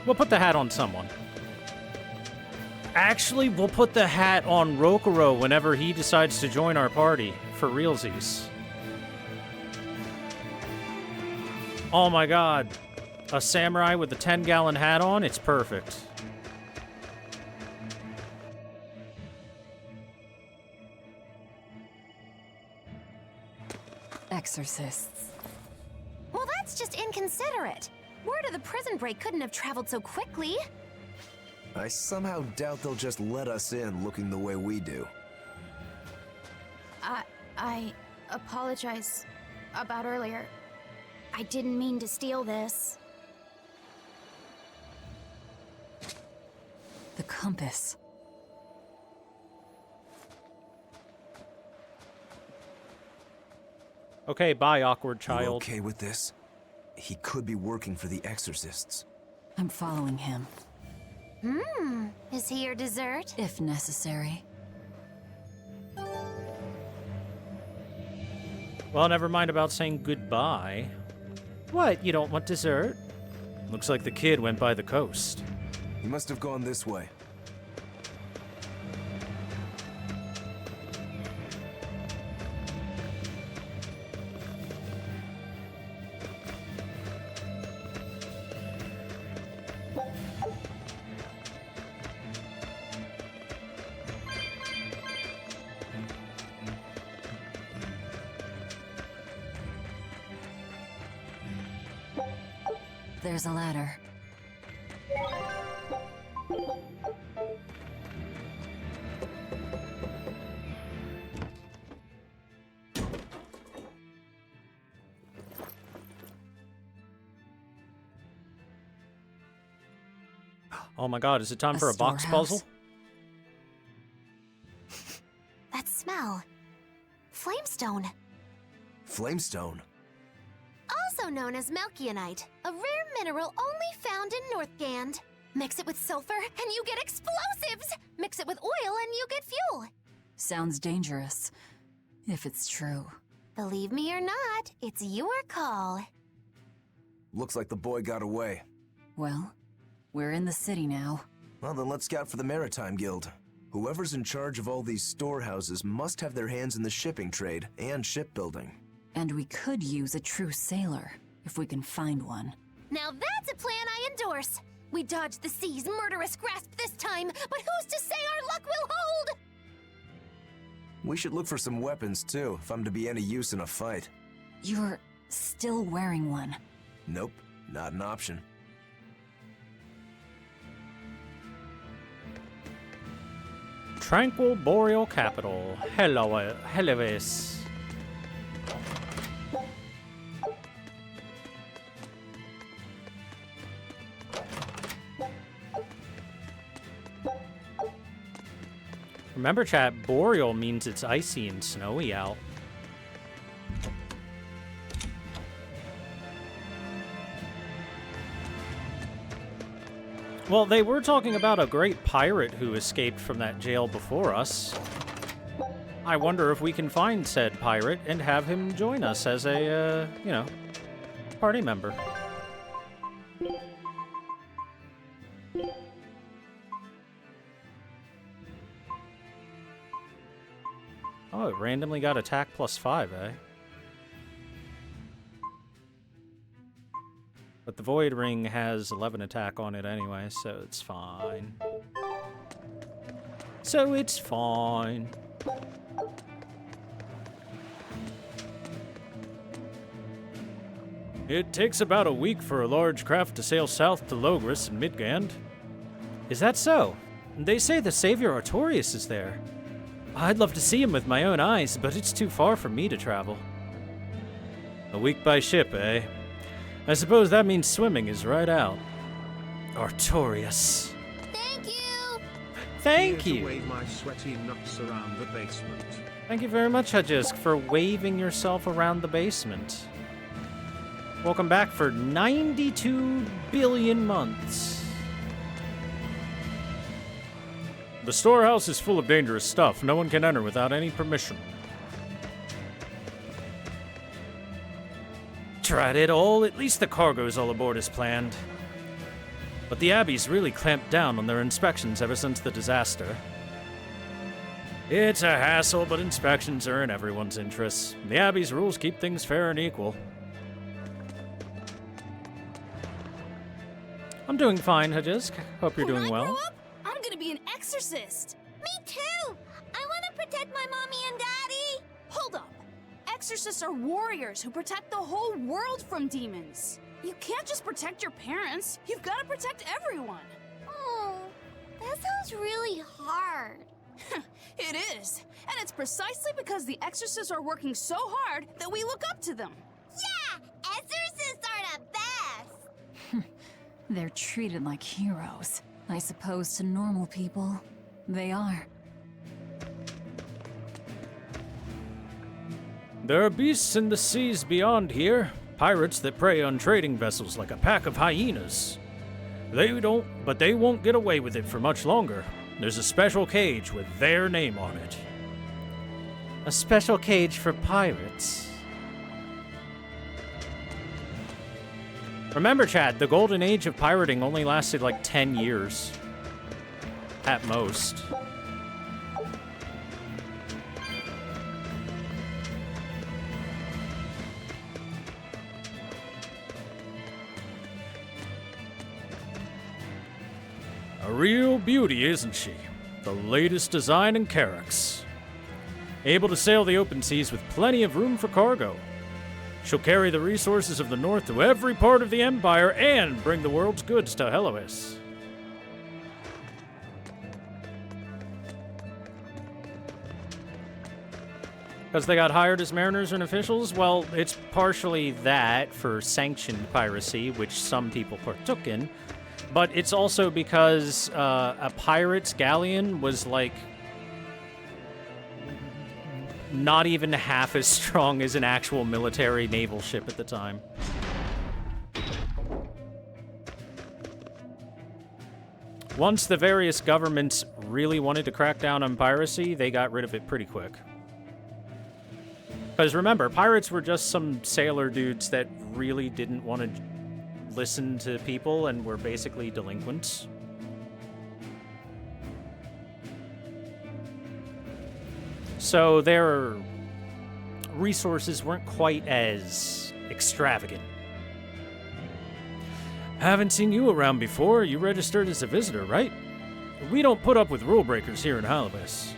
We'll put the hat on someone. Actually, we'll put the hat on Rokuro whenever he decides to join our party, for realsies. Oh my god. A samurai with a 10-gallon hat on? It's perfect. Exorcists. Well, that's just inconsiderate. Word of the prison break couldn't have traveled so quickly. I somehow doubt they'll just let us in looking the way we do. I apologize about earlier. I didn't mean to steal this. The compass. Okay, bye, awkward You child. okay with this? He could be working for the exorcists. I'm following him. Is he your dessert? If necessary. Well, never mind about saying goodbye. What, you don't want dessert? Looks like the kid went by the coast. He must have gone this way. There's a ladder. Oh my god, is it time for a box storehouse? puzzle? That smell. Flamestone. Flamestone? Also known as Melkionite, a rare mineral only found in Northgand. Mix it with sulfur and you get explosives! Mix it with oil and you get fuel! Sounds dangerous. If it's true. Believe me or not, it's your call. Looks like the boy got away. Well, we're in the city now. Well, then let's scout for the Maritime Guild. Whoever's in charge of all these storehouses must have their hands in the shipping trade and shipbuilding. And we could use a true sailor, if we can find one. Now that's a plan I endorse! We dodged the sea's murderous grasp this time, but who's to say our luck will hold? We should look for some weapons, too, if I'm to be any use in a fight. You're still wearing one. Nope, not an option. Tranquil Boreal Capital. Hello, Hellevis. Remember, chat, boreal means it's icy and snowy out. Well, they were talking about a great pirate who escaped from that jail before us. I wonder if we can find said pirate and have him join us as a, you know, party member. Oh, it randomly got attack +5, eh? But the Void Ring has 11 attack on it anyway, so it's fine. So it's fine. It takes about a week for a large craft to sail south to Logris in Midgand. Is that so? They say the Savior Artorius is there. I'd love to see him with my own eyes, but it's too far for me to travel. A week by ship, eh? I suppose that means swimming is right out. Artorius. Thank you! Thank Here to you! wave my sweaty nuts around the basement. Thank you very much, Hudgisk, for waving yourself around the basement. Welcome back for 92 billion months. The storehouse is full of dangerous stuff. No one can enter without any permission. Tried it all. At least the cargo's all aboard as planned. But the Abbey's really clamped down on their inspections ever since the disaster. It's a hassle, but inspections are in everyone's interests. The Abbey's rules keep things fair and equal. I'm doing fine, Hudgisk. Hope you're doing well. I'm gonna be an exorcist! Me too! I want to protect my mommy and daddy! Hold up! Exorcists are warriors who protect the whole world from demons. You can't just protect your parents. You've got to protect everyone. Oh, that sounds really hard. It is. And it's precisely because the exorcists are working so hard that we look up to them. Yeah! Exorcists are the best! They're treated like heroes. I suppose to normal people, they are. There are beasts in the seas beyond here, pirates that prey on trading vessels like a pack of hyenas. They won't get away with it for much longer. There's a special cage with their name on it. A special cage for pirates? Remember, Chad, the golden age of pirating only lasted like 10 years. At most. A real beauty, isn't she? The latest design in Carax. Able to sail the open seas with plenty of room for cargo. She'll carry the resources of the North to every part of the Empire and bring the world's goods to Helois. Because they got hired as mariners and officials? Well, it's partially that for sanctioned piracy, which some people partook in. But it's also because a pirate's galleon was, like, not even half as strong as an actual military naval ship at the time. Once the various governments really wanted to crack down on piracy, they got rid of it pretty quick. Because remember, pirates were just some sailor dudes that really didn't want to listen to people and were basically delinquents. So their resources weren't quite as extravagant. Haven't seen you around before. You registered as a visitor, right? We don't put up with rule breakers here in Helois.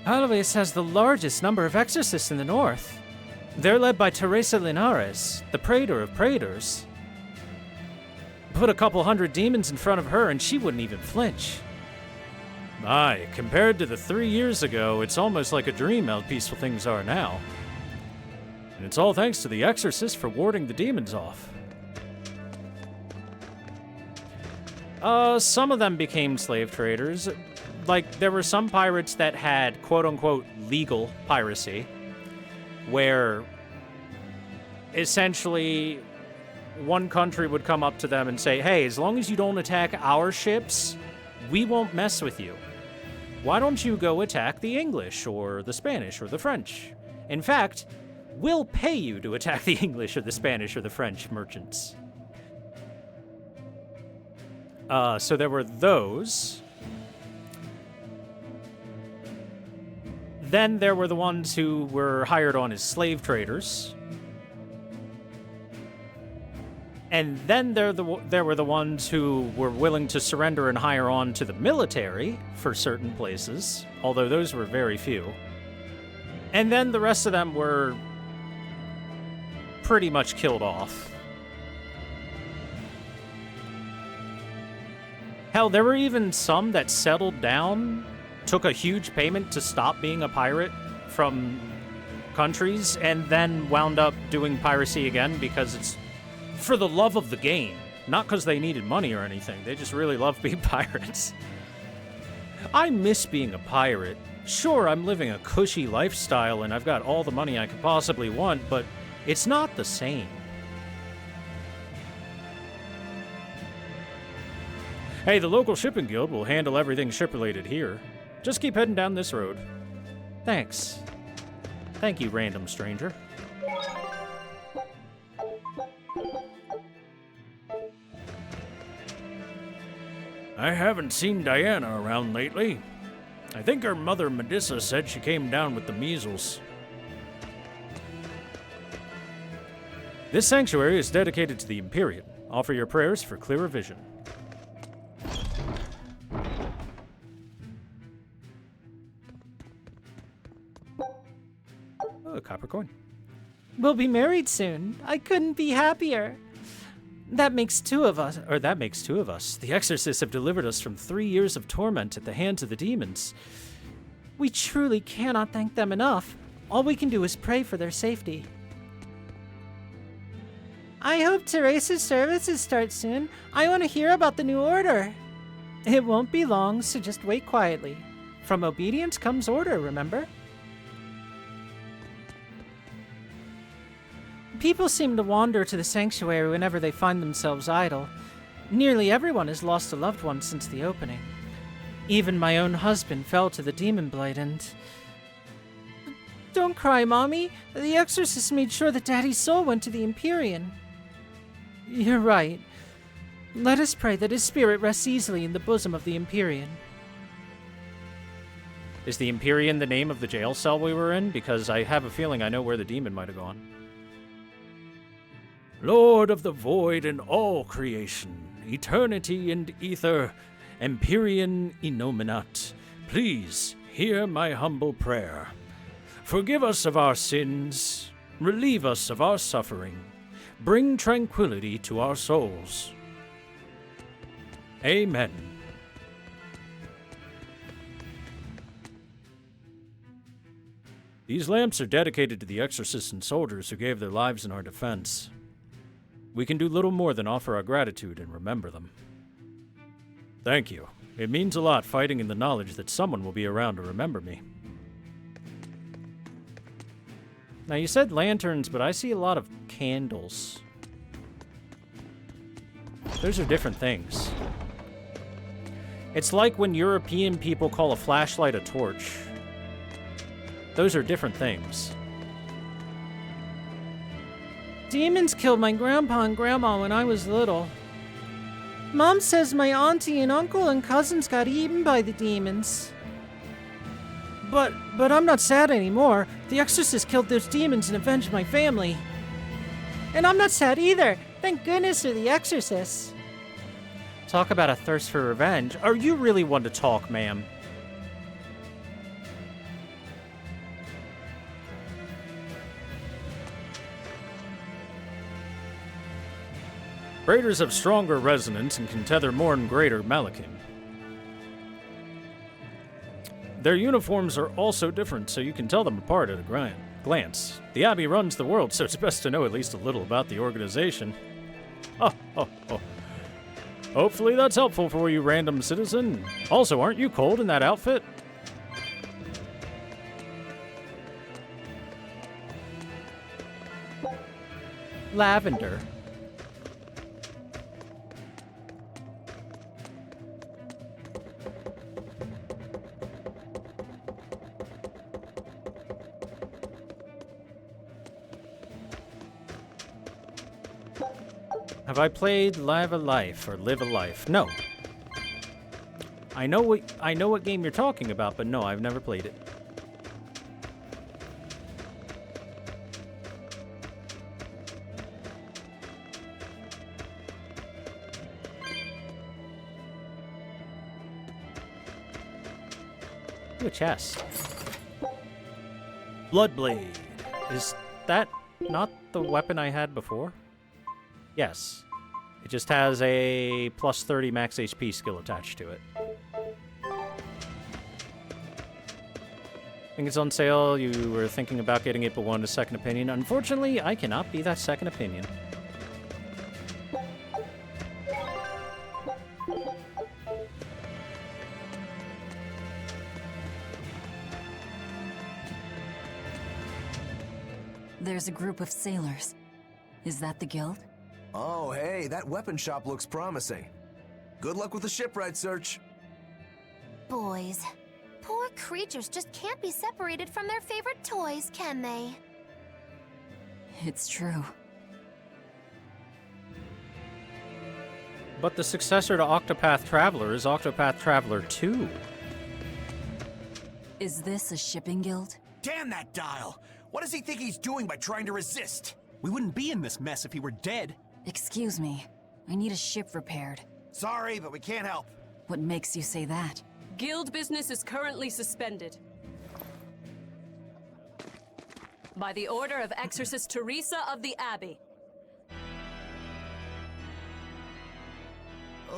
Helois has the largest number of exorcists in the north. They're led by Teresa Linares, the Praetor of Praetors. Put a couple hundred demons in front of her and she wouldn't even flinch. Aye, compared to the 3 years ago, it's almost like a dream how peaceful things are now. And it's all thanks to the exorcist for warding the demons off. Some of them became slave traders. Like, there were some pirates that had quote-unquote legal piracy, where essentially one country would come up to them and say, hey, as long as you don't attack our ships, we won't mess with you. Why don't you go attack the English or the Spanish or the French? In fact, we'll pay you to attack the English or the Spanish or the French merchants. So there were those. Then there were the ones who were hired on as slave traders. And then there were the ones who were willing to surrender and hire on to the military for certain places, although those were very few. And then the rest of them were pretty much killed off. Hell, there were even some that settled down, took a huge payment to stop being a pirate from countries, and then wound up doing piracy again because it's for the love of the game. Not because they needed money or anything. They just really love being pirates. I miss being a pirate. Sure, I'm living a cushy lifestyle and I've got all the money I could possibly want, but it's not the same. Hey, the local shipping guild will handle everything ship-related here. Just keep heading down this road. Thanks. Thank you, random stranger. I haven't seen Diana around lately. I think her mother, Medissa, said she came down with the measles. This sanctuary is dedicated to the Empyrean. Offer your prayers for clearer vision. Oh, a copper coin. We'll be married soon. I couldn't be happier. That makes two of us. The exorcists have delivered us from 3 years of torment at the hands of the demons. We truly cannot thank them enough. All we can do is pray for their safety. I hope Teresa's services start soon. I want to hear about the new order. It won't be long, so just wait quietly. From obedience comes order, remember? People seem to wander to the sanctuary whenever they find themselves idle. Nearly everyone has lost a loved one since the opening. Even my own husband fell to the demon blight and... Don't cry, Mommy. The exorcist made sure that Daddy's soul went to the Empyrean. You're right. Let us pray that his spirit rests easily in the bosom of the Empyrean. Is the Empyrean the name of the jail cell we were in? Because I have a feeling I know where the demon might have gone. Lord of the void and all creation, eternity and ether, Empyrean Innominat, please hear my humble prayer. Forgive us of our sins, relieve us of our suffering, bring tranquility to our souls. Amen. These lamps are dedicated to the exorcists and soldiers who gave their lives in our defense. We can do little more than offer our gratitude and remember them. Thank you. It means a lot fighting in the knowledge that someone will be around to remember me. Now, you said lanterns, but I see a lot of candles. Those are different things. It's like when European people call a flashlight a torch. Those are different things. Demons killed my grandpa and grandma when I was little. Mom says my auntie and uncle and cousins got eaten by the demons. But I'm not sad anymore. The exorcist killed those demons and avenged my family. And I'm not sad either. Thank goodness for the exorcists. Talk about a thirst for revenge. Are you really one to talk, ma'am? Raiders have stronger resonance and can tether more and greater Malakim. Their uniforms are also different, so you can tell them apart at a glance. The Abbey runs the world, so it's best to know at least a little about the organization. Oh. Hopefully that's helpful for you, random citizen. Also, aren't you cold in that outfit? Lavender. Have I played Live a Life or Live a Life? No. I know what game you're talking about, but no, I've never played it. Ooh, a chest. Bloodblade. Is that not the weapon I had before? Yes. It just has a plus 30 max HP skill attached to it. I think it's on sale. You were thinking about getting it but wanted a second opinion. Unfortunately, I cannot be that second opinion. There's a group of sailors. Is that the guild? Oh, hey, that weapon shop looks promising. Good luck with the shipwright search. Boys. Poor creatures just can't be separated from their favorite toys, can they? It's true. But the successor to Octopath Traveler is Octopath Traveler 2. Is this a shipping guild? Damn that dial! What does he think he's doing by trying to resist? We wouldn't be in this mess if he were dead. Excuse me. I need a ship repaired. Sorry, but we can't help. What makes you say that? Guild business is currently suspended. By the order of Exorcist Teresa of the Abbey.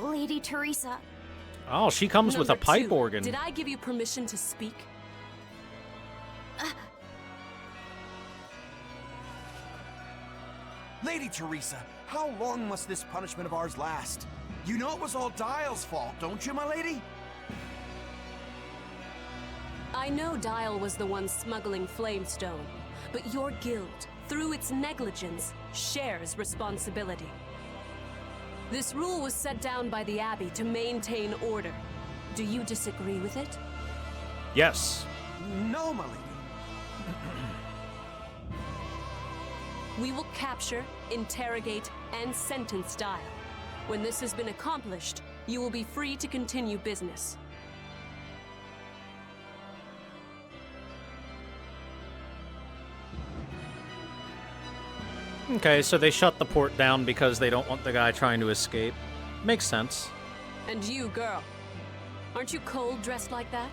Lady Teresa. Oh, she comes with a pipe organ. Did I give you permission to speak? Lady Lady Teresa, how long must this punishment of ours last? You know it was all Dial's fault, don't you, my lady? I know Dial was the one smuggling Flamestone, but your guild, through its negligence, shares responsibility. This rule was set down by the Abbey to maintain order. Do you disagree with it? Yes. No, my lady. We will capture, interrogate, and sentence Dial. When this has been accomplished, you will be free to continue business. Okay, so they shut the port down because they don't want the guy trying to escape. Makes sense. And you, girl, aren't you cold dressed like that?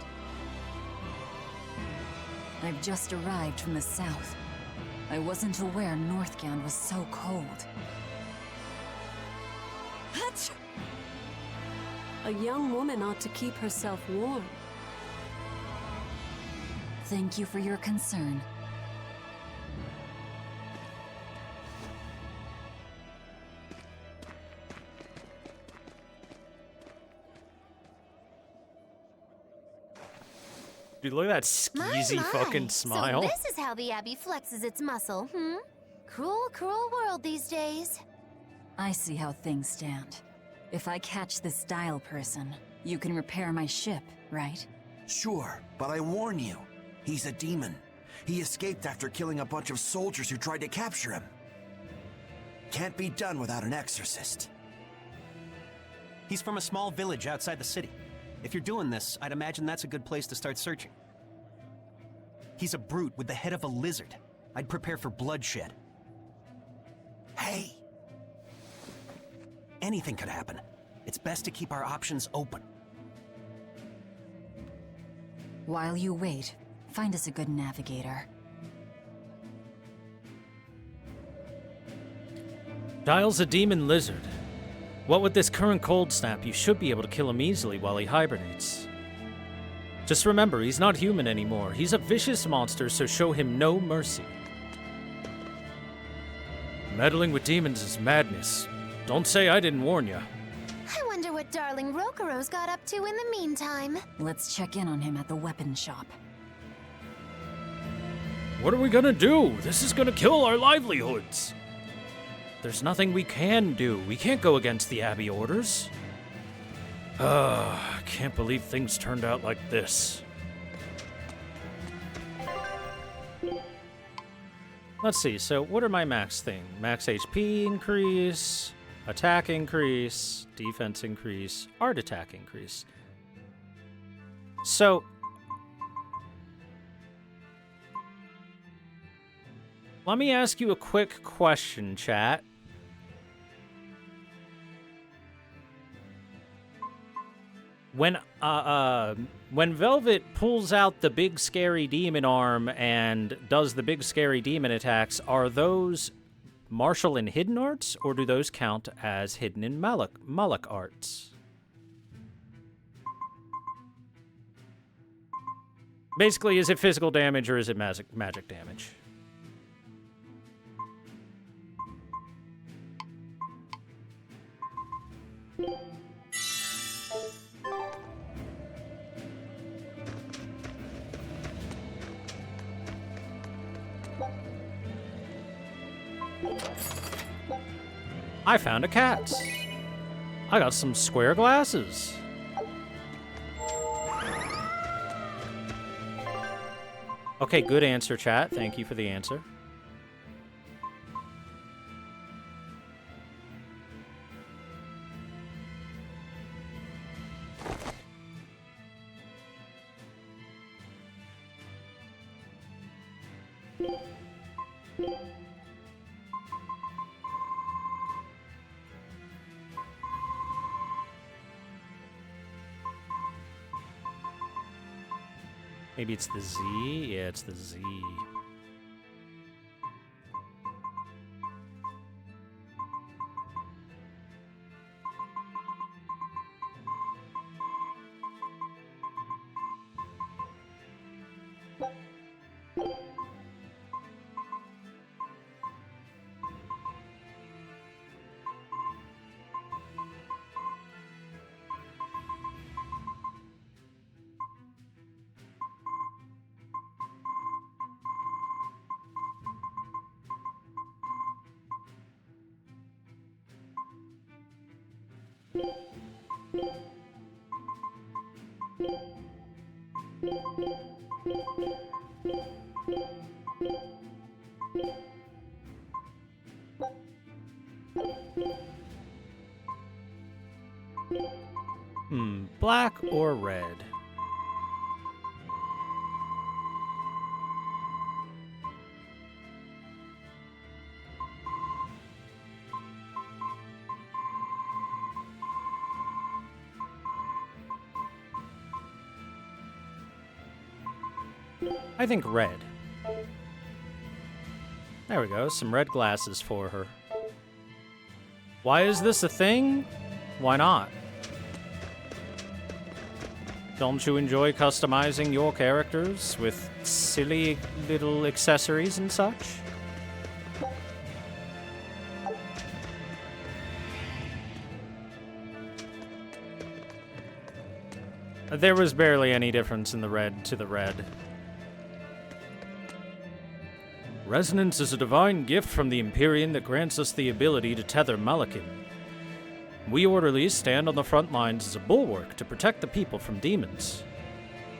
I've just arrived from the south. I wasn't aware Northgand was so cold. Hutch! A young woman ought to keep herself warm. Thank you for your concern. Dude, look at that skeezy fucking smile. So this is how the Abbey flexes its muscle, Cruel, cruel world these days. I see how things stand. If I catch this Dial person, you can repair my ship, right? Sure, but I warn you, he's a demon. He escaped after killing a bunch of soldiers who tried to capture him. Can't be done without an exorcist. He's from a small village outside the city. If you're doing this, I'd imagine that's a good place to start searching. He's a brute with the head of a lizard. I'd prepare for bloodshed. Hey! Anything could happen. It's best to keep our options open. While you wait, find us a good navigator. Dial's a demon lizard. What with this current cold snap, you should be able to kill him easily while he hibernates. Just remember, he's not human anymore. He's a vicious monster, so show him no mercy. Meddling with demons is madness. Don't say I didn't warn you. I wonder what darling Rokuro's got up to in the meantime. Let's check in on him at the weapon shop. What are we gonna do? This is gonna kill our livelihoods. There's nothing we can do. We can't go against the Abbey orders. I can't believe things turned out like this. Let's see, so what are my max thing? Max HP increase, attack increase, defense increase, art attack increase. So, let me ask you a quick question, chat. When Velvet pulls out the big scary demon arm and does the big scary demon attacks, are those martial and hidden arts, or do those count as hidden and Moloch arts? Basically, is it physical damage or is it magic damage? I found a cat. I got some square glasses. Okay, good answer, chat. Thank you for the answer. Maybe it's the Z? Yeah, it's the Z. Black or red? I think red. There we go, some red glasses for her. Why is this a thing? Why not? Don't you enjoy customizing your characters with silly little accessories and such? There was barely any difference in the red to the red. Resonance is a divine gift from the Empyrean that grants us the ability to tether Malakin. We orderlies stand on the front lines as a bulwark to protect the people from demons.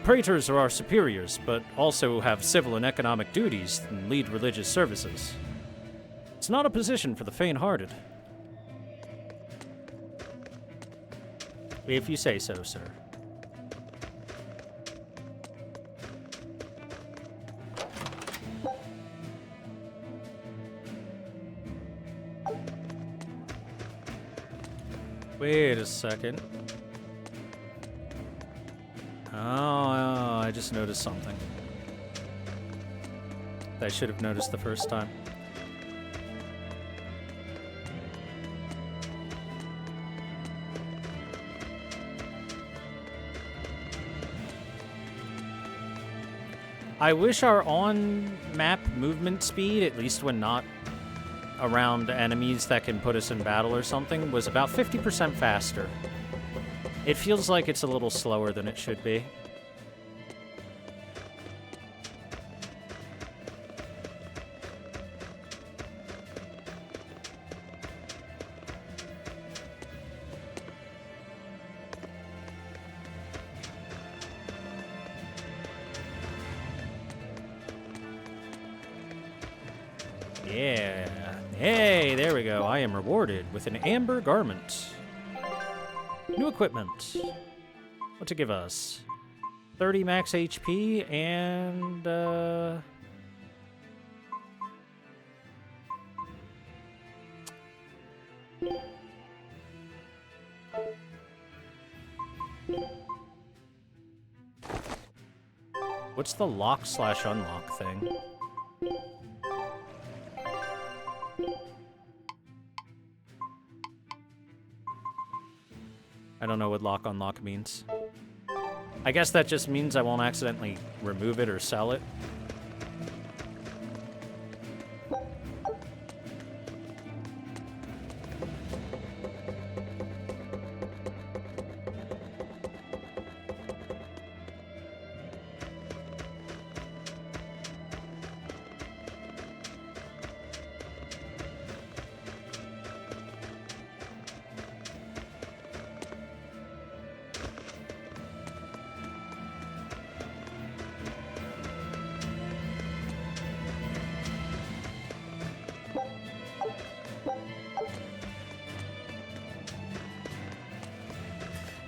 Praetors are our superiors, but also have civil and economic duties and lead religious services. It's not a position for the faint-hearted. If you say so, sir. Wait a second. Oh, I just noticed something that I should have noticed the first time. I wish our on-map movement speed, at least when not around enemies that can put us in battle or something, was about 50% faster. It feels like it's a little slower than it should be. Yeah. Hey, there we go. I am rewarded with an amber garment. New equipment. What to give us? 30 max HP and, what's the lock/unlock thing? I don't know what lock-unlock means. I guess that just means I won't accidentally remove it or sell it.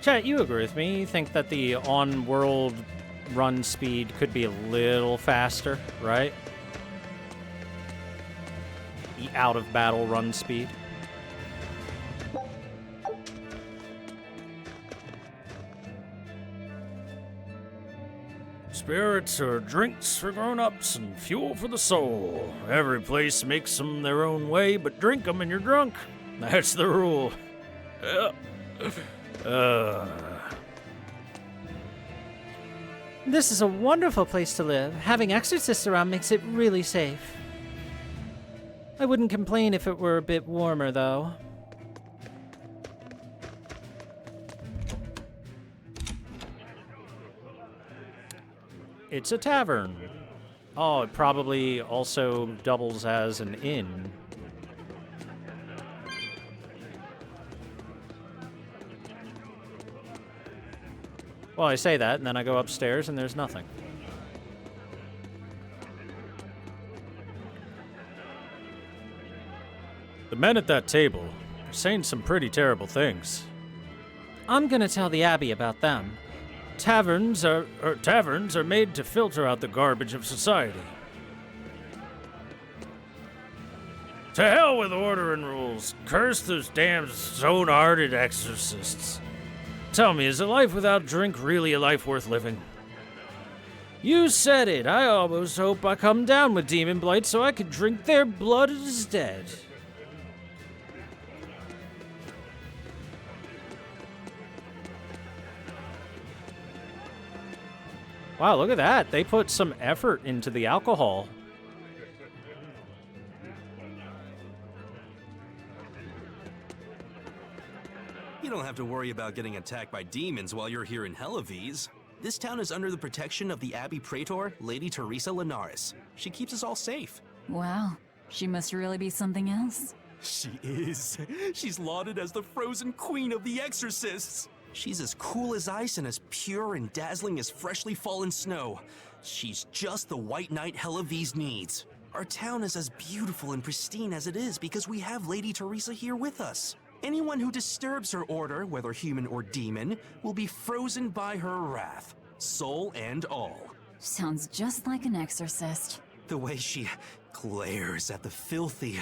Chat, you agree with me? You think that the on-world run speed could be a little faster, right? The out-of-battle run speed. Spirits are drinks for grown-ups and fuel for the soul. Every place makes them their own way, but drink them and you're drunk. That's the rule. This is a wonderful place to live. Having exorcists around makes it really safe. I wouldn't complain if it were a bit warmer, though. It's a tavern. Oh, it probably also doubles as an inn. Well, I say that, and then I go upstairs, and there's nothing. men at that table are saying some pretty terrible things. I'm gonna tell the Abbey about them. Taverns are made to filter out the garbage of society. To hell with order and rules. Curse those damn stone-hearted exorcists. Tell me, is a life without drink really a life worth living? You said it. I almost hope I come down with demon blight so I could drink their blood instead. Wow, look at that. They put some effort into the alcohol. You don't have to worry about getting attacked by demons while you're here in Helavies. This town is under the protection of the Abbey Praetor, Lady Teresa Linares. She keeps us all safe. Wow, she must really be something else. She is. She's lauded as the frozen queen of the exorcists. She's as cool as ice and as pure and dazzling as freshly fallen snow. She's just the white knight Helavies needs. Our town is as beautiful and pristine as it is because we have Lady Teresa here with us. Anyone who disturbs her order, whether human or demon, will be frozen by her wrath, soul and all. Sounds just like an exorcist. The way she glares at the filthy.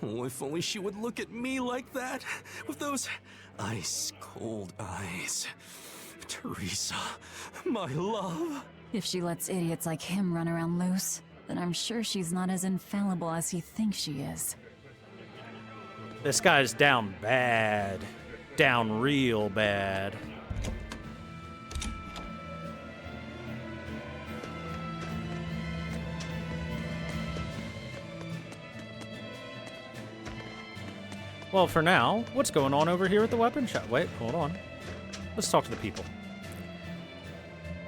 Oh, if only she would look at me like that, with those ice-cold eyes. Teresa, my love. If she lets idiots like him run around loose, then I'm sure she's not as infallible as he thinks she is. This guy's down bad. Down real bad. Well, for now, what's going on over here at the weapon shop? Wait, hold on. Let's talk to the people.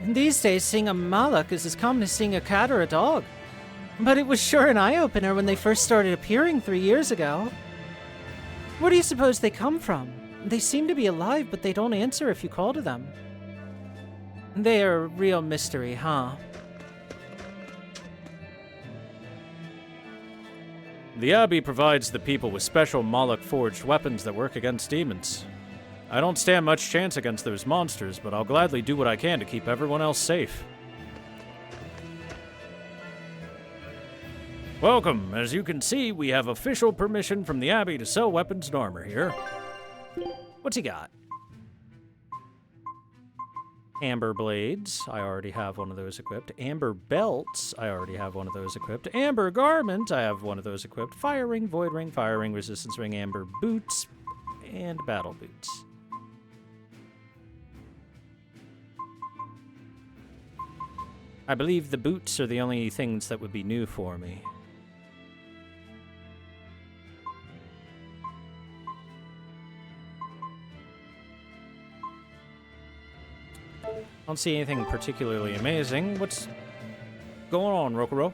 These days, seeing a Malak is as common as seeing a cat or a dog. But it was sure an eye-opener when they first started appearing 3 years ago. Where do you suppose they come from? They seem to be alive, but they don't answer if you call to them. They are a real mystery, huh? The Abbey provides the people with special Moloch-forged weapons that work against demons. I don't stand much chance against those monsters, but I'll gladly do what I can to keep everyone else safe. Welcome. As you can see, we have official permission from the Abbey to sell weapons and armor here. What's he got? Amber blades. I already have one of those equipped. Amber belts. I already have one of those equipped. Amber garment. I have one of those equipped. Fire ring, void ring, fire ring, resistance ring, amber boots, and battle boots. I believe the boots are the only things that would be new for me. I don't see anything particularly amazing. What's going on, Rokuro?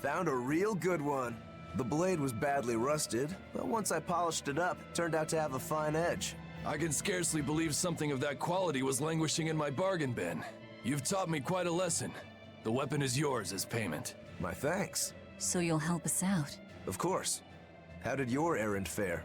Found a real good one. The blade was badly rusted, but once I polished it up, it turned out to have a fine edge. I can scarcely believe something of that quality was languishing in my bargain bin. You've taught me quite a lesson. The weapon is yours as payment. My thanks. So you'll help us out? Of course. How did your errand fare?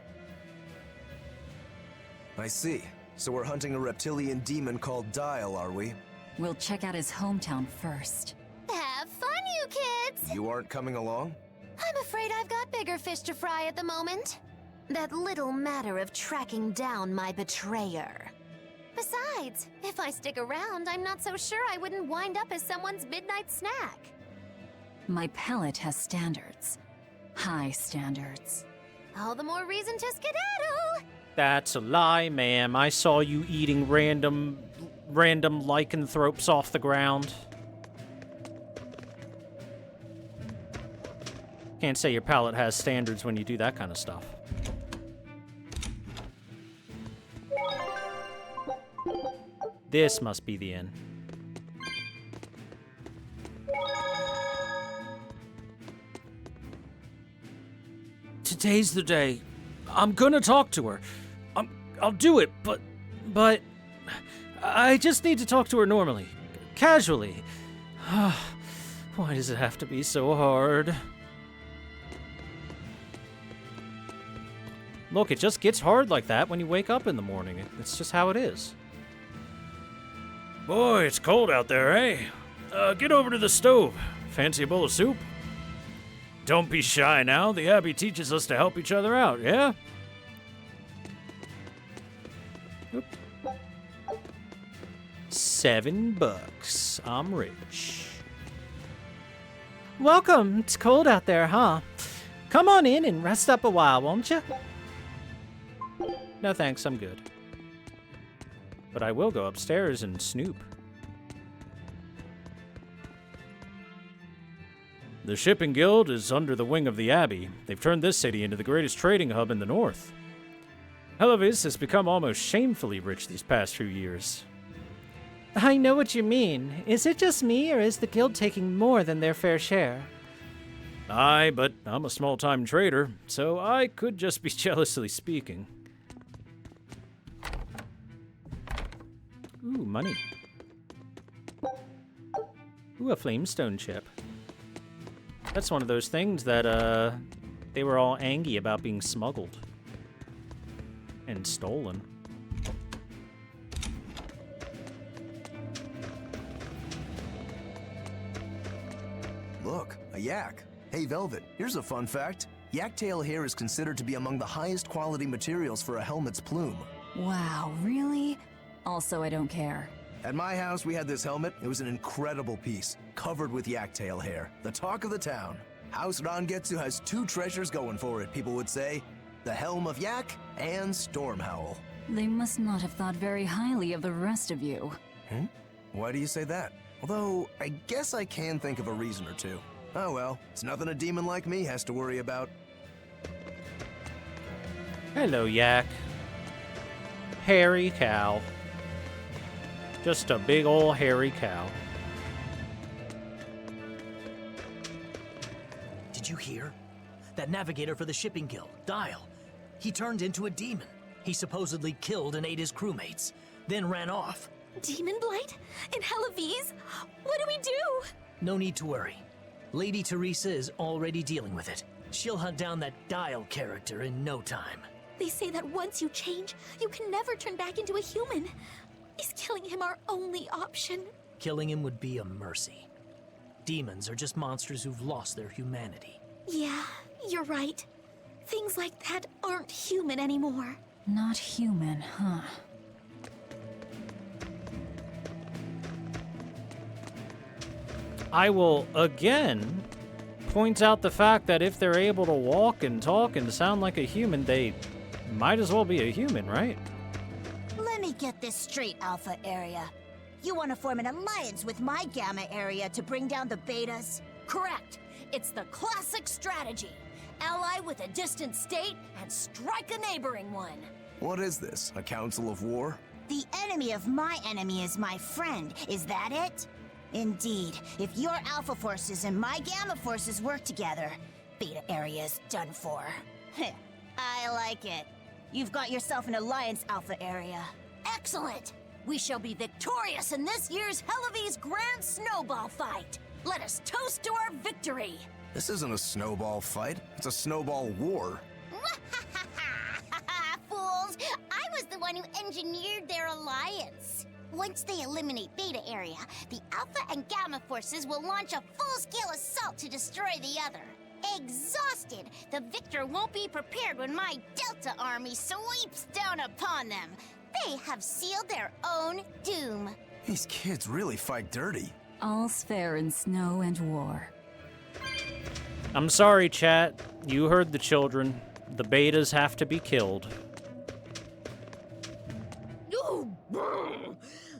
I see. So we're hunting a reptilian demon called Dial, are we? We'll check out his hometown first. Have fun, you kids! You aren't coming along? I'm afraid I've got bigger fish to fry at the moment. That little matter of tracking down my betrayer. Besides, if I stick around, I'm not so sure I wouldn't wind up as someone's midnight snack. My palate has standards. High standards. All the more reason to skedaddle! That's a lie, ma'am. I saw you eating random lycanthropes off the ground. Can't say your palate has standards when you do that kind of stuff. This must be the inn. Today's the day. I'm gonna talk to her. I'll do it, but I just need to talk to her normally, casually. Why does it have to be so hard? Look, it just gets hard like that when you wake up in the morning. It's just how it is. Boy, it's cold out there, eh? Get over to the stove. Fancy a bowl of soup? Don't be shy now. The Abbey teaches us to help each other out, yeah? Oop. $7. I'm rich. Welcome. It's cold out there, huh? Come on in and rest up a while, won't you? No thanks, I'm good. But I will go upstairs and snoop. The Shipping Guild is under the wing of the Abbey. They've turned this city into the greatest trading hub in the north. Helavis has become almost shamefully rich these past few years. I know what you mean. Is it just me, or is the guild taking more than their fair share? Aye, but I'm a small-time trader, so I could just be jealously speaking. Ooh, money. Ooh, a flamestone chip. That's one of those things that, they were all angry about being smuggled. And stolen. Look, a yak. Hey, Velvet, here's a fun fact. Yak tail hair is considered to be among the highest quality materials for a helmet's plume. Wow, really? Also, I don't care. At my house, we had this helmet. It was an incredible piece, covered with yak tail hair. The talk of the town. House Rangetsu has two treasures going for it, people would say. The Helm of Yak and Stormhowl. They must not have thought very highly of the rest of you. Why do you say that? Although, I guess I can think of a reason or two. Oh well, it's nothing a demon like me has to worry about. Hello, Yak. Hairy cow. Just a big ol' hairy cow. Did you hear? That navigator for the shipping guild, Dial. He turned into a demon. He supposedly killed and ate his crewmates, then ran off. Demon Blight? In Helavis? What do we do? No need to worry. Lady Teresa is already dealing with it. She'll hunt down that Dial character in no time. They say that once you change, you can never turn back into a human. Is killing him our only option? Killing him would be a mercy. Demons are just monsters who've lost their humanity. Yeah, you're right. Things like that aren't human anymore. Not human, huh? I will again point out the fact that if they're able to walk and talk and sound like a human, they might as well be a human, right? Let me get this straight, Alpha Area. You want to form an alliance with my Gamma Area to bring down the Betas? Correct. It's the classic strategy. Ally with a distant state and strike a neighboring one. What is this, a council of war? The enemy of my enemy is my friend, is that it? Indeed, if your Alpha forces and my Gamma forces work together, Beta Area is done for. I like it. You've got yourself an alliance, Alpha Area. Excellent! We shall be victorious in this year's Helavis Grand Snowball Fight. Let us toast to our victory. This isn't a snowball fight, it's a snowball war. Fools! I was the one who engineered their alliance. Once they eliminate Beta Area, the Alpha and Gamma forces will launch a full-scale assault to destroy the other. Exhausted, the victor won't be prepared when my Delta army sweeps down upon them. They have sealed their own doom. These kids really fight dirty. All's fair in snow and war. I'm sorry, chat. You heard the children. The betas have to be killed. Ooh,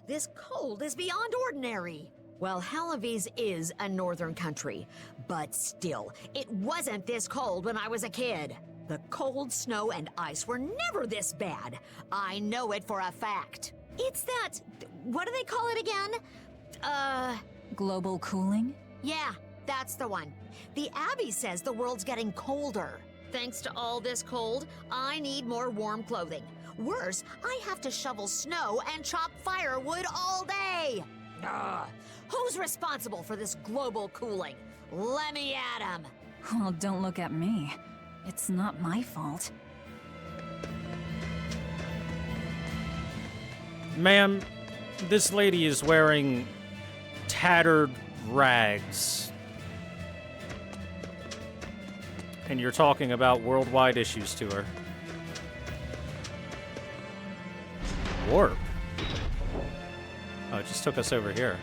this cold is beyond ordinary. Well, Helavis is a northern country, but still, it wasn't this cold when I was a kid. The cold, snow, and ice were never this bad. I know it for a fact. It's that... what do they call it again? Global cooling? Yeah, that's the one. The Abbey says the world's getting colder. Thanks to all this cold, I need more warm clothing. Worse, I have to shovel snow and chop firewood all day. Who's responsible for this global cooling? Let me at him. Well, don't look at me. It's not my fault. Ma'am, this lady is wearing tattered rags. And you're talking about worldwide issues to her. Warp. Oh, it just took us over here.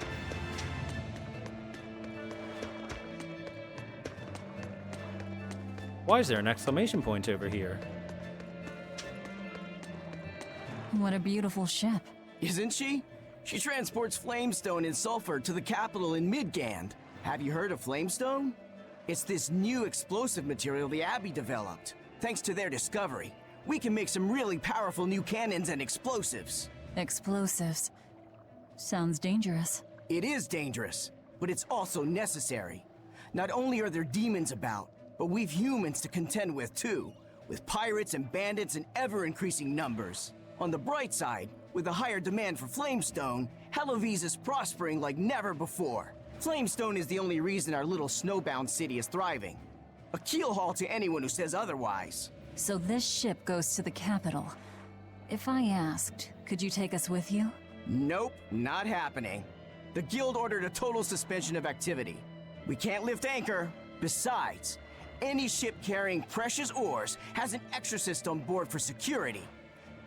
Why is there an exclamation point over here? What a beautiful ship. Isn't she? She transports flamestone and sulfur to the capital in Midgand. Have you heard of flamestone? It's this new explosive material the Abbey developed. Thanks to their discovery, we can make some really powerful new cannons and explosives. Explosives. Sounds dangerous. It is dangerous, but it's also necessary. Not only are there demons about, but we've humans to contend with too, with pirates and bandits in ever-increasing numbers. On the bright side, with a higher demand for flamestone, Hellowes is prospering like never before. Flamestone is the only reason our little snowbound city is thriving. A keelhaul to anyone who says otherwise. So this ship goes to the capital. If I asked, could you take us with you? Nope, not happening. The guild ordered a total suspension of activity. We can't lift anchor. Besides, any ship carrying precious ores has an exorcist on board for security.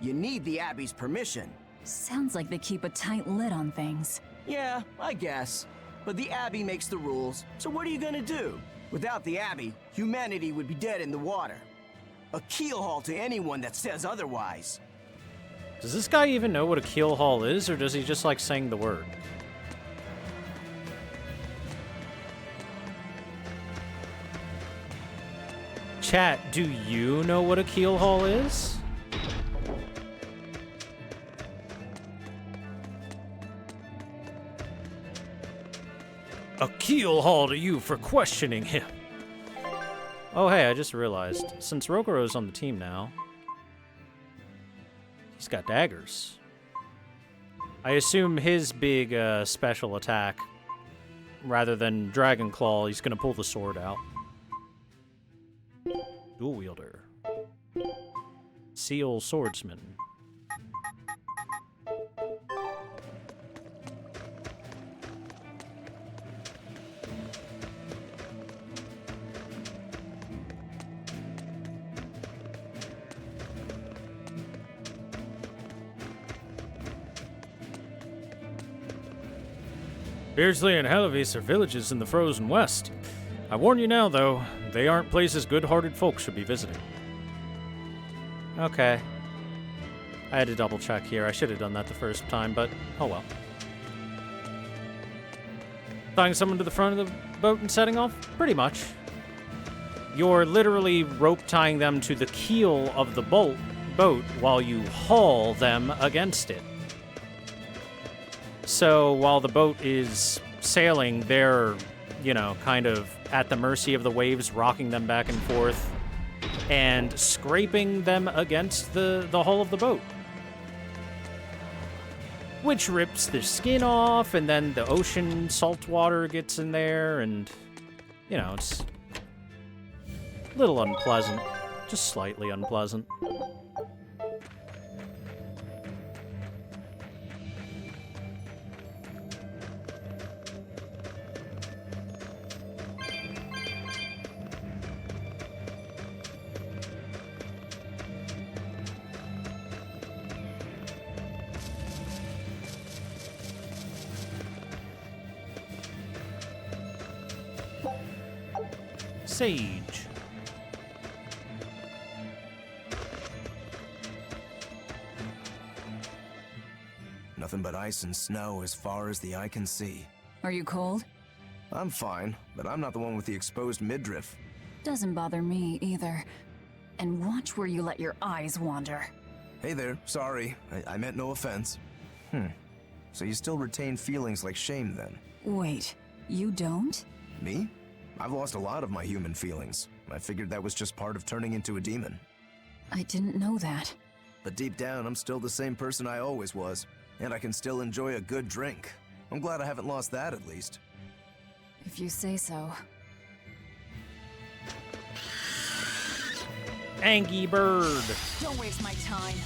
You need the Abbey's permission. Sounds like they keep a tight lid on things. Yeah, I guess. But the Abbey makes the rules, so what are you gonna do? Without the Abbey, humanity would be dead in the water. A keelhaul to anyone that says otherwise. Does this guy even know what a keelhaul is, or does he just like saying the word? Chat, do you know what a keelhaul is? A keelhaul to you for questioning him. Oh hey, I just realized, since Rokuro's on the team now, he's got daggers. I assume his big special attack, rather than Dragon Claw, he's gonna pull the sword out. Dual wielder. Seal swordsman. Beardsley and Hellowes are villages in the frozen west. I warn you now, though, they aren't places good-hearted folks should be visiting. Okay. I had to double-check here. I should have done that the first time, but oh well. Tying someone to the front of the boat and setting off? Pretty much. You're literally rope-tying them to the keel of the boat while you haul them against it. So while the boat is sailing, they're, you know, kind of at the mercy of the waves, rocking them back and forth, and scraping them against the hull of the boat. Which rips their skin off, and then the ocean salt water gets in there, and, you know, it's a little unpleasant. Just slightly unpleasant. Sage. Nothing but ice and snow as far as the eye can see. Are you cold? I'm fine, but I'm not the one with the exposed midriff. Doesn't bother me either. And watch where you let your eyes wander. Hey there, sorry. I meant no offense. So you still retain feelings like shame then? Wait, you don't? Me? I've lost a lot of my human feelings. I figured that was just part of turning into a demon. I didn't know that. But deep down, I'm still the same person I always was. And I can still enjoy a good drink. I'm glad I haven't lost that, at least. If you say so. Angry bird. Don't waste my time.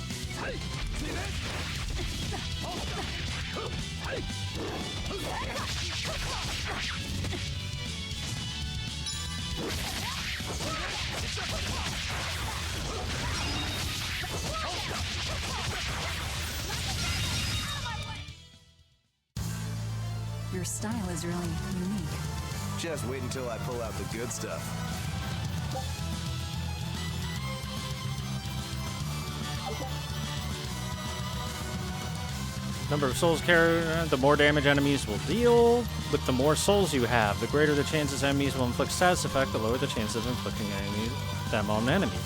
Your style is really unique. Just wait until I pull out the good stuff. Number of souls carried, the more damage enemies will deal. With the more souls you have, the greater the chances enemies will inflict status effect, the lower the chances of inflicting them on enemies.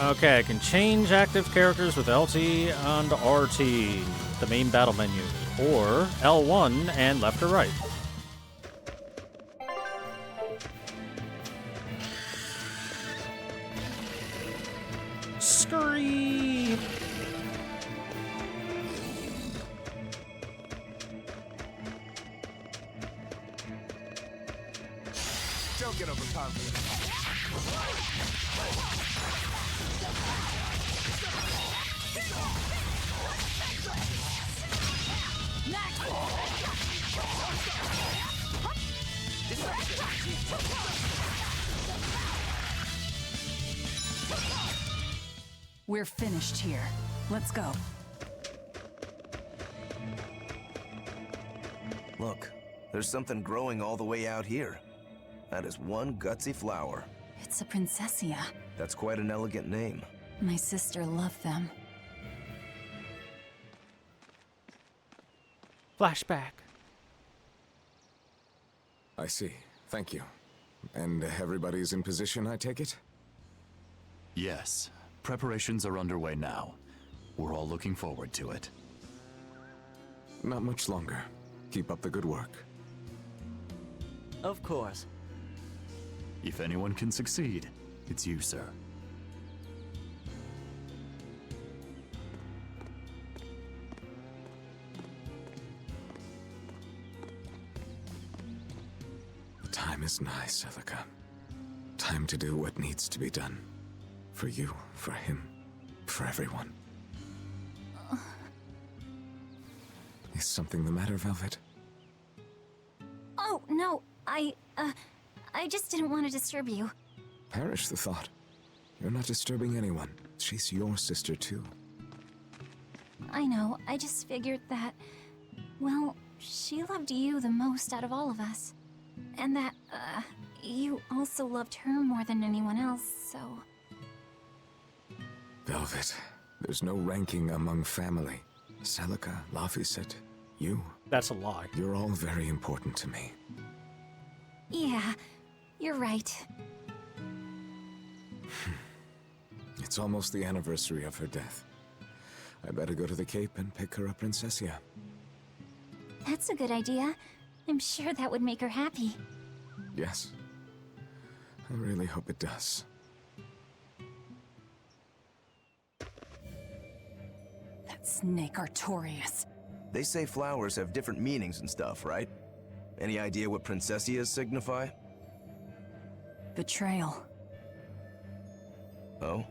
Okay, I can change active characters with LT and RT, the main battle menu, or L1 and left or right. Scurry! Don't get overconfident. We're finished here. Let's go. Look, there's something growing all the way out here. That is one gutsy flower. It's a Princessia. That's quite an elegant name. My sister loved them. Flashback. I see. Thank you. And everybody's in position, I take it? Yes. Preparations are underway now. We're all looking forward to it. Not much longer. Keep up the good work. Of course. If anyone can succeed, it's you, sir. The time is nigh, Celica. Time to do what needs to be done. For you, for him, for everyone. Is something the matter, Velvet? Oh, no, I just didn't want to disturb you. Perish the thought. You're not disturbing anyone. She's your sister, too. I know, I just figured that, well, she loved you the most out of all of us. And that, you also loved her more than anyone else, so... Velvet, there's no ranking among family. Celica, Laphicet, you. That's a lie. You're all very important to me. Yeah, you're right. It's almost the anniversary of her death. I better go to the Cape and pick her up Princessia. That's a good idea. I'm sure that would make her happy. Yes. I really hope it does. That snake Artorias. They say flowers have different meanings and stuff, right? Any idea what Princessias signify? Betrayal. Oh?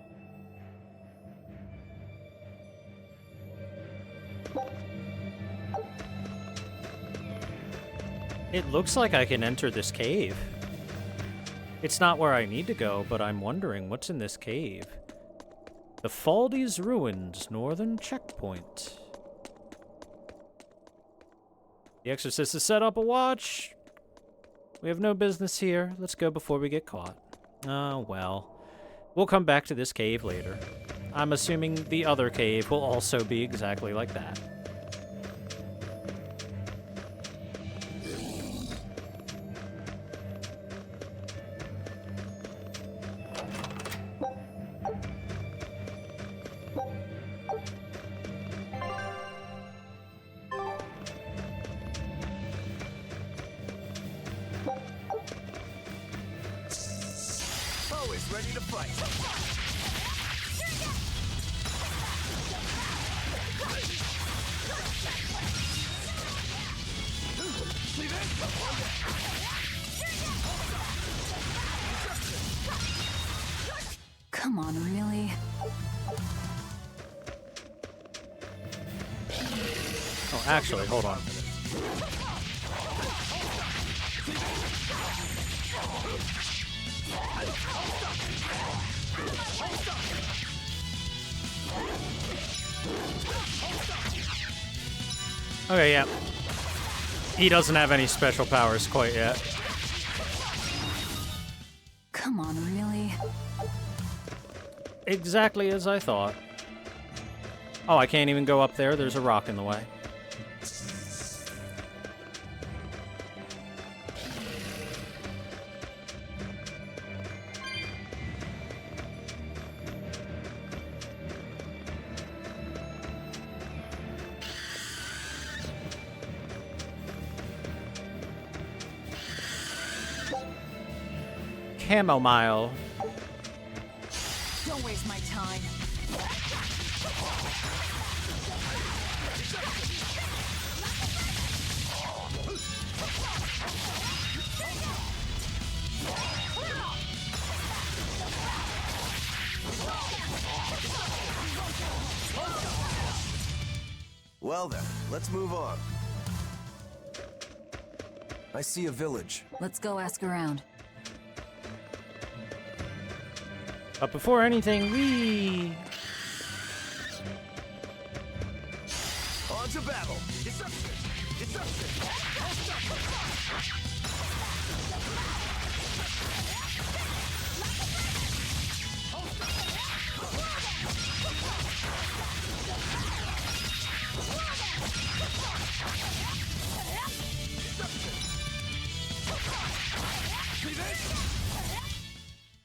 It looks like I can enter this cave. It's not where I need to go, but I'm wondering what's in this cave. The Faldy's Ruins, Northern Checkpoint. The Exorcist has set up a watch. We have no business here. Let's go before we get caught. Oh, well. We'll come back to this cave later. I'm assuming the other cave will also be exactly like that. Always ready to fight. Come on, really? Oh, actually, hold on. Okay, yeah. He doesn't have any special powers quite yet. Come on, really? Exactly as I thought. Oh, I can't even go up there. There's a rock in the way. Chamomile. Don't waste my time. Well then, let's move on. I see a village. Let's go ask around. But before anything, we... On to battle! Deception! Deception!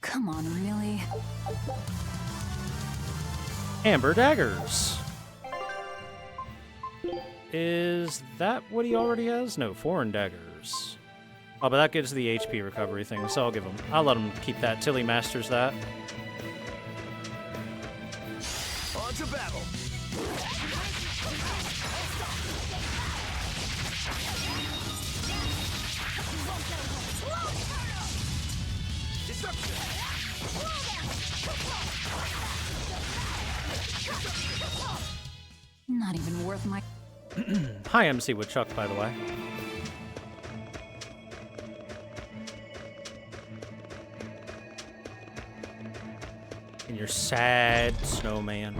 Come on, really? Amber daggers. Is that what he already has? No, foreign daggers. Oh, but that gives the HP recovery thing, so I'll let him keep that till he masters that. On to battle! Not even worth my... Hi, MC Woodchuck, by the way. And your sad snowman.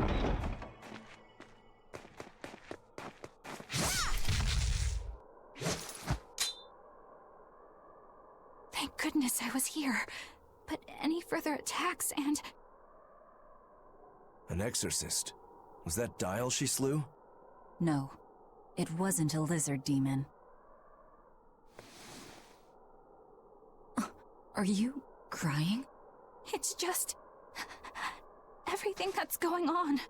Thank goodness I was here. But any further attacks and... An exorcist. Was that Dial she slew? No, it wasn't a lizard demon. Are you crying? It's just... everything that's going on.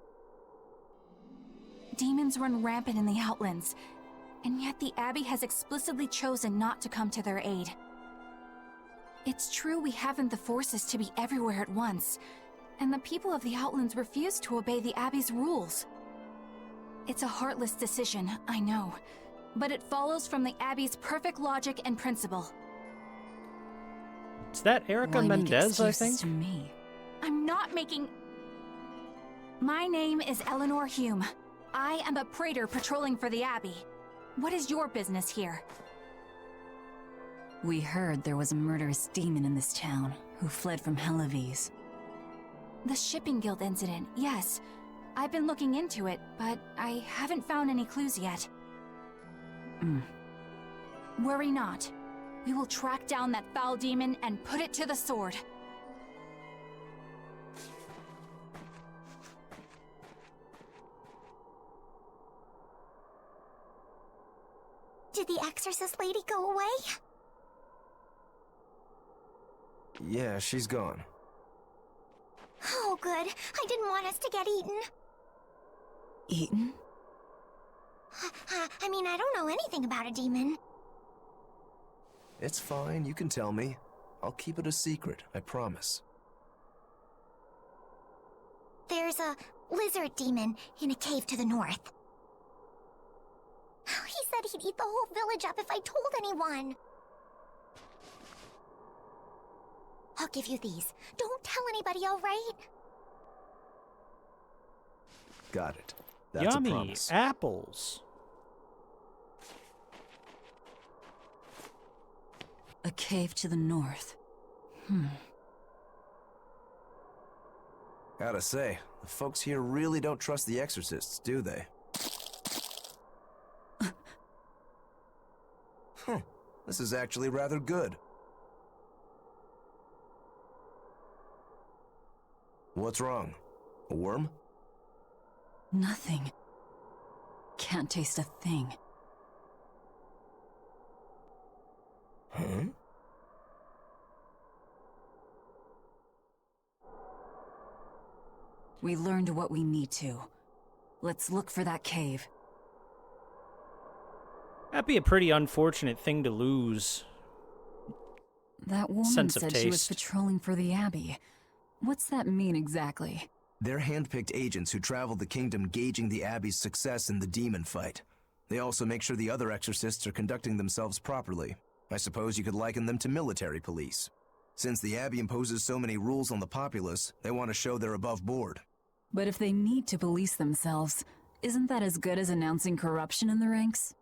Demons run rampant in the Outlands, and yet the Abbey has explicitly chosen not to come to their aid. It's true we haven't the forces to be everywhere at once, and the people of the Outlands refuse to obey the Abbey's rules. It's a heartless decision, I know, but it follows from the Abbey's perfect logic and principle. Is that Erica Mendez, I think? To me. I'm not making... My name is Eleanor Hume. I am a praetor patrolling for the Abbey. What is your business here? We heard there was a murderous demon in this town who fled from Helavis. The Shipping Guild incident, yes. I've been looking into it, but I haven't found any clues yet. Worry not. We will track down that foul demon and put it to the sword. Did the exorcist lady go away? Yeah, she's gone. Oh, good. I didn't want us to get eaten. Eaten? I mean, I don't know anything about a demon. It's fine, you can tell me. I'll keep it a secret, I promise. There's a lizard demon in a cave to the north. He said he'd eat the whole village up if I told anyone. I'll give you these. Don't tell anybody, all right? Got it. That's Yummy a promise. apples. A cave to the north. Gotta say, the folks here really don't trust the exorcists, do they? This is actually rather good. What's wrong? A worm? Nothing. Can't taste a thing. Huh? We learned what we need to. Let's look for that cave. That'd be a pretty unfortunate thing to lose. That woman Sense of said she was taste. patrolling for the Abbey. What's that mean exactly? They're handpicked agents who travel the kingdom gauging the Abbey's success in the demon fight. They also make sure the other exorcists are conducting themselves properly. I suppose you could liken them to military police. Since the Abbey imposes so many rules on the populace, they want to show they're above board. But if they need to police themselves, isn't that as good as announcing corruption in the ranks?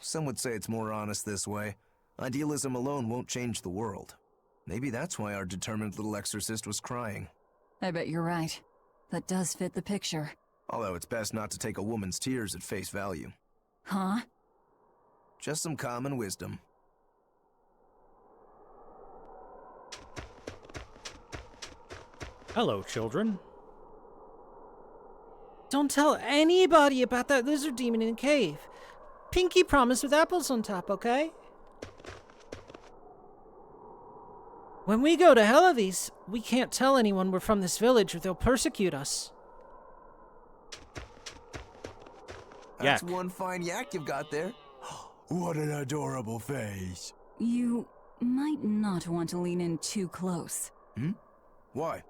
Some would say it's more honest this way. Idealism alone won't change the world. Maybe that's why our determined little exorcist was crying. I bet you're right. That does fit the picture. Although it's best not to take a woman's tears at face value. Huh? Just some common wisdom. Hello, children. Don't tell anybody about that lizard demon in the cave. Pinky promise with apples on top, okay? When we go to Helavis, we can't tell anyone we're from this village or they'll persecute us. That's one fine yak you've got there. What an adorable face. You might not want to lean in too close. Why?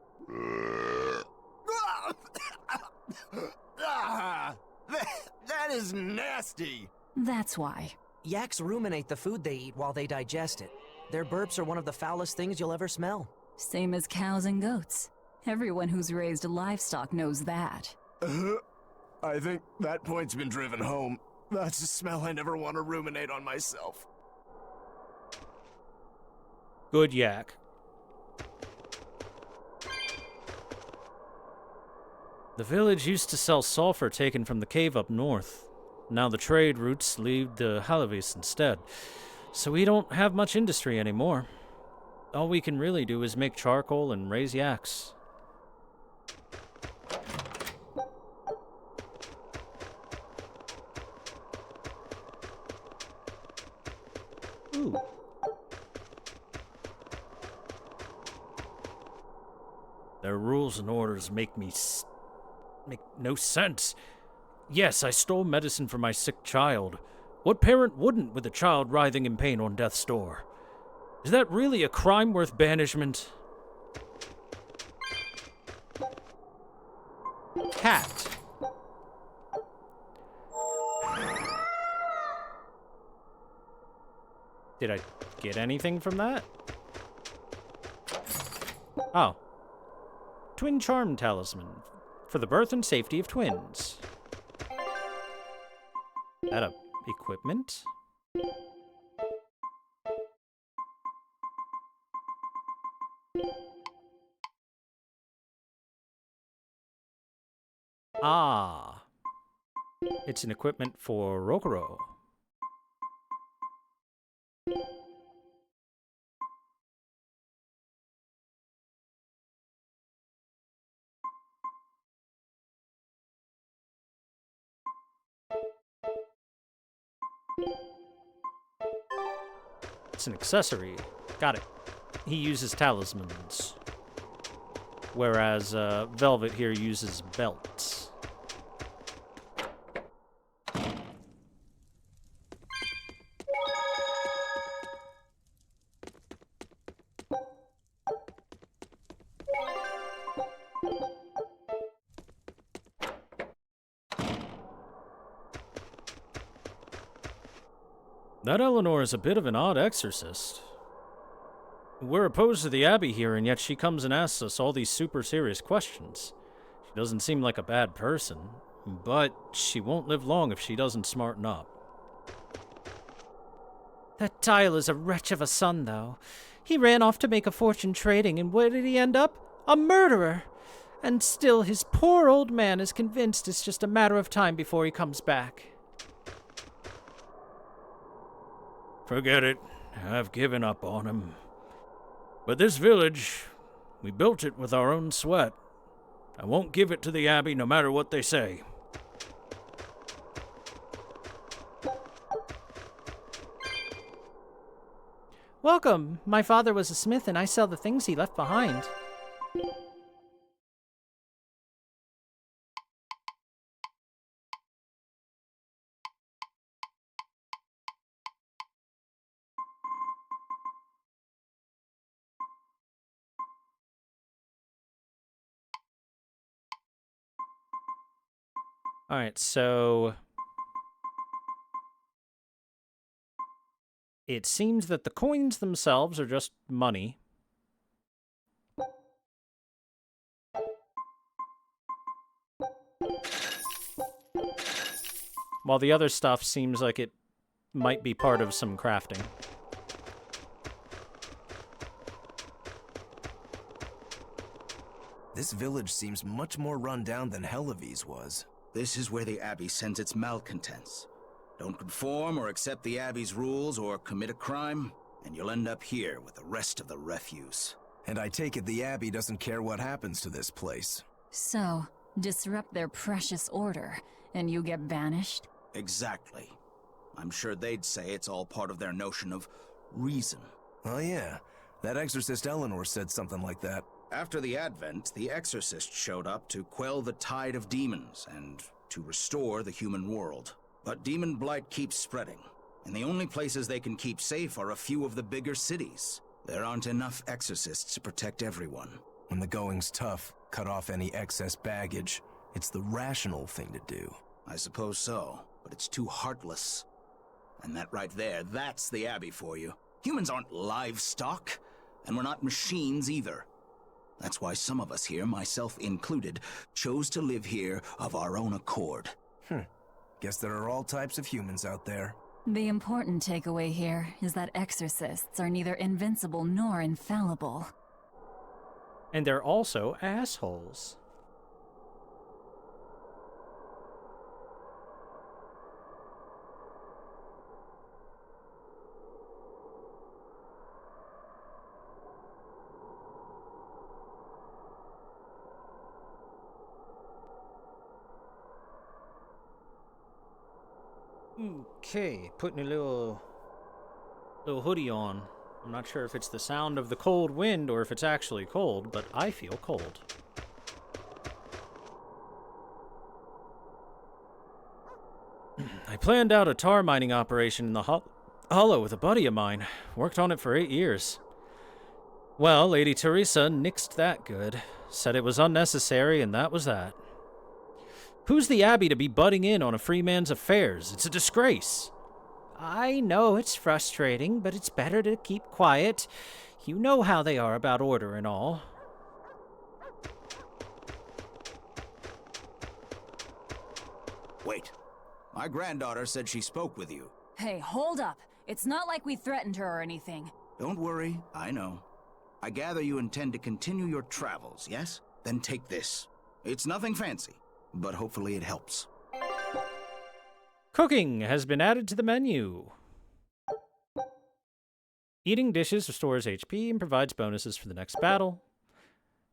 That is nasty. That's why. Yaks ruminate the food they eat while they digest it. Their burps are one of the foulest things you'll ever smell. Same as cows and goats. Everyone who's raised livestock knows that. I think that point's been driven home. That's a smell I never want to ruminate on myself. Good yak. The village used to sell sulfur taken from the cave up north. Now the trade routes lead to Halavis instead. So we don't have much industry anymore. All we can really do is make charcoal and raise yaks. Ooh. Their rules and orders make no sense. Yes, I stole medicine for my sick child. What parent wouldn't with a child writhing in pain on death's door? Is that really a crime worth banishment? Cat. Did I get anything from that? Oh. Twin Charm Talisman. For the birth and safety of twins. That a equipment? Ah. It's an equipment for Rokuro. It's an accessory. Got it. He uses talismans. Whereas Velvet here uses belts. That Eleanor is a bit of an odd exorcist. We're opposed to the Abbey here, and yet she comes and asks us all these super serious questions. She doesn't seem like a bad person, but she won't live long if she doesn't smarten up. That Dial is a wretch of a son, though. He ran off to make a fortune trading, and where did he end up? A murderer! And still, his poor old man is convinced it's just a matter of time before he comes back. Forget it. I've given up on him. But this village, we built it with our own sweat. I won't give it to the Abbey no matter what they say. Welcome. My father was a smith and I sell the things he left behind. Alright, so it seems that the coins themselves are just money. While the other stuff seems like it might be part of some crafting. This village seems much more run down than Helavi's was. This is where the Abbey sends its malcontents. Don't conform or accept the Abbey's rules or commit a crime, and you'll end up here with the rest of the refuse. And I take it the Abbey doesn't care what happens to this place. So, disrupt their precious order, and you get banished? Exactly. I'm sure they'd say it's all part of their notion of reason. Oh yeah, that exorcist Eleanor said something like that. After the Advent, the exorcist showed up to quell the tide of demons and to restore the human world. But demon blight keeps spreading, and the only places they can keep safe are a few of the bigger cities. There aren't enough exorcists to protect everyone. When the going's tough, cut off any excess baggage. It's the rational thing to do. I suppose so, but it's too heartless. And that right there, that's the Abbey for you. Humans aren't livestock, and we're not machines either. That's why some of us here, myself included, chose to live here of our own accord. Guess there are all types of humans out there. The important takeaway here is that exorcists are neither invincible nor infallible. And they're also assholes. Okay, putting a little hoodie on. I'm not sure if it's the sound of the cold wind or if it's actually cold, but I feel cold. I planned out a tar mining operation in the hollow with a buddy of mine. Worked on it for 8 years. Well, Lady Teresa nixed that good. Said it was unnecessary, and that was that. Who's the Abbey to be butting in on a free man's affairs? It's a disgrace. I know it's frustrating, but it's better to keep quiet. You know how they are about order and all. Wait. My granddaughter said she spoke with you. Hey, hold up. It's not like we threatened her or anything. Don't worry, I know. I gather you intend to continue your travels, yes? Then take this. It's nothing fancy, but hopefully it helps. Cooking has been added to the menu. Eating dishes restores HP and provides bonuses for the next battle.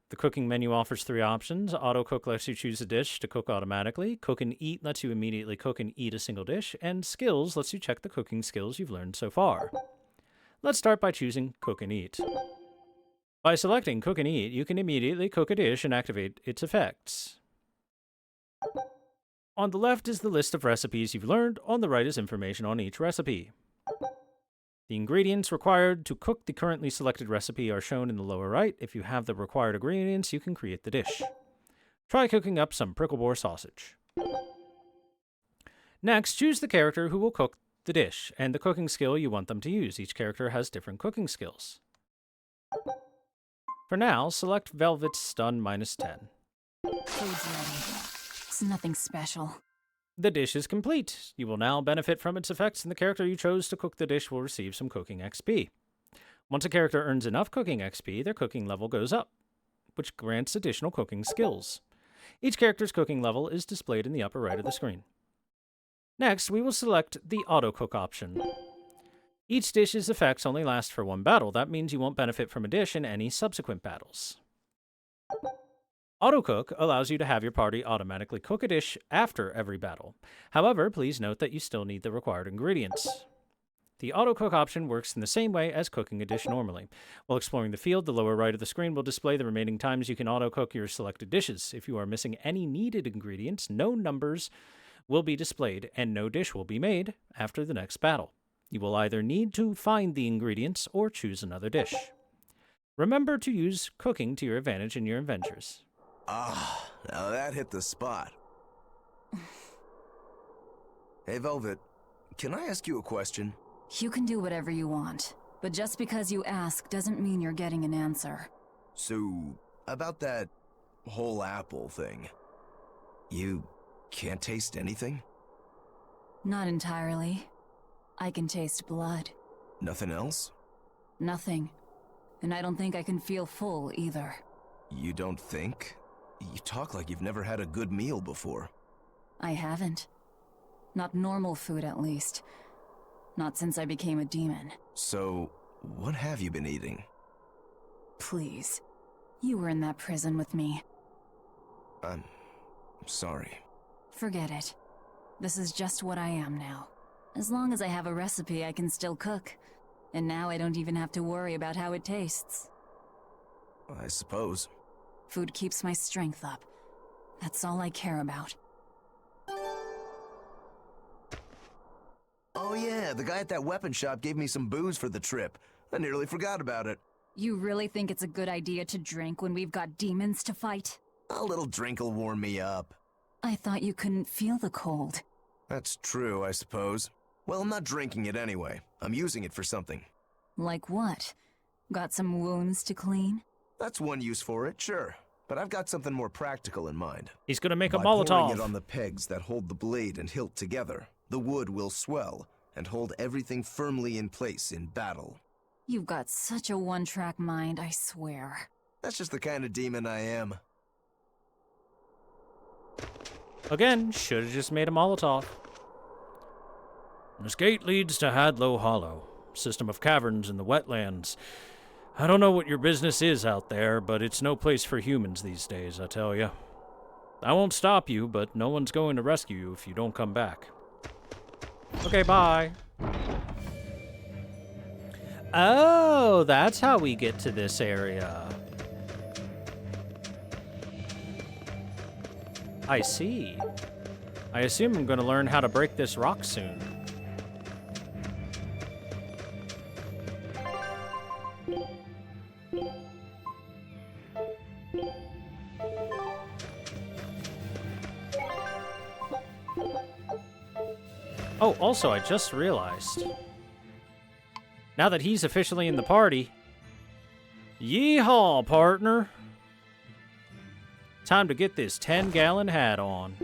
The cooking menu offers 3 options. Auto Cook lets you choose a dish to cook automatically. Cook and Eat lets you immediately cook and eat a single dish. And Skills lets you check the cooking skills you've learned so far. Let's start by choosing Cook and Eat. By selecting Cook and Eat, you can immediately cook a dish and activate its effects. On the left is the list of recipes you've learned. On the right is information on each recipe. The ingredients required to cook the currently selected recipe are shown in the lower right. If you have the required ingredients, you can create the dish. Try cooking up some prickle-boar sausage. Next, choose the character who will cook the dish and the cooking skill you want them to use. Each character has different cooking skills. For now, select Velvet's Stun -10. Food's ready. It's nothing special. The dish is complete. You will now benefit from its effects, and the character you chose to cook the dish will receive some cooking XP. Once a character earns enough cooking XP, their cooking level goes up, which grants additional cooking skills. Each character's cooking level is displayed in the upper right of the screen. Next, we will select the auto-cook option. Each dish's effects only last for one battle. That means you won't benefit from a dish in any subsequent battles. Auto-cook allows you to have your party automatically cook a dish after every battle. However, please note that you still need the required ingredients. The auto-cook option works in the same way as cooking a dish normally. While exploring the field, the lower right of the screen will display the remaining times you can auto-cook your selected dishes. If you are missing any needed ingredients, no numbers will be displayed and no dish will be made after the next battle. You will either need to find the ingredients or choose another dish. Remember to use cooking to your advantage in your adventures. Ah, now that hit the spot. Hey, Velvet, can I ask you a question? You can do whatever you want, but just because you ask doesn't mean you're getting an answer. So, about that whole apple thing, you can't taste anything? Not entirely. I can taste blood. Nothing else? Nothing. And I don't think I can feel full either. You don't think? You talk like you've never had a good meal before. I haven't. Not normal food, at least. Not since I became a demon. So, what have you been eating? Please. You were in that prison with me. I'm sorry. Forget it. This is just what I am now. As long as I have a recipe, I can still cook. And now I don't even have to worry about how it tastes. I suppose. Food keeps my strength up. That's all I care about. Oh yeah, the guy at that weapon shop gave me some booze for the trip. I nearly forgot about it. You really think it's a good idea to drink when we've got demons to fight? A little drink'll warm me up. I thought you couldn't feel the cold. That's true, I suppose. Well, I'm not drinking it anyway. I'm using it for something. Like what? Got some wounds to clean? That's one use for it, sure. But I've got something more practical in mind. He's gonna make a By Molotov. pouring it on the pegs that hold the blade and hilt together, the wood will swell and hold everything firmly in place in battle. You've got such a one-track mind, I swear. That's just the kind of demon I am. Again, should've just made a Molotov. This gate leads to Hadlow Hollow, system of caverns in the wetlands. I don't know what your business is out there, but it's no place for humans these days, I tell you. I won't stop you, but no one's going to rescue you if you don't come back. Okay, bye. Oh, that's how we get to this area. I see. I assume I'm going to learn how to break this rock soon. Oh, also, I just realized. Now that he's officially in the party, yeehaw, partner. Time to get this 10-gallon hat on.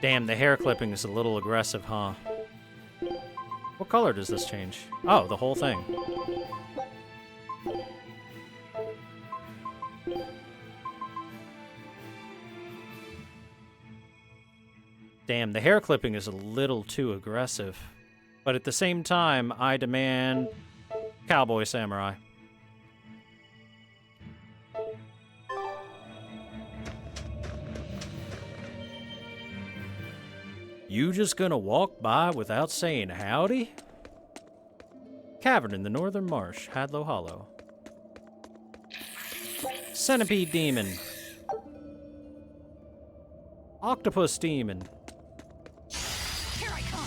Damn, the hair clipping is a little aggressive, huh? What color does this change? Oh, the whole thing. Damn, the hair clipping is a little too aggressive. But at the same time, I demand cowboy samurai. You just gonna walk by without saying howdy? Cavern in the northern marsh, Hadlow Hollow. Centipede demon. Octopus demon. Here I come.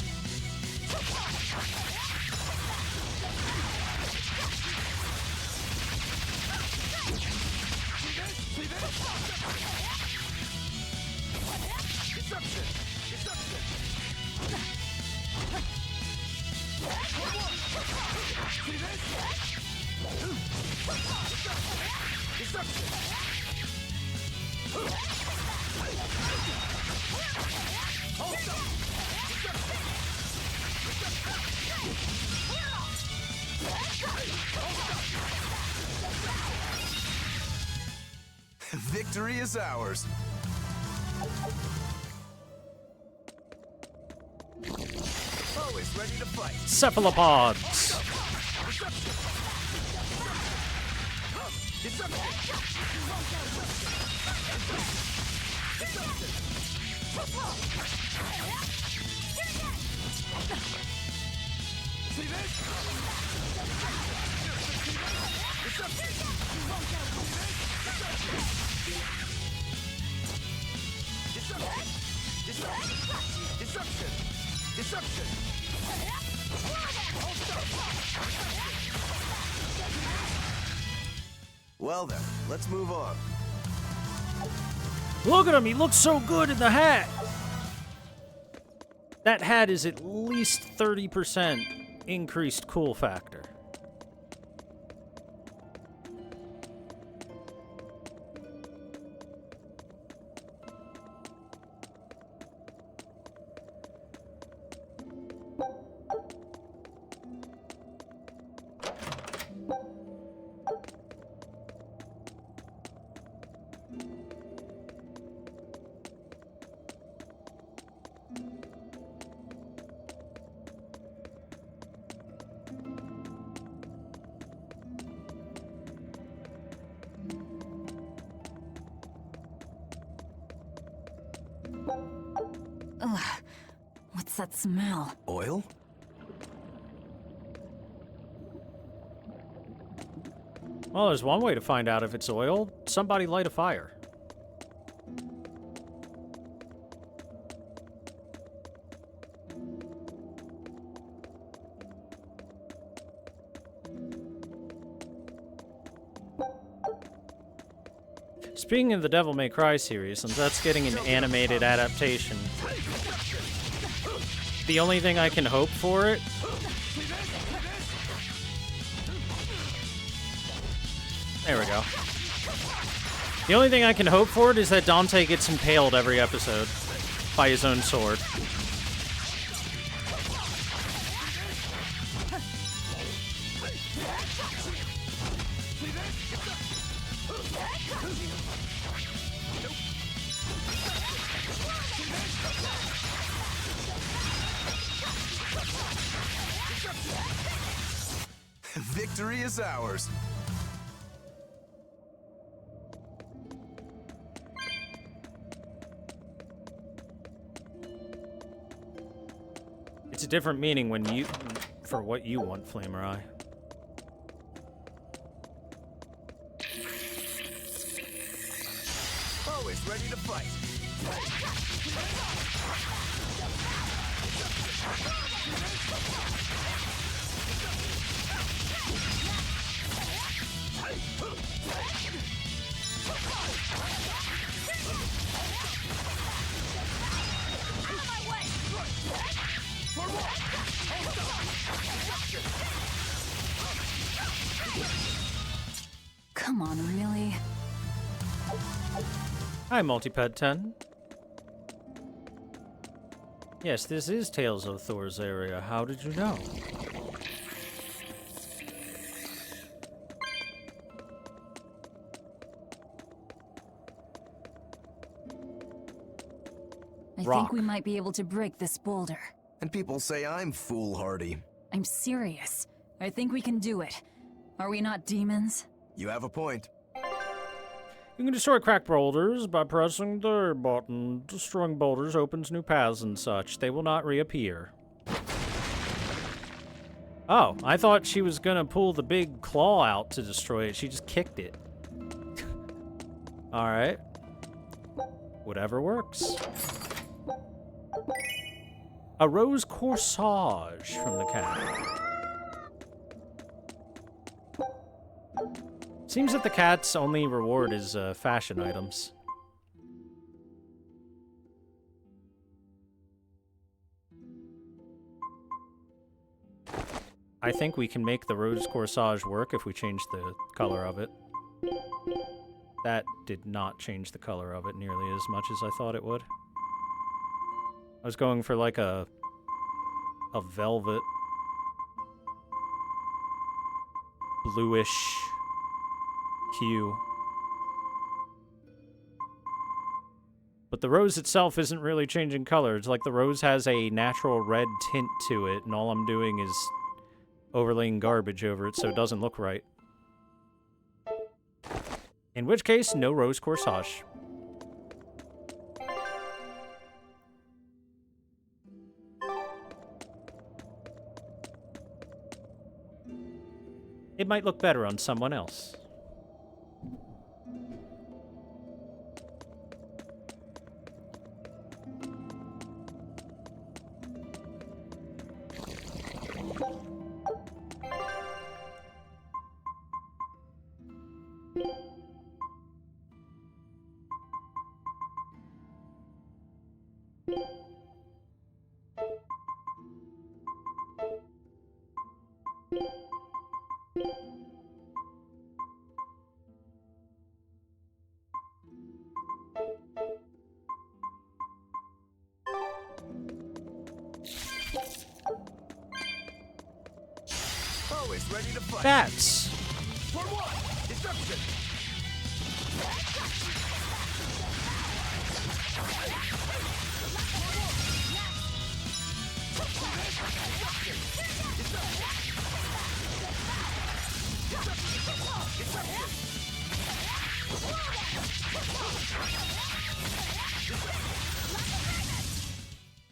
Victory is ours. Always ready to fight. Cephalopods. Well then, let's move on. Look at him, he looks so good in the hat. That hat is at least 30% increased cool factor. Ugh. What's that smell? Oil? Well, there's one way to find out if it's oil. Somebody light a fire. Speaking of the Devil May Cry series, since that's getting an animated adaptation, the only thing I can hope for it there we go. The only thing I can hope for it is that Dante gets impaled every episode by his own sword. Victory is ours. It's a different meaning when you, for what you want, Flamer Eye. Always ready to fight. Come on, really? Hi, Multiped 10. Yes, this is Tales of Thor's area. How did you know? I think we might be able to break this boulder. And people say I'm foolhardy. I'm serious. I think we can do it. Are we not demons? You have a point. You can destroy cracked boulders by pressing the button. Destroying boulders opens new paths and such. They will not reappear. Oh, I thought she was gonna pull the big claw out to destroy it. She just kicked it. Alright. Whatever works. A rose corsage from the cat. Seems that the cat's only reward is fashion items. I think we can make the rose corsage work if we change the color of it. That did not change the color of it nearly as much as I thought it would. I was going for like a velvet bluish hue. But the rose itself isn't really changing color. It's like the rose has a natural red tint to it, and all I'm doing is overlaying garbage over it so it doesn't look right. In which case, no rose corsage. It might look better on someone else. Always ready to fight. Bats. For what? Destruction.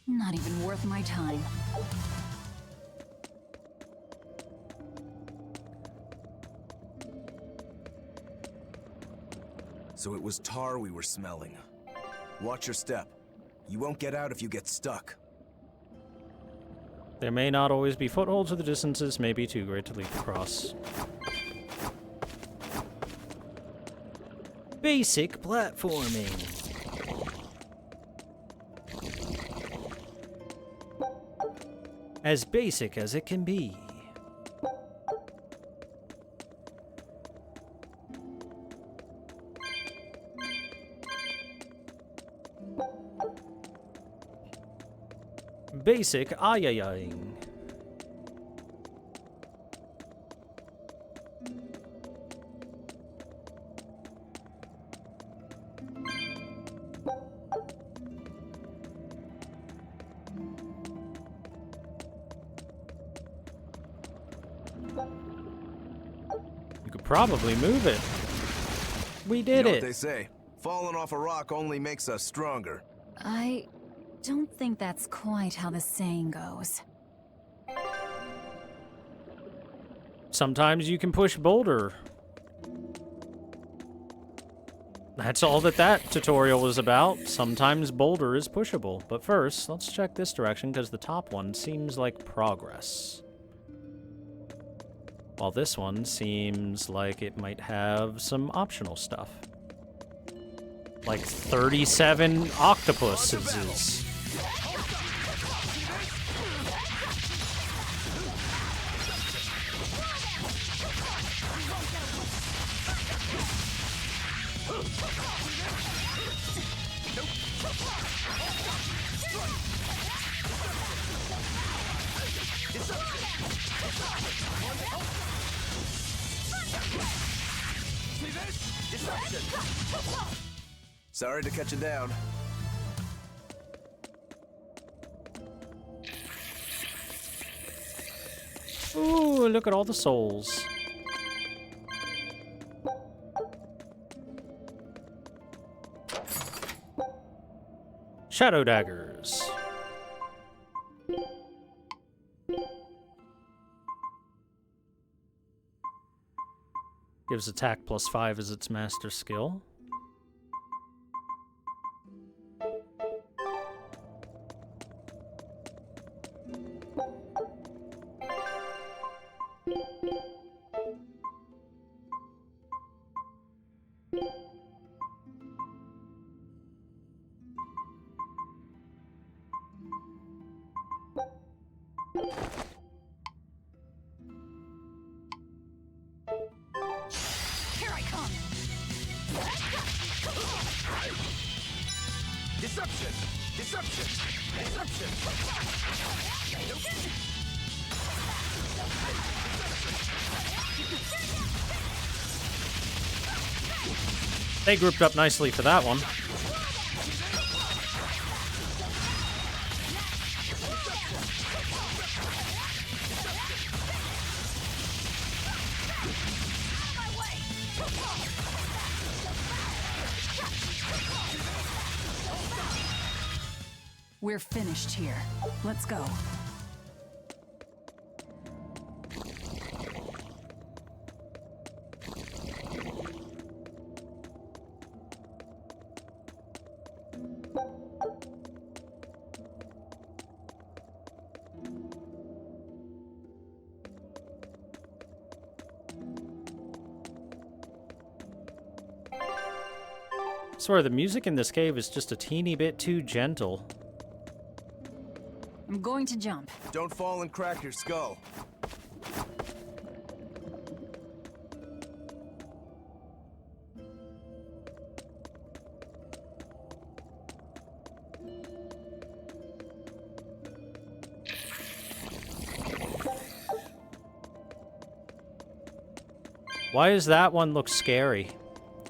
Not even worth my time. So it was tar we were smelling. Watch your step. You won't get out if you get stuck. There may not always be footholds, or the distances may be too great to leap across. Basic platforming. As basic as it can be. Basic ayayaing. You could probably move it. We did You know it. what they say, falling off a rock only makes us stronger. I don't think that's quite how the saying goes. Sometimes you can push boulder. That's all that tutorial was about. Sometimes boulder is pushable. But first, let's check this direction because the top one seems like progress. While this one seems like it might have some optional stuff. Like 37 octopuses. Sorry to cut you down. Ooh, look at all the souls. Shadow daggers. Gives attack +5 as its master skill. Deception! Deception! Deception! They grouped up nicely for that one. We're finished here. Let's go. I swear, the music in this cave is just a teeny bit too gentle. I'm going to jump. Don't fall and crack your skull. Why does that one look scary?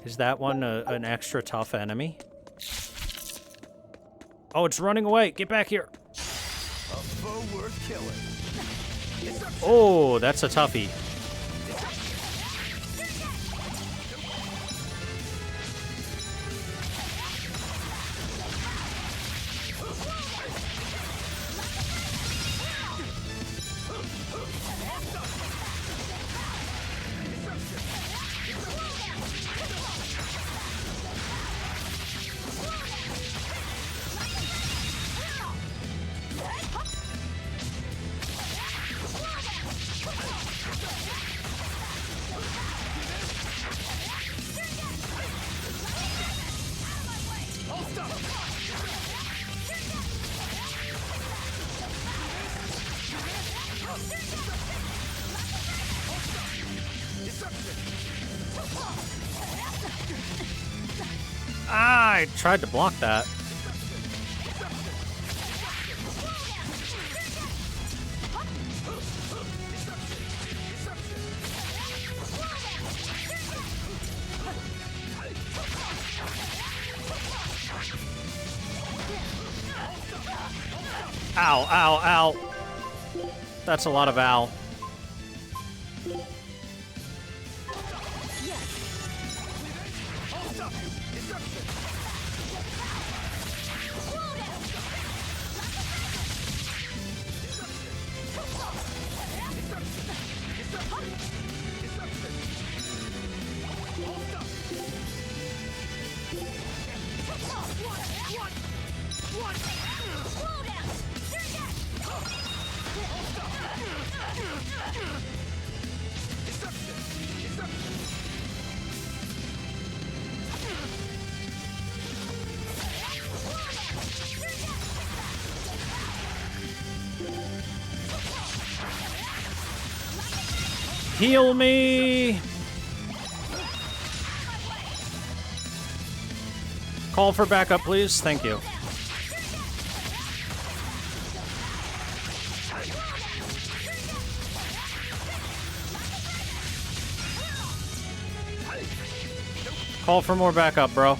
Is that one an extra tough enemy? Oh, it's running away. Get back here. A foe worth killing. Oh, that's a toughie. Ah, I tried to block that. Ow, ow, ow. That's a lot of ow. Heal me! Call for backup, please. Thank you. Call for more backup, bro.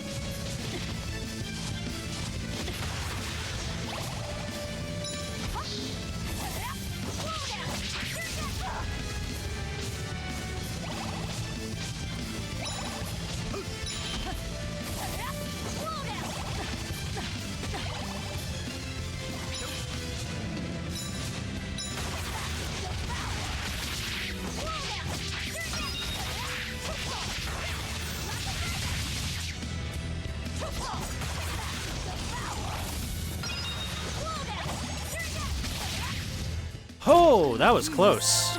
Oh, that was close.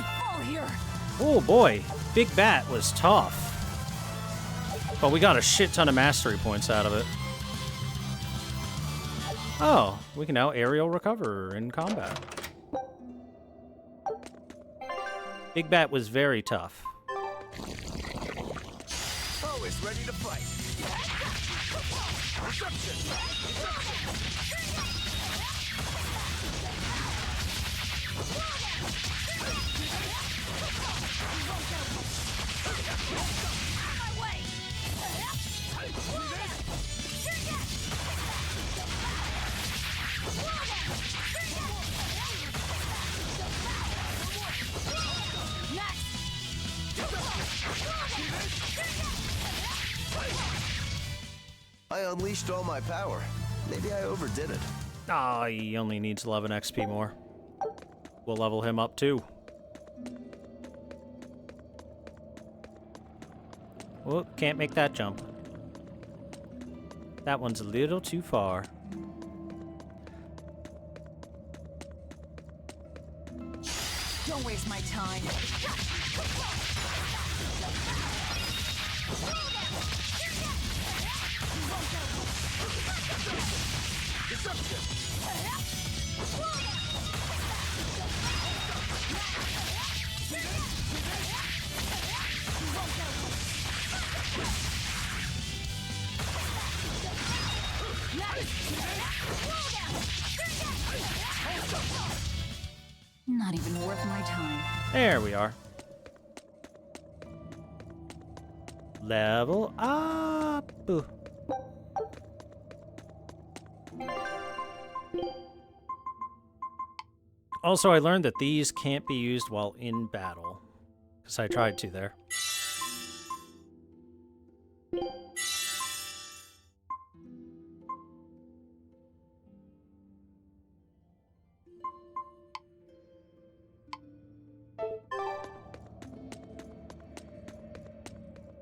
Oh boy, Big Bat was tough. But we got a shit ton of mastery points out of it. Oh, we can now aerial recover in combat. Big Bat was very tough. always ready to fight. Reception! I unleashed all my power. Maybe I overdid it. Ah, he only needs 11 XP more. We'll level him up too. Oh, can't make that jump. That one's a little too far. Don't waste my time. Not even worth my time. There we are. Level up. Ooh. Also, I learned that these can't be used while in battle, because I tried to there.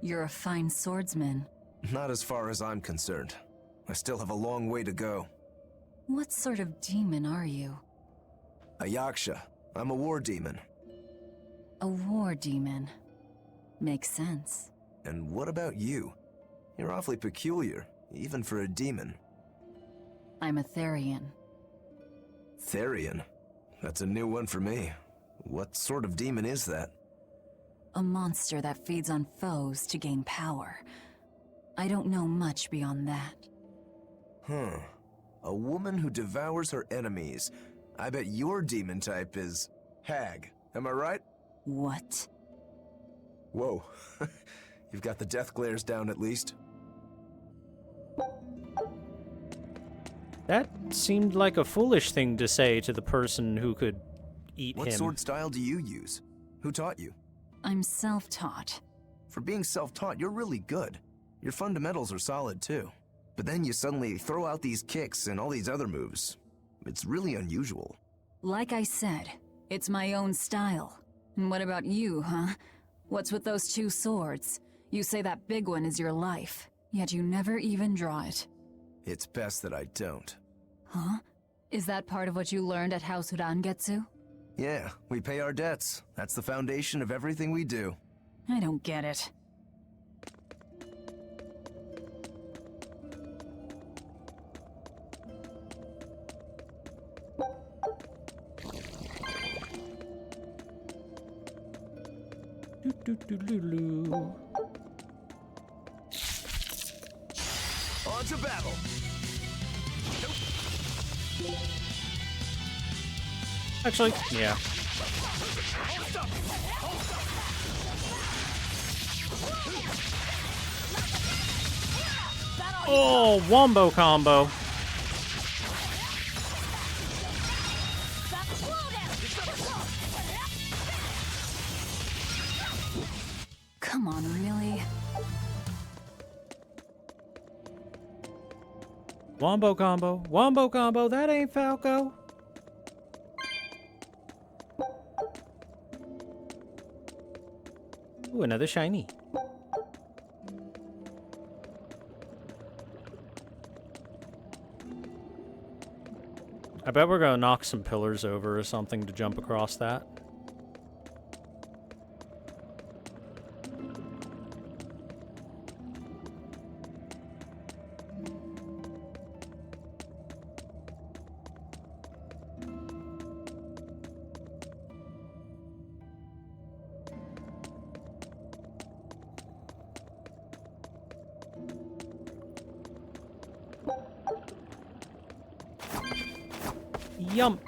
You're a fine swordsman. Not as far as I'm concerned. I still have a long way to go. What sort of demon are you? A Yaksha. I'm a war demon. A war demon. Makes sense. And what about you? You're awfully peculiar, even for a demon. I'm a Therian. Therian? That's a new one for me. What sort of demon is that? A monster that feeds on foes to gain power. I don't know much beyond that. Huh. A woman who devours her enemies. I bet your demon type is hag. Am I right? What? Whoa. You've got the death glares down at least. That seemed like a foolish thing to say to the person who could eat him. What sword style do you use? Who taught you? I'm self-taught. For being self-taught, you're really good. Your fundamentals are solid too. But then you suddenly throw out these kicks and all these other moves. It's really unusual. Like I said, it's my own style. And what about you, huh? What's with those two swords? You say that big one is your life, yet you never even draw it. It's best that I don't. Huh? Is that part of what you learned at House Urangetsu? Yeah, we pay our debts. That's the foundation of everything we do. I don't get it. On to battle. Actually, yeah. Oh, wombo combo. Come on, really? Wombo combo. Wombo combo. That ain't Falco. Ooh, another shiny. I bet we're gonna knock some pillars over or something to jump across that. Yum.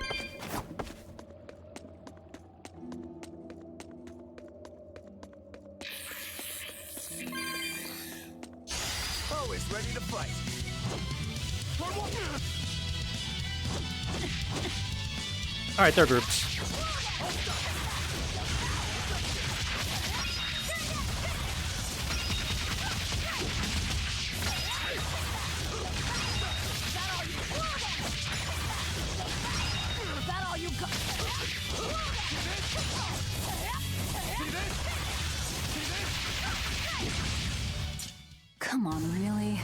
Always ready to fight. All right, they're groups. Come on, really?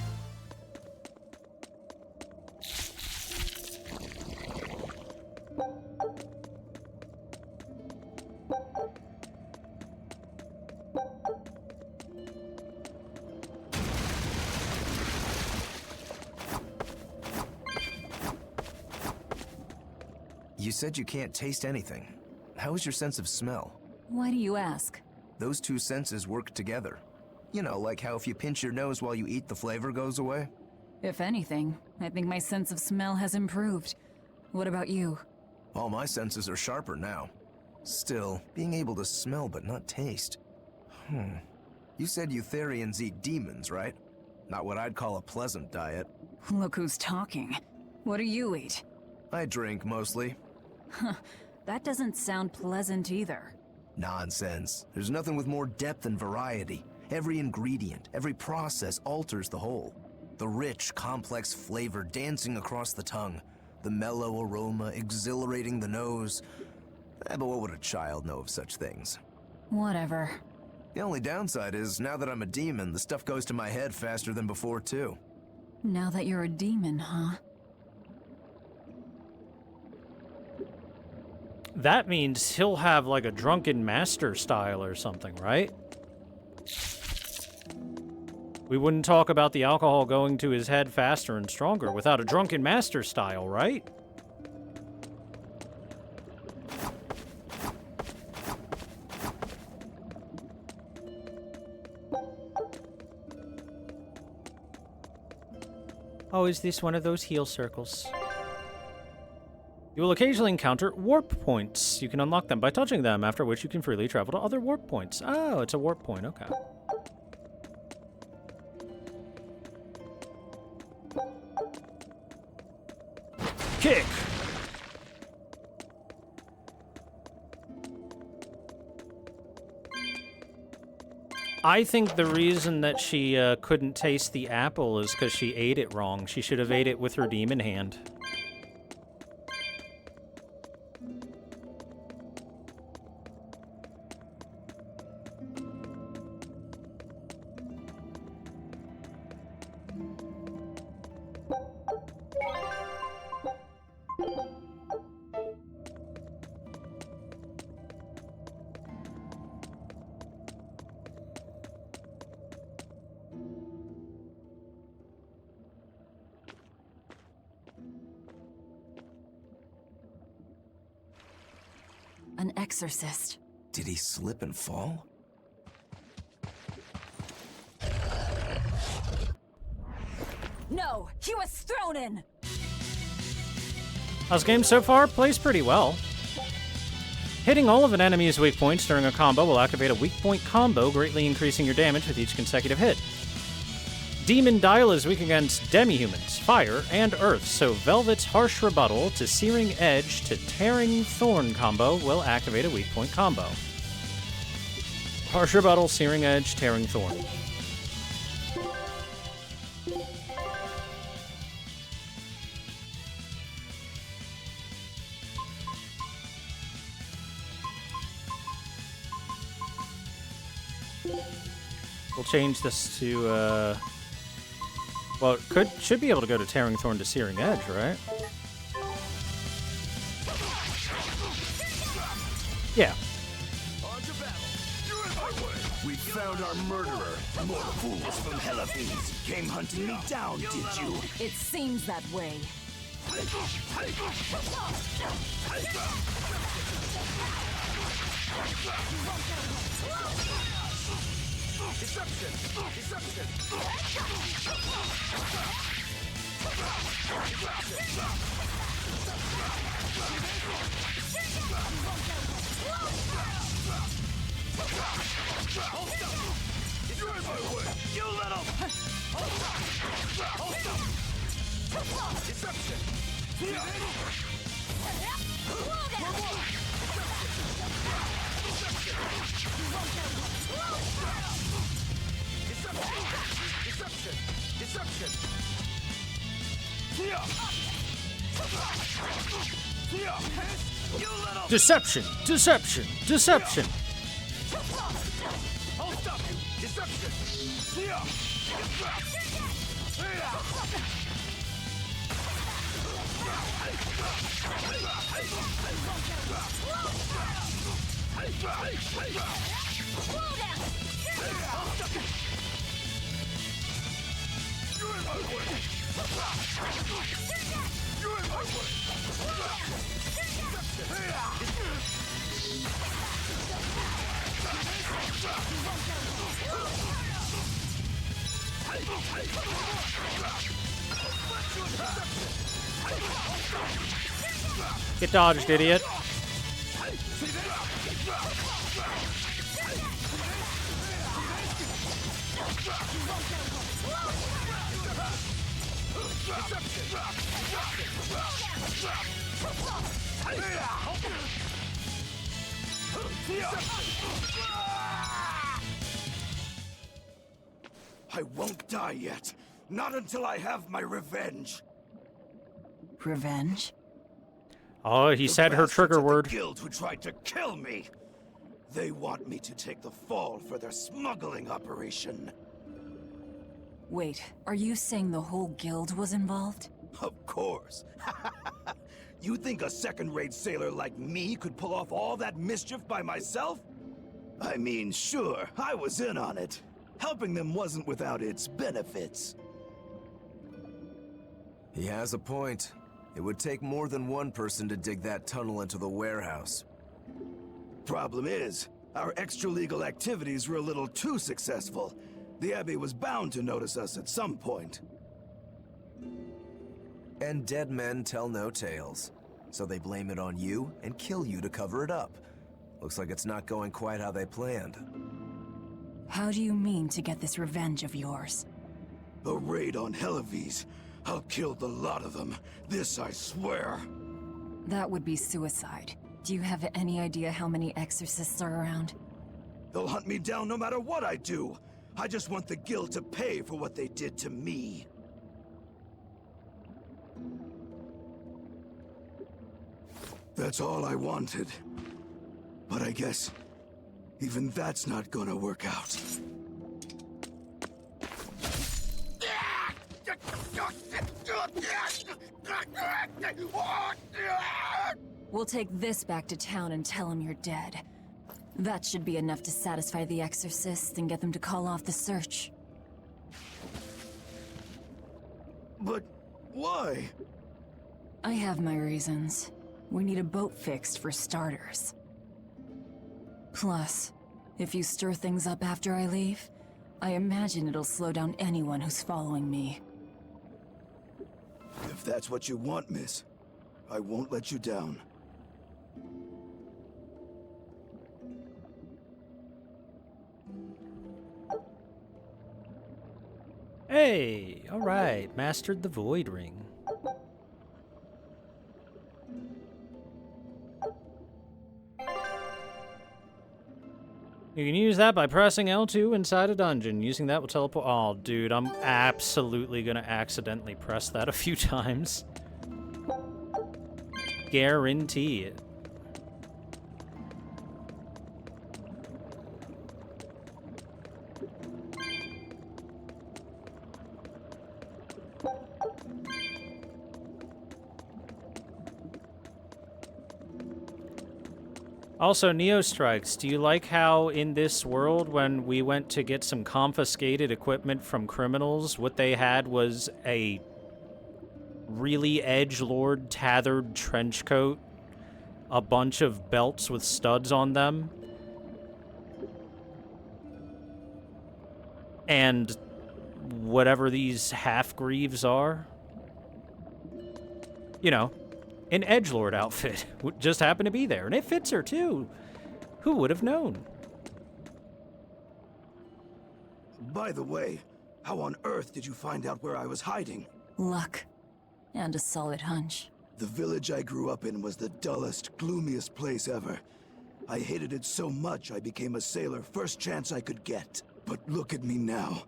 You said you can't taste anything. How is your sense of smell? Why do you ask? Those two senses work together. You know, like how if you pinch your nose while you eat, the flavor goes away? If anything, I think my sense of smell has improved. What about you? All my senses are sharper now. Still, being able to smell but not taste. You said Eutherians eat demons, right? Not what I'd call a pleasant diet. Look who's talking. What do you eat? I drink, mostly. That doesn't sound pleasant either. Nonsense. There's nothing with more depth and variety. Every ingredient, every process alters the whole. The rich, complex flavor dancing across the tongue. The mellow aroma exhilarating the nose. But what would a child know of such things? Whatever. The only downside is, now that I'm a demon, the stuff goes to my head faster than before, too. Now that you're a demon, huh? That means he'll have like a drunken master style or something, right? We wouldn't talk about the alcohol going to his head faster and stronger without a drunken master style, right? Oh, is this one of those heal circles? You will occasionally encounter warp points. You can unlock them by touching them, after which you can freely travel to other warp points. Oh, it's a warp point, okay. Kick! I think the reason that she couldn't taste the apple is because she ate it wrong. She should have ate it with her demon hand. An exorcist. Did he slip and fall? No, he was thrown in! How's game so far? Plays pretty well. Hitting all of an enemy's weak points during a combo will activate a weak point combo, greatly increasing your damage with each consecutive hit. Demon Dial is weak against demi-humans, fire, and earth, so Velvet's Harsh Rebuttal to Searing Edge to Tearing Thorn combo will activate a weak point combo. Harsh Rebuttal, Searing Edge, Tearing Thorn. We'll change this to, well, it should be able to go to Tearing Thorn to Searing Edge, right? Yeah. We found our murderer. More fools from Hellafins came hunting me down, did you? It seems that way. Deception! Deception! Deception! Deception! Deception! Get dodged, idiot. I won't die yet. Not until I have my revenge. Revenge? Oh, he said her trigger word. The guild who tried to kill me. They want me to take the fall for their smuggling operation. Wait, are you saying the whole guild was involved? Of course. You think a second-rate sailor like me could pull off all that mischief by myself? I mean, sure, I was in on it. Helping them wasn't without its benefits. He has a point. It would take more than one person to dig that tunnel into the warehouse. Problem is, our extra-legal activities were a little too successful. The Abbey was bound to notice us at some point. And dead men tell no tales. So they blame it on you and kill you to cover it up. Looks like it's not going quite how they planned. How do you mean to get this revenge of yours? The raid on Helavis. I'll kill the lot of them. This I swear. That would be suicide. Do you have any idea how many exorcists are around? They'll hunt me down no matter what I do. I just want the guild to pay for what they did to me. That's all I wanted. But I guess even that's not gonna work out. We'll take this back to town and tell him you're dead. That should be enough to satisfy the exorcists and get them to call off the search. But why? I have my reasons. We need a boat fixed for starters. Plus, if you stir things up after I leave, I imagine it'll slow down anyone who's following me. If that's what you want, miss, I won't let you down. Hey, alright, mastered the Void Ring. You can use that by pressing L2 inside a dungeon. Using that will teleport. Oh, dude, I'm absolutely gonna accidentally press that a few times. Guarantee it. Also, Neo Strikes, do you like how in this world, when we went to get some confiscated equipment from criminals, what they had was a really edgelord tathered trench coat, a bunch of belts with studs on them, and whatever these half-greaves are? You know, An edgelord outfit just happened to be there, and it fits her too. Who would have known? By the way, how on earth did you find out where I was hiding? Luck. And a solid hunch. The village I grew up in was the dullest, gloomiest place ever. I hated it so much I became a sailor first chance I could get. But look at me now.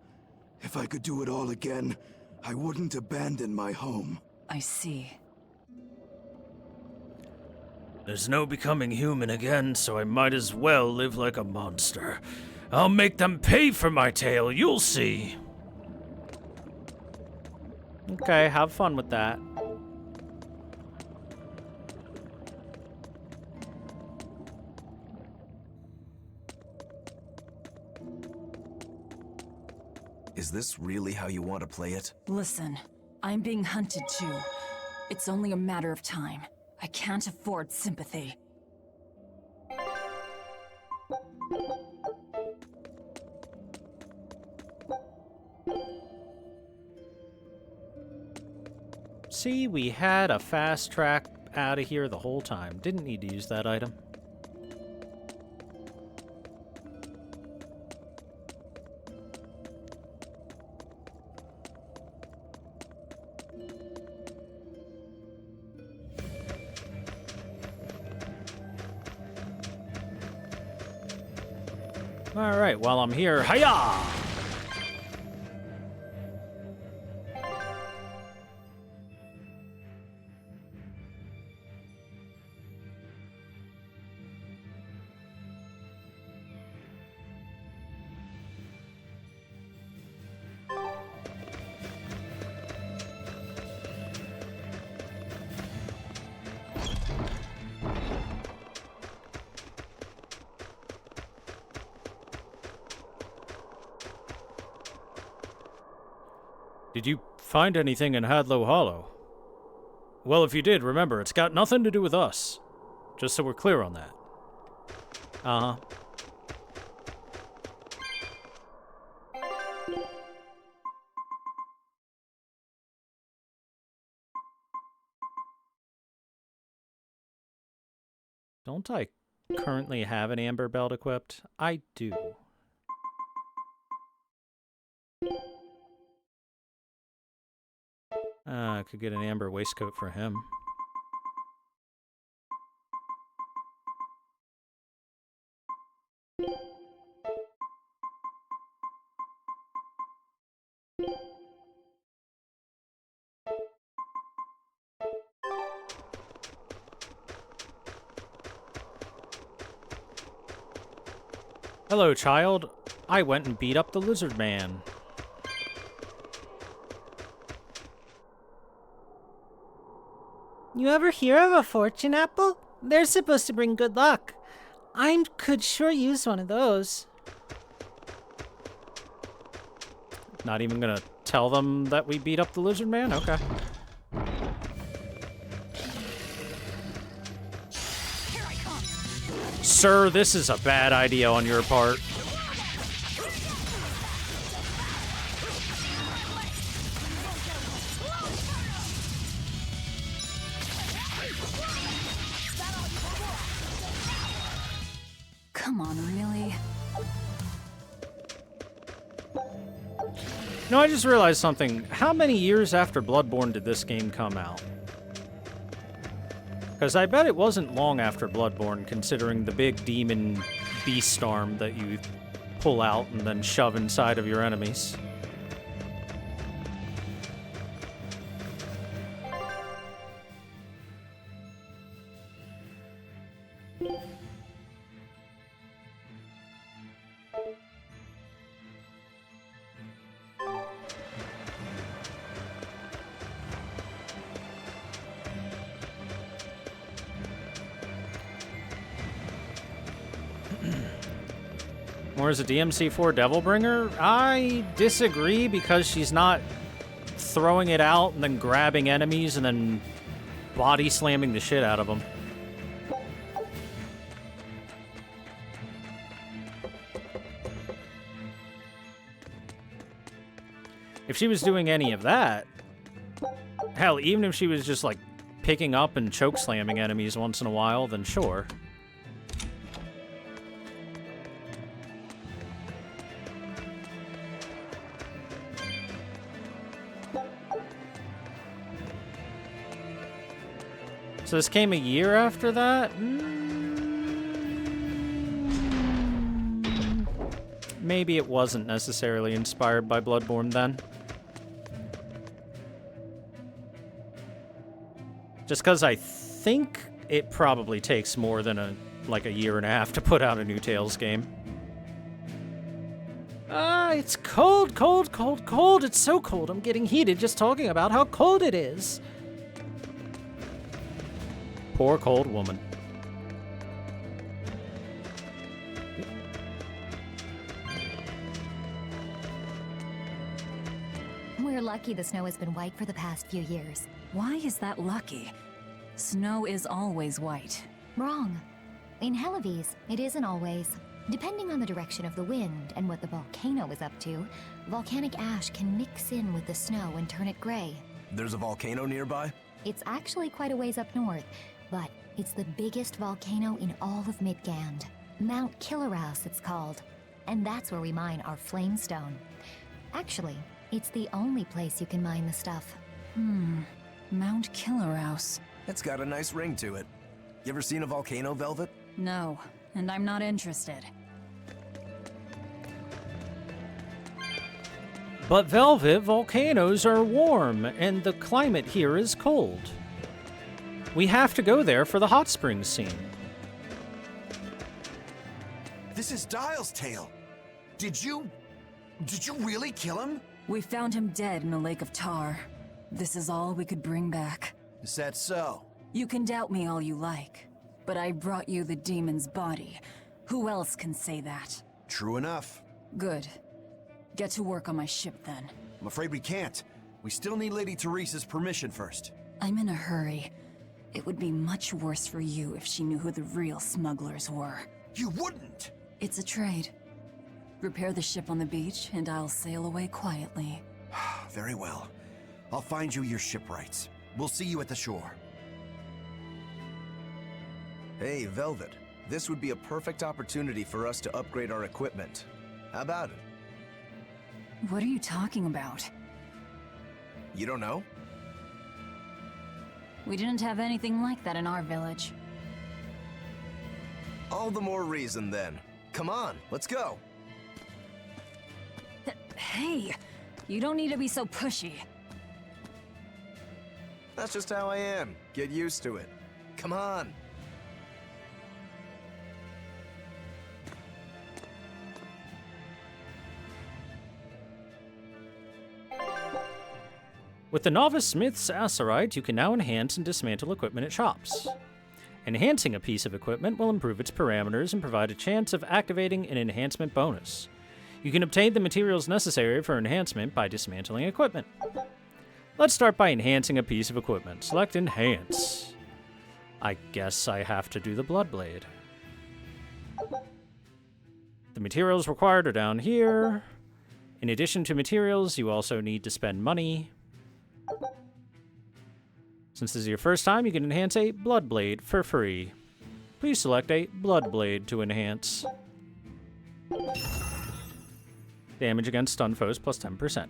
If I could do it all again, I wouldn't abandon my home. I see. There's no becoming human again, so I might as well live like a monster. I'll make them pay for my tale, you'll see. Okay, have fun with that. Is this really how you want to play it? Listen, I'm being hunted too. It's only a matter of time. I can't afford sympathy. See, we had a fast track out of here the whole time. Didn't need to use that item. Alright, while I'm here, hiya! Did you find anything in Hadlow Hollow? Well, if you did, remember, it's got nothing to do with us. Just so we're clear on that. Uh-huh. Don't I currently have an amber belt equipped? I do. I could get an amber waistcoat for him. Hello, child. I went and beat up the lizard man. You ever hear of a fortune apple? They're supposed to bring good luck. I could sure use one of those. Not even gonna tell them that we beat up the lizard man? Okay. Sir, this is a bad idea on your part. Come on, really? No, I just realized something. How many years after Bloodborne did this game come out? Because I bet it wasn't long after Bloodborne, considering the big demon beast arm that you pull out and then shove inside of your enemies. Where's a DMC4 Devilbringer? I disagree because she's not throwing it out and then grabbing enemies and then body slamming the shit out of them. If she was doing any of that, hell, even if she was just like picking up and choke slamming enemies once in a while, then sure. So this came a year after that? Maybe it wasn't necessarily inspired by Bloodborne then. Just because I think it probably takes more than like a year and a half to put out a new Tales game. Ah, it's cold, cold, cold, cold. It's so cold. I'm getting heated just talking about how cold it is. Poor cold woman. We're lucky the snow has been white for the past few years. Why is that lucky? Snow is always white. Wrong. In Helavis, it isn't always. Depending on the direction of the wind and what the volcano is up to, volcanic ash can mix in with the snow and turn it gray. There's a volcano nearby? It's actually quite a ways up north, but it's the biggest volcano in all of Midgand. Mount Killerhouse, it's called. And that's where we mine our flamestone. Actually, it's the only place you can mine the stuff. Mount Killerhouse. It's got a nice ring to it. You ever seen a volcano, Velvet? No, and I'm not interested. But Velvet, volcanoes are warm, and the climate here is cold. We have to go there for the hot springs scene. This is Dial's tale. Did you really kill him? We found him dead in a lake of tar. This is all we could bring back. Is that so? You can doubt me all you like, but I brought you the demon's body. Who else can say that? True enough. Good. Get to work on my ship then. I'm afraid we can't. We still need Lady Teresa's permission first. I'm in a hurry. It would be much worse for you if she knew who the real smugglers were. You wouldn't! It's a trade. Repair the ship on the beach, and I'll sail away quietly. Very well. I'll find you your shipwrights. We'll see you at the shore. Hey, Velvet. This would be a perfect opportunity for us to upgrade our equipment. How about it? What are you talking about? You don't know? We didn't have anything like that in our village. All the more reason, then. Come on, let's go. Hey, you don't need to be so pushy. That's just how I am. Get used to it. Come on. With the Novice Smith's Acerite, you can now enhance and dismantle equipment at shops. Enhancing a piece of equipment will improve its parameters and provide a chance of activating an enhancement bonus. You can obtain the materials necessary for enhancement by dismantling equipment. Let's start by enhancing a piece of equipment. Select Enhance. I guess I have to do the Bloodblade. The materials required are down here. In addition to materials, you also need to spend money. Since this is your first time, you can enhance a Bloodblade for free. Please select a Bloodblade to enhance. Damage against stun foes plus 10%.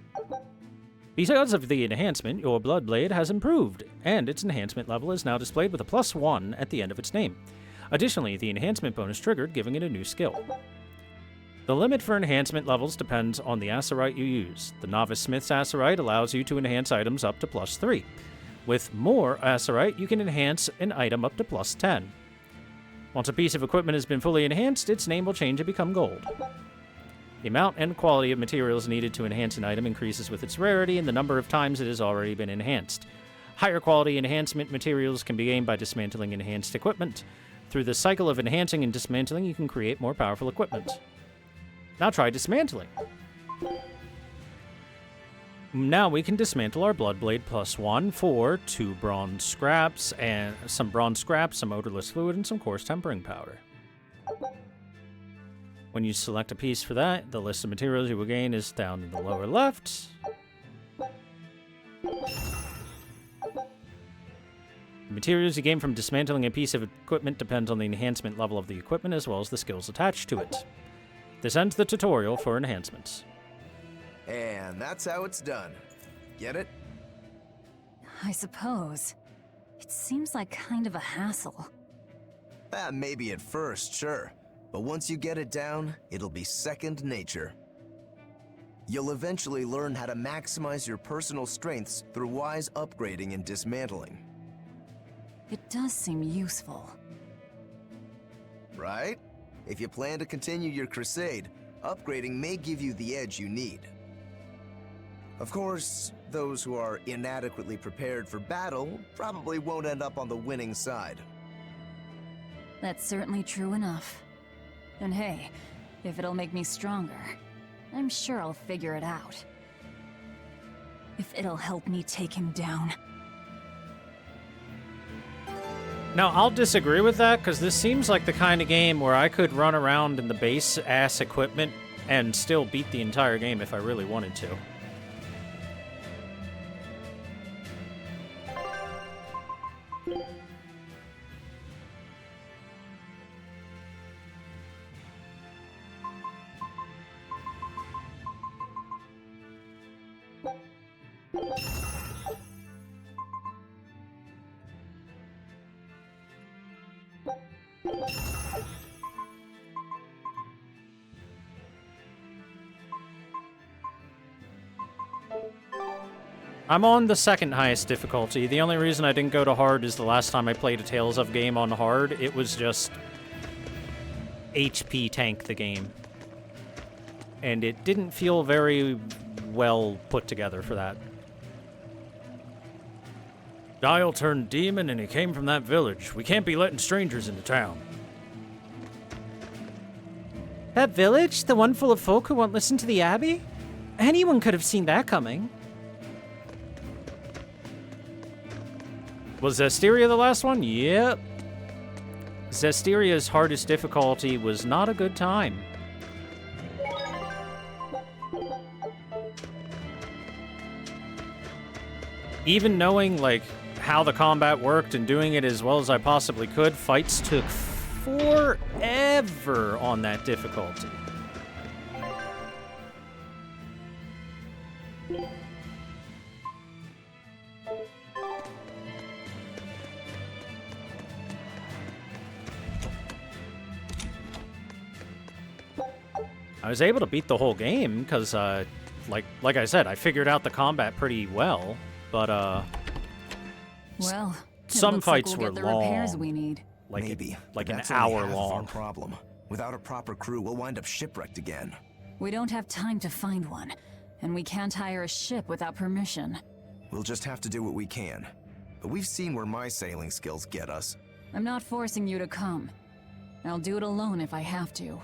Because of the enhancement, your Bloodblade has improved, and its enhancement level is now displayed with a +1 at the end of its name. Additionally, the enhancement bonus triggered, giving it a new skill. The limit for enhancement levels depends on the Acerite you use. The Novice Smith's Acerite allows you to enhance items up to +3. With more Acerite, you can enhance an item up to +10. Once a piece of equipment has been fully enhanced, its name will change and become gold. The amount and quality of materials needed to enhance an item increases with its rarity and the number of times it has already been enhanced. Higher quality enhancement materials can be gained by dismantling enhanced equipment. Through the cycle of enhancing and dismantling, you can create more powerful equipment. Now try dismantling. Now we can dismantle our Bloodblade +1 for 2 bronze scraps, and some odorless fluid, and some coarse tempering powder. When you select a piece for that, the list of materials you will gain is down in the lower left. The materials you gain from dismantling a piece of equipment depends on the enhancement level of the equipment as well as the skills attached to it. This ends the tutorial for enhancements. And that's how it's done. Get it? I suppose. It seems like kind of a hassle. Maybe at first, sure. But once you get it down, it'll be second nature. You'll eventually learn how to maximize your personal strengths through wise upgrading and dismantling. It does seem useful. Right? If you plan to continue your crusade, upgrading may give you the edge you need. Of course, those who are inadequately prepared for battle probably won't end up on the winning side. That's certainly true enough. And hey, if it'll make me stronger, I'm sure I'll figure it out. If it'll help me take him down. Now, I'll disagree with that, because this seems like the kind of game where I could run around in the base-ass equipment and still beat the entire game if I really wanted to. I'm on the second highest difficulty. The only reason I didn't go to hard is the last time I played a Tales of game on hard, it was just HP tank the game. And it didn't feel very well put together for that. Dial turned demon and he came from that village. We can't be letting strangers into town. That village? The one full of folk who won't listen to the Abbey? Anyone could have seen that coming. Was Zestiria the last one? Yep. Zestiria's hardest difficulty was not a good time. Even knowing, like, how the combat worked and doing it as well as I possibly could, fights took forever on that difficulty. I was able to beat the whole game because, like I said, I figured out the combat pretty well, but, well, some fights like were we'll get the long. repairs we need. Like, Maybe, like but an that's only hour half of our long. problem. Without a proper crew, we'll wind up shipwrecked again. We don't have time to find one, and we can't hire a ship without permission. We'll just have to do what we can. But we've seen where my sailing skills get us. I'm not forcing you to come. I'll do it alone if I have to.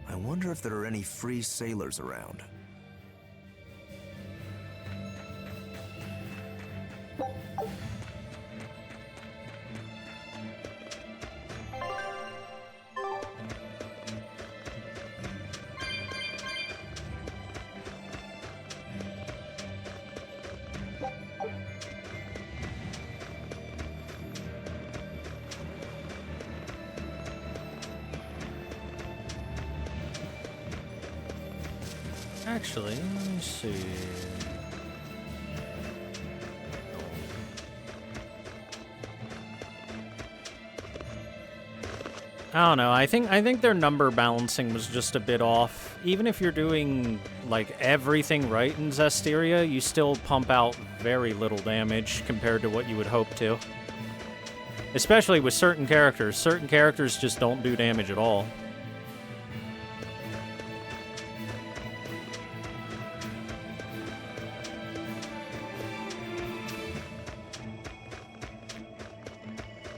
I wonder if there are any free sailors around. Actually, let me see. I don't know. I think their number balancing was just a bit off. Even if you're doing like everything right in Zestiria, you still pump out very little damage compared to what you would hope to. Especially with certain characters. Certain characters just don't do damage at all.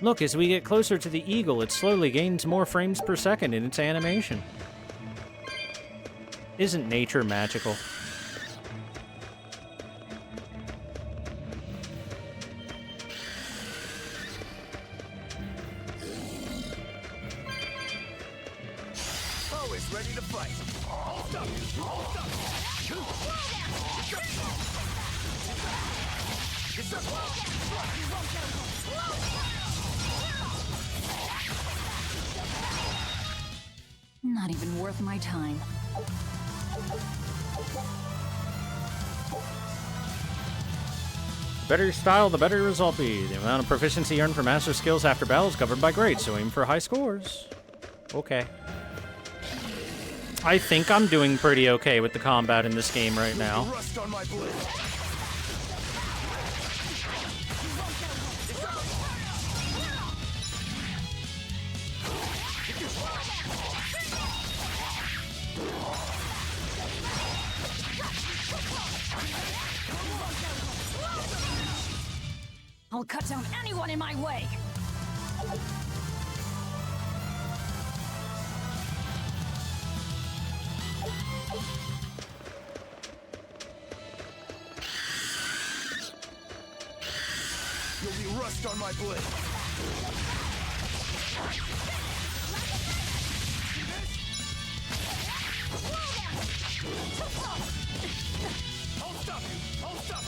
Look, as we get closer to the eagle, it slowly gains more frames per second in its animation. Isn't nature magical? Always ready to fight. This Not even worth my time. The better your style, the better your result be. The amount of proficiency earned for master skills after battle is covered by grades, so aim for high scores. Okay. I think I'm doing pretty okay with the combat in this game right now. Rust on my blade. I'll cut down anyone in my way! You'll be rust on my blade. I'll stop you! I'll stop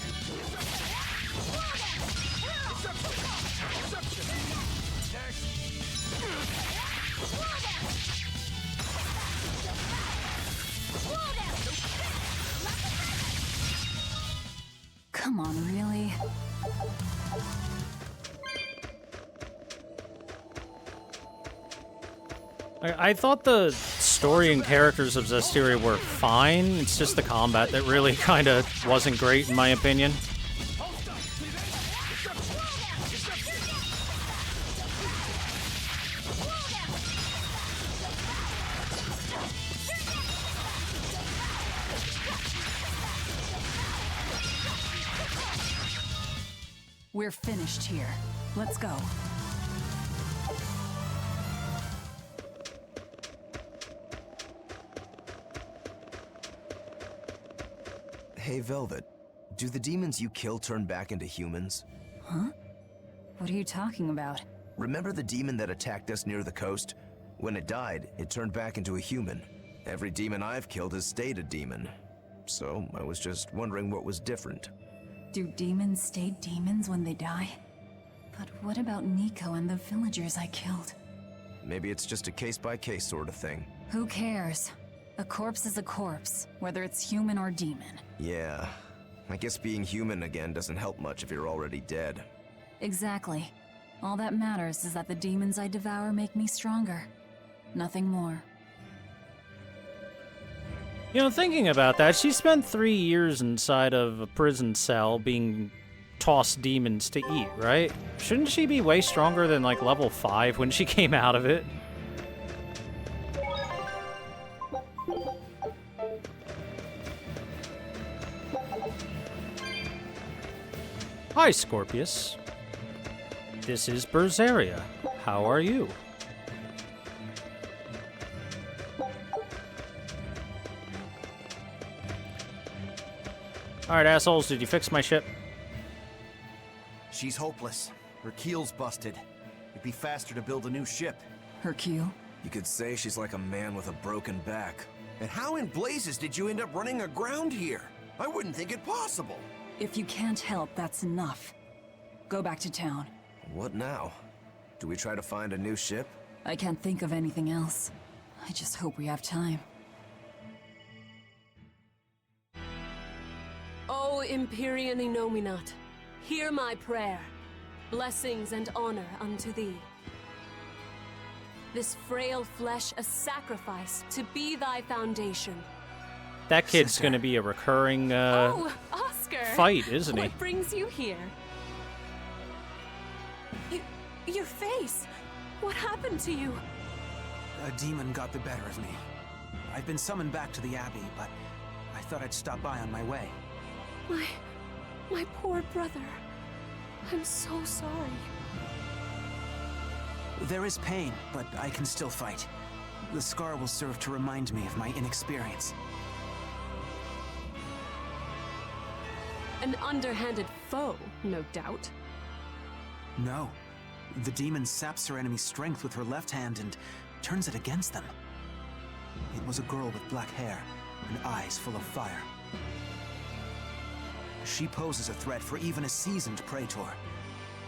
Come on, really? I thought the story and characters of Zestiria were fine. It's just the combat that really kind of wasn't great, in my opinion. We're finished here. Let's go. Hey, Velvet. Do the demons you kill turn back into humans? Huh? What are you talking about? Remember the demon that attacked us near the coast? When it died, it turned back into a human. Every demon I've killed has stayed a demon. So, I was just wondering what was different. Do demons stay demons when they die? But what about Nico and the villagers I killed? Maybe it's just a case-by-case sort of thing. Who cares? A corpse is a corpse, whether it's human or demon. Yeah, I guess being human again doesn't help much if you're already dead. Exactly. All that matters is that the demons I devour make me stronger. Nothing more. You know, thinking about that, she spent 3 years inside of a prison cell being tossed demons to eat, right? Shouldn't she be way stronger than, like, level 5 when she came out of it? Hi, Scorpius. This is Berseria. How are you? Alright, assholes, did you fix my ship? She's hopeless. Her keel's busted. It'd be faster to build a new ship. Her keel? You could say she's like a man with a broken back. And how in blazes did you end up running aground here? I wouldn't think it possible. If you can't help, that's enough. Go back to town. What now? Do we try to find a new ship? I can't think of anything else. I just hope we have time. O Empyrean Inominat, hear my prayer. Blessings and honor unto thee. This frail flesh a sacrifice to be thy foundation. That kid's gonna be a recurring, Oh, Oscar! fight, isn't he? What brings you here? Your face! What happened to you? A demon got the better of me. I've been summoned back to the Abbey, but I thought I'd stop by on my way. My poor brother. I'm so sorry. There is pain, but I can still fight. The scar will serve to remind me of my inexperience. An underhanded foe, no doubt. No. The demon saps her enemy's strength with her left hand and turns it against them. It was a girl with black hair and eyes full of fire. She poses a threat for even a seasoned praetor.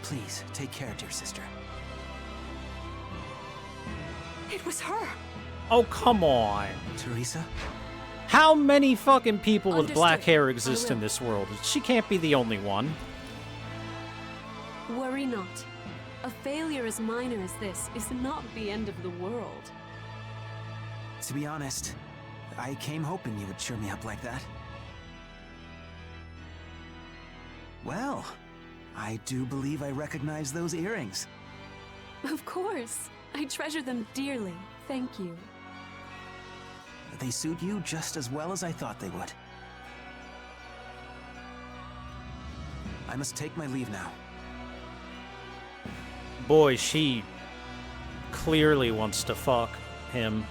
Please, take care, dear sister. It was her! Oh, come on. Teresa? How many fucking people with black Understood. hair exist in this world? She can't be the only one. Worry not. A failure as minor as this is not the end of the world. To be honest, I came hoping you would cheer me up like that. Well, I do believe I recognize those earrings. Of course. I treasure them dearly. Thank you. They suit you just as well as I thought they would. I must take my leave now. Boy, she clearly wants to fuck him.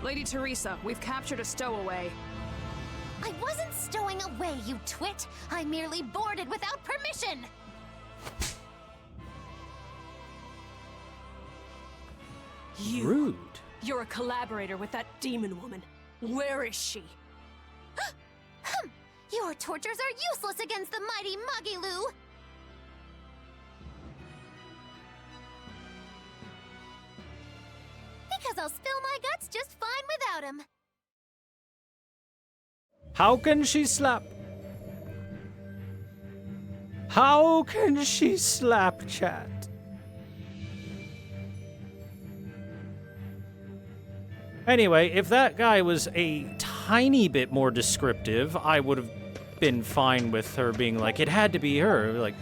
Lady Teresa, we've captured a stowaway. I wasn't stowing away, you twit! I merely boarded without permission! You. Rude. You're a collaborator with that demon woman. Where is she? Your tortures are useless against the mighty Magilu! Because I'll spill my guts just fine without him. How can she slap? How can she slap, chat? Anyway, if that guy was a tiny bit more descriptive, I would have been fine with her being like, it had to be her. Like,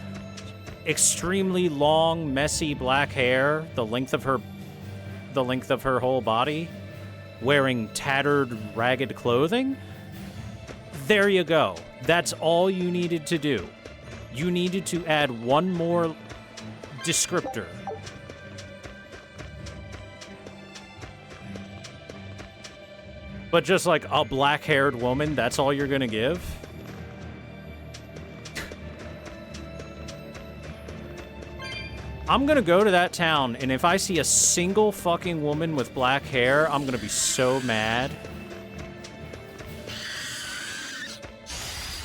extremely long, messy black hair, the length of her whole body, wearing tattered, ragged clothing. There you go. That's all you needed to do. You needed to add one more descriptor. But just like a black-haired woman, that's all you're gonna give? I'm gonna go to that town, and if I see a single fucking woman with black hair, I'm gonna be so mad.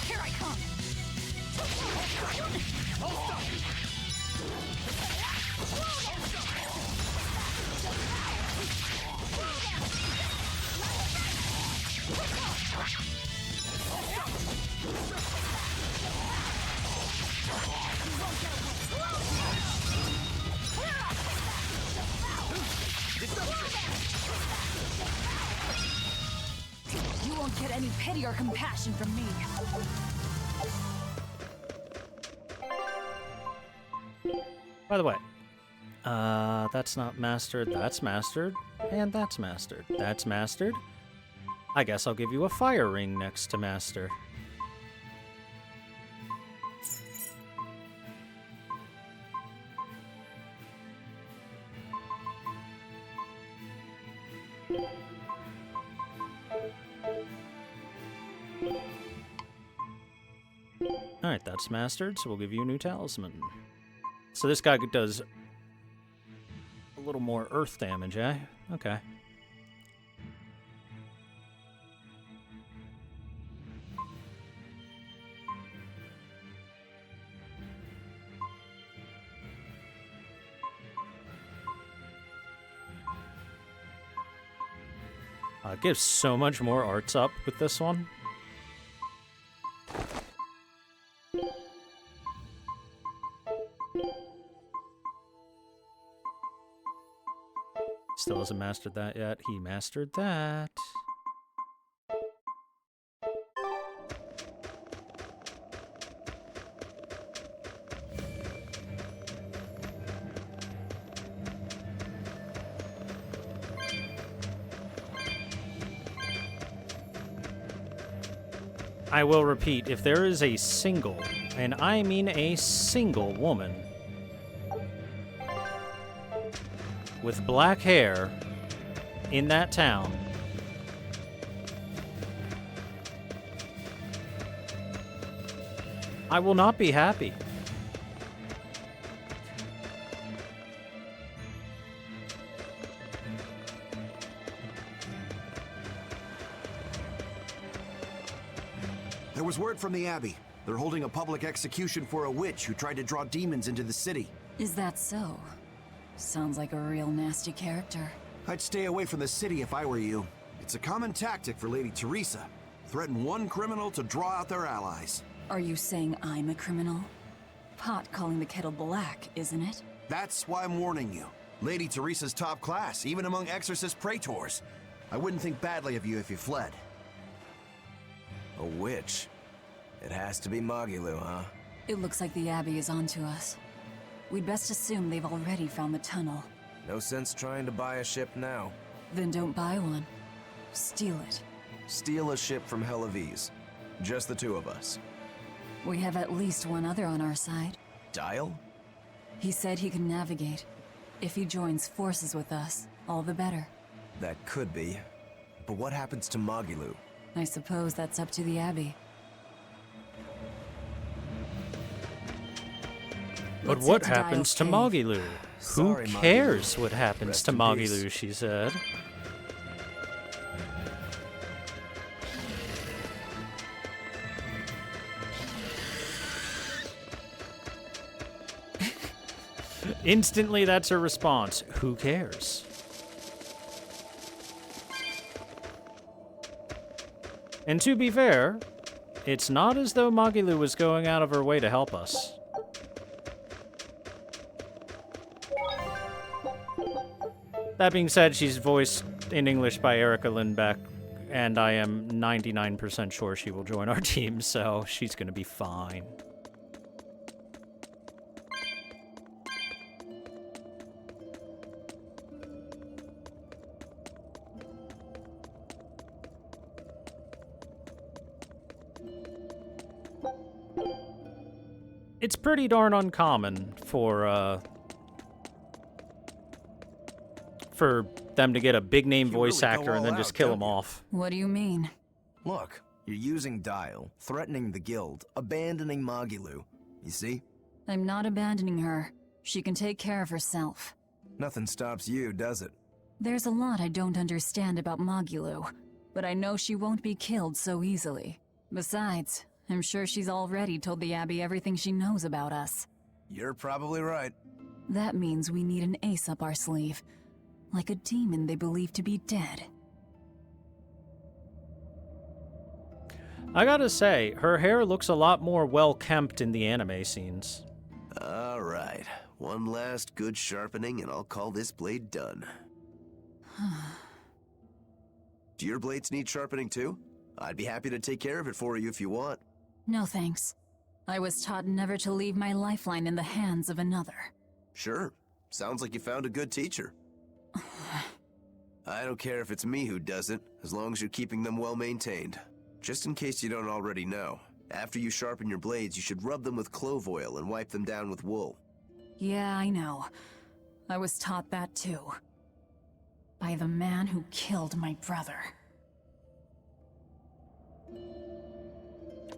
Here I come! You won't get any pity or compassion from me. By the way, that's not mastered, that's mastered, and that's mastered. That's mastered. I guess I'll give you a fire ring next to master. Alright, that's mastered, so we'll give you a new talisman. So this guy does a little more earth damage, eh? Okay. It gives so much more arts up with this one. Still hasn't mastered that yet. He mastered that. I will repeat, if there is a single, and I mean a single woman with black hair in that town, I will not be happy. There was word from the Abbey. They're holding a public execution for a witch who tried to draw demons into the city. Is that so? Sounds like a real nasty character. I'd stay away from the city if I were you. It's a common tactic for Lady Teresa. Threaten one criminal to draw out their allies. Are you saying I'm a criminal? Pot calling the kettle black, isn't it? That's why I'm warning you. Lady Teresa's top class, even among exorcist praetors. I wouldn't think badly of you if you fled. A witch? It has to be Magilu, huh? It looks like the Abbey is onto us. We'd best assume they've already found the tunnel. No sense trying to buy a ship now. Then don't buy one. Steal it. Steal a ship from Helaviz. Just the two of us. We have at least one other on our side. Dial? He said he can navigate. If he joins forces with us, all the better. That could be. But what happens to Magilu? I suppose that's up to the Abbey. But what happens to Magilu? Who cares what happens to Magilu, she said. Instantly, that's her response. Who cares? And to be fair, it's not as though Magilu was going out of her way to help us. That being said, she's voiced in English by Erica Lindbeck, and I am 99% sure she will join our team, so she's gonna be fine. It's pretty darn uncommon for them to get a big-name voice actor and then just kill him off. What do you mean? Look, you're using Dial, threatening the guild, abandoning Magilu. You see? I'm not abandoning her. She can take care of herself. Nothing stops you, does it? There's a lot I don't understand about Magilu, but I know she won't be killed so easily. Besides, I'm sure she's already told the Abbey everything she knows about us. You're probably right. That means we need an ace up our sleeve. Like a demon they believe to be dead. I gotta say, her hair looks a lot more well-kempt in the anime scenes. All right. One last good sharpening and I'll call this blade done. Do your blades need sharpening too? I'd be happy to take care of it for you if you want. No thanks. I was taught never to leave my lifeline in the hands of another. Sure. Sounds like you found a good teacher. I don't care if it's me who does it, as long as you're keeping them well maintained. Just in case you don't already know, after you sharpen your blades, you should rub them with clove oil and wipe them down with wool. Yeah, I know. I was taught that too. By the man who killed my brother.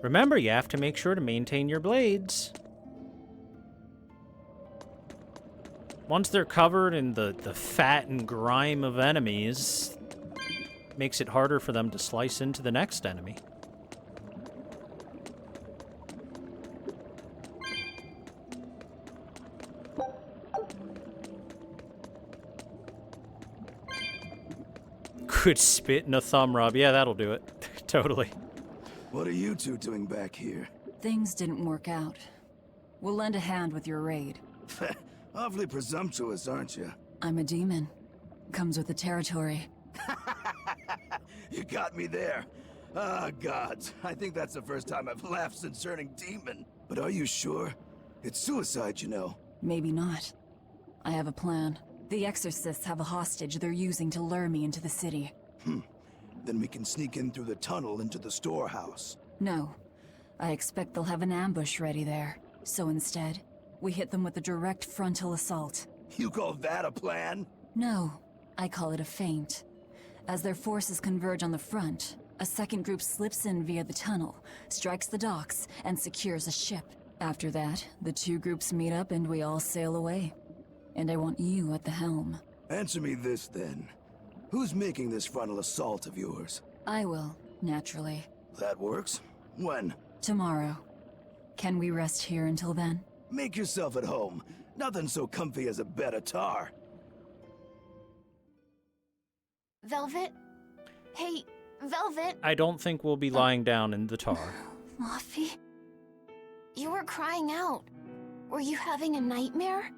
Remember, you have to make sure to maintain your blades. Once they're covered in the fat and grime of enemies, makes it harder for them to slice into the next enemy. Good spit and a thumb rub. Yeah, that'll do it. Totally. What are you two doing back here? Things didn't work out. We'll lend a hand with your raid. Awfully presumptuous, aren't you? I'm a demon. Comes with the territory. You got me there. Ah, gods. I think that's the first time I've laughed since turning demon. But are you sure? It's suicide, you know. Maybe not. I have a plan. The exorcists have a hostage they're using to lure me into the city. Then we can sneak in through the tunnel into the storehouse. No. I expect they'll have an ambush ready there. So instead, we hit them with a direct frontal assault. You call that a plan? No. I call it a feint. As their forces converge on the front, a second group slips in via the tunnel, strikes the docks, and secures a ship. After that, the two groups meet up and we all sail away. And I want you at the helm. Answer me this, then. Who's making this frontal assault of yours? I will, naturally. That works. When? Tomorrow. Can we rest here until then? Make yourself at home. Nothing so comfy as a bed of tar. Velvet? Hey, Velvet? I don't think we'll be lying down in the tar. Luffy? You were crying out. Were you having a nightmare?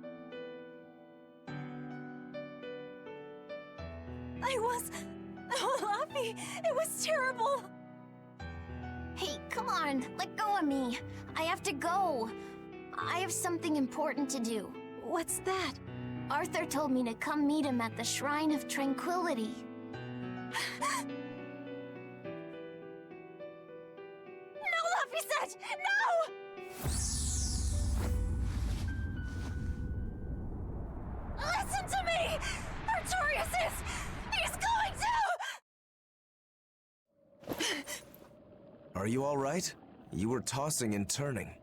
Oh, Luffy! It was terrible! Hey, come on, let go of me. I have to go. I have something important to do. What's that? Arthur told me to come meet him at the Shrine of Tranquility. No, Luffy said! No! Listen to me! Artorias is... He's going to... Are you all right? You were tossing and turning.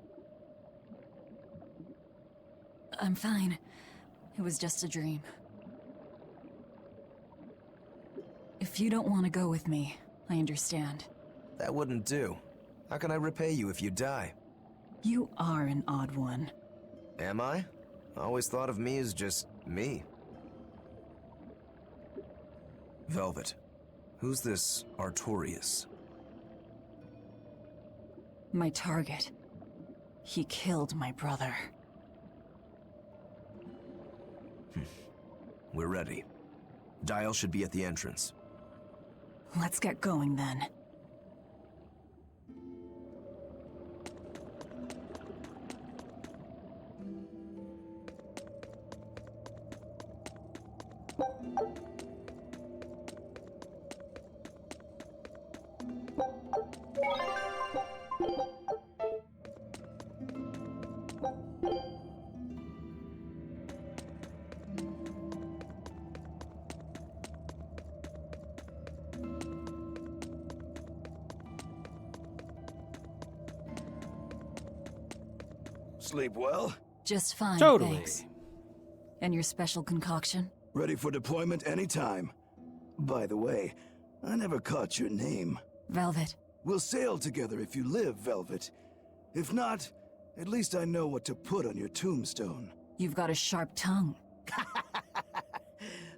I'm fine. It was just a dream. If you don't want to go with me, I understand. That wouldn't do. How can I repay you if you die? You are an odd one. Am I? I always thought of me as just me. Velvet, who's this Artorias? My target. He killed my brother. We're ready. Dial should be at the entrance. Let's get going then. Sleep well? Just fine, Totally. thanks. And your special concoction? Ready for deployment anytime. By the way, I never caught your name. Velvet. We'll sail together if you live, Velvet. If not, at least I know what to put on your tombstone. You've got a sharp tongue.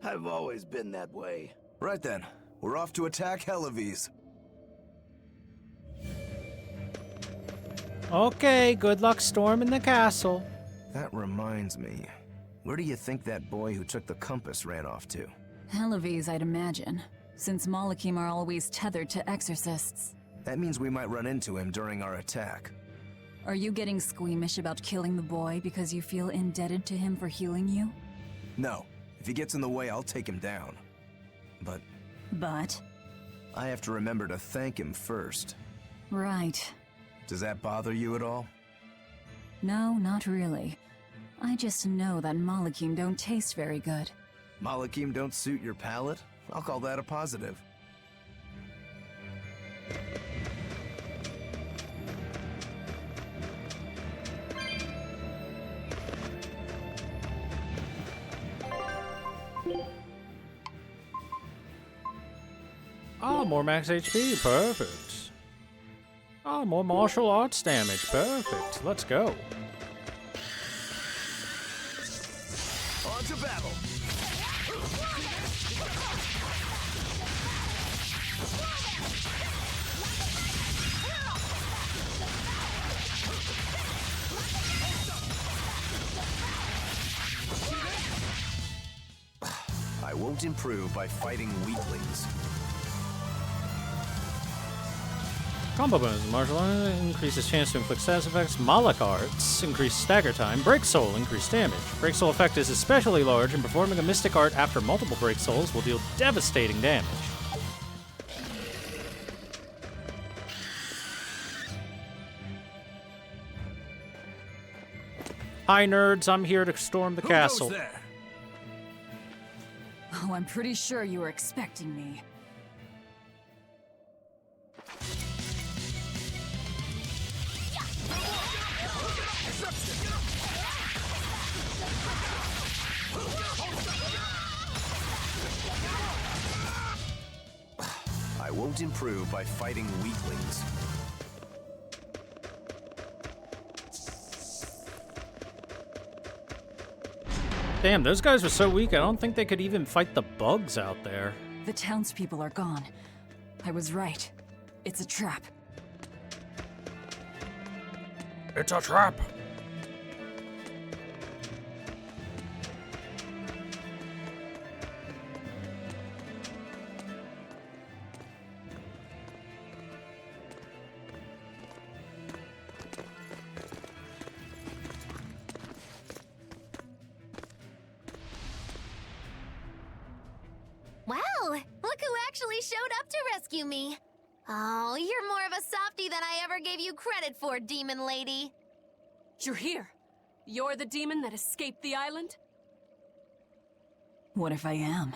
I've always been that way. Right then, we're off to attack Helives. Okay, good luck storming the castle. That reminds me. Where do you think that boy who took the compass ran off to? Helives, I'd imagine, since Malakim are always tethered to exorcists. That means we might run into him during our attack. Are you getting squeamish about killing the boy because you feel indebted to him for healing you? No. If he gets in the way, I'll take him down. But I have to remember to thank him first. Right. Does that bother you at all? No, not really. I just know that Malakim don't taste very good. Malakim don't suit your palate? I'll call that a positive. Ah, more max HP, perfect. Ah, more martial arts damage, perfect. Let's go. On to battle. I won't improve by fighting weaklings. Combo bonus, martial art increases chance to inflict status effects. Malak arts increase stagger time. Break soul increase damage. Break soul effect is especially large, and performing a mystic art after multiple break souls will deal devastating damage. Hi nerds, I'm here to storm the castle. Who goes there? Oh, I'm pretty sure you were expecting me. I won't improve by fighting weaklings. Damn, those guys were so weak, I don't think they could even fight the bugs out there. The townspeople are gone. I was right. It's a trap. It's a trap! Wow, look who actually showed up to rescue me. Oh, you're more of a softie than I ever gave you credit for, demon lady. You're here. You're the demon that escaped the island? What if I am?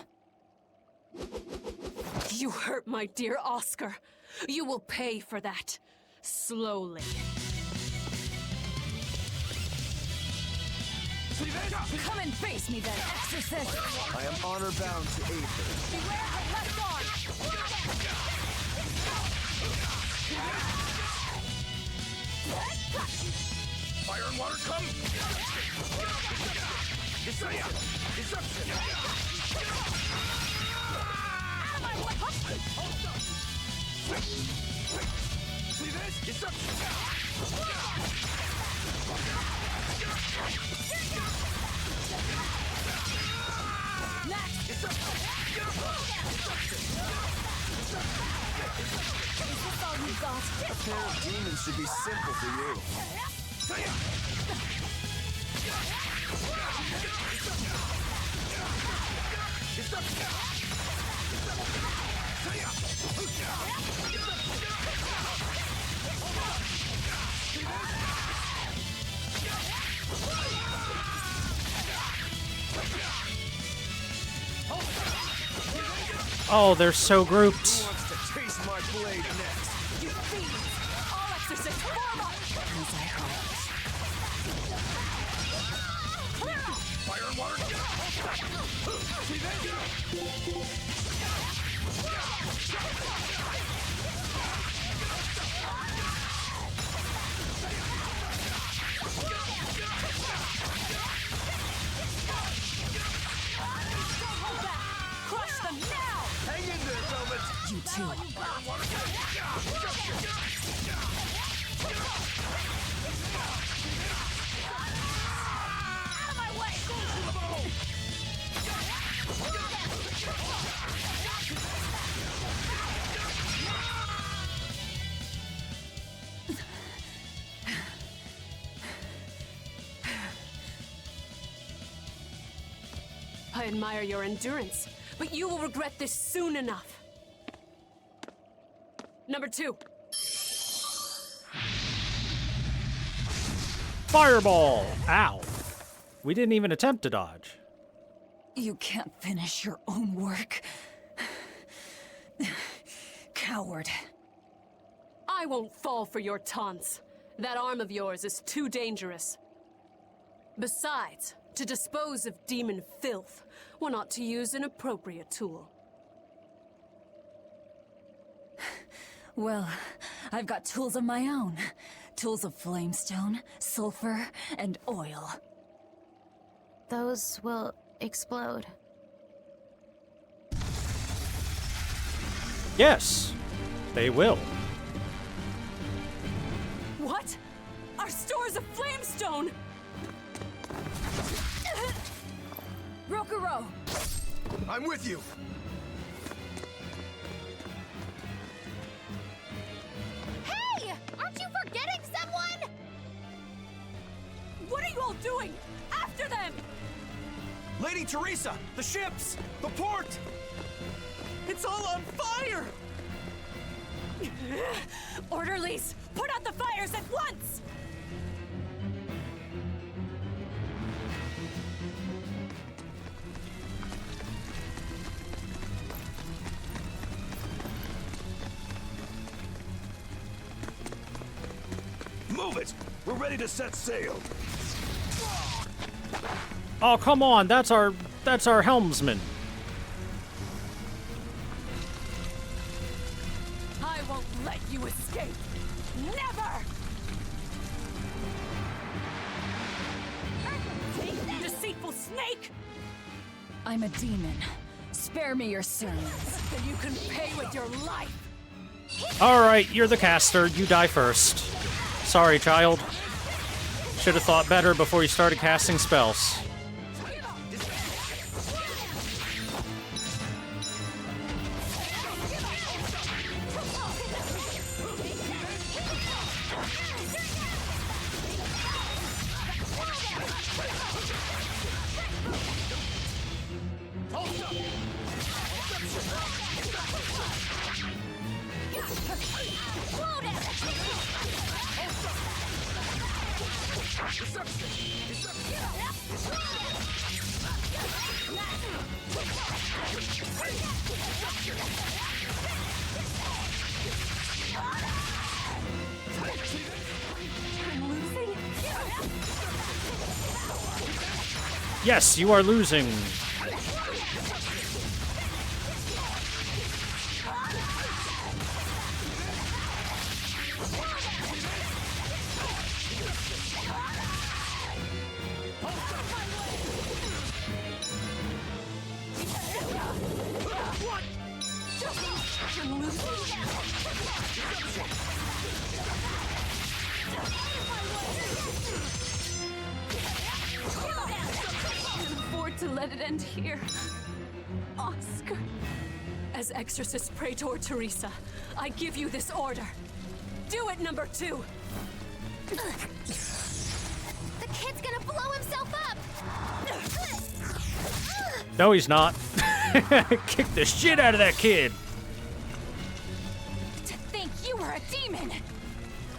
You hurt my dear Oscar. You will pay for that. Slowly. Come and face me then, exorcist! I am honor bound to aid her. Beware her left arm! Fire and water, come! Berseria! Disruption! Out of my way! See this? Disruption! Next! Is this all you got? A pair of demons should be simple for you. Oh, they're so grouped. Who wants to taste my blade next? You thieves! All exorcists, form up! As I hoped. Clear out! Fire and water! See this? Don't hold back! Crush them now! Hang in there, Velvet! You too. Out of my way! I admire your endurance, but you will regret this soon enough. Number 2. Fireball! Ow. We didn't even attempt to dodge. You can't finish your own work. Coward. I won't fall for your taunts. That arm of yours is too dangerous. Besides, to dispose of demon filth, one ought to use an appropriate tool. Well, I've got tools of my own. Tools of flamestone, sulfur, and oil. Those will explode. Yes, they will. What? Our stores of flamestone! Rokuro! I'm with you! Hey! Aren't you forgetting someone? What are you all doing? After them! Lady Teresa! The ships! The port! It's all on fire! Orderlies, put out the fires at once! Move it! We're ready to set sail. Oh, come on, that's our helmsman. I won't let you escape! Never! Deceitful snake! I'm a demon. Spare me your sermons. Then you can pay with your life. Alright, you're the caster. You die first. Sorry, child. Should have thought better before you started casting spells. Yes, you are losing. To let it end here. Oscar. As Exorcist Praetor Teresa, I give you this order. Do it, number 2. The kid's gonna blow himself up! No, he's not. Kick the shit out of that kid. To think you were a demon!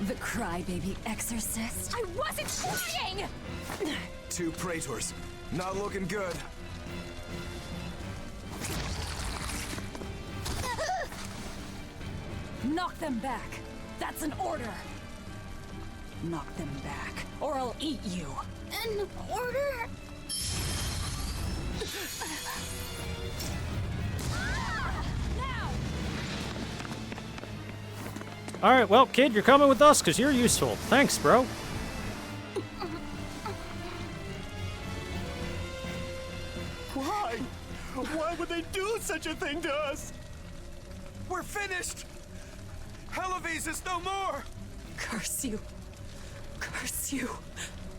The crybaby exorcist. I wasn't crying! 2 praetors. Not looking good. Knock them back. That's an order. Knock them back, or I'll eat you. An order? Alright, well, kid, you're coming with us because you're useful. Thanks, bro. Why? Why would they do such a thing to us? We're finished! Halavis is no more! Curse you. Curse you.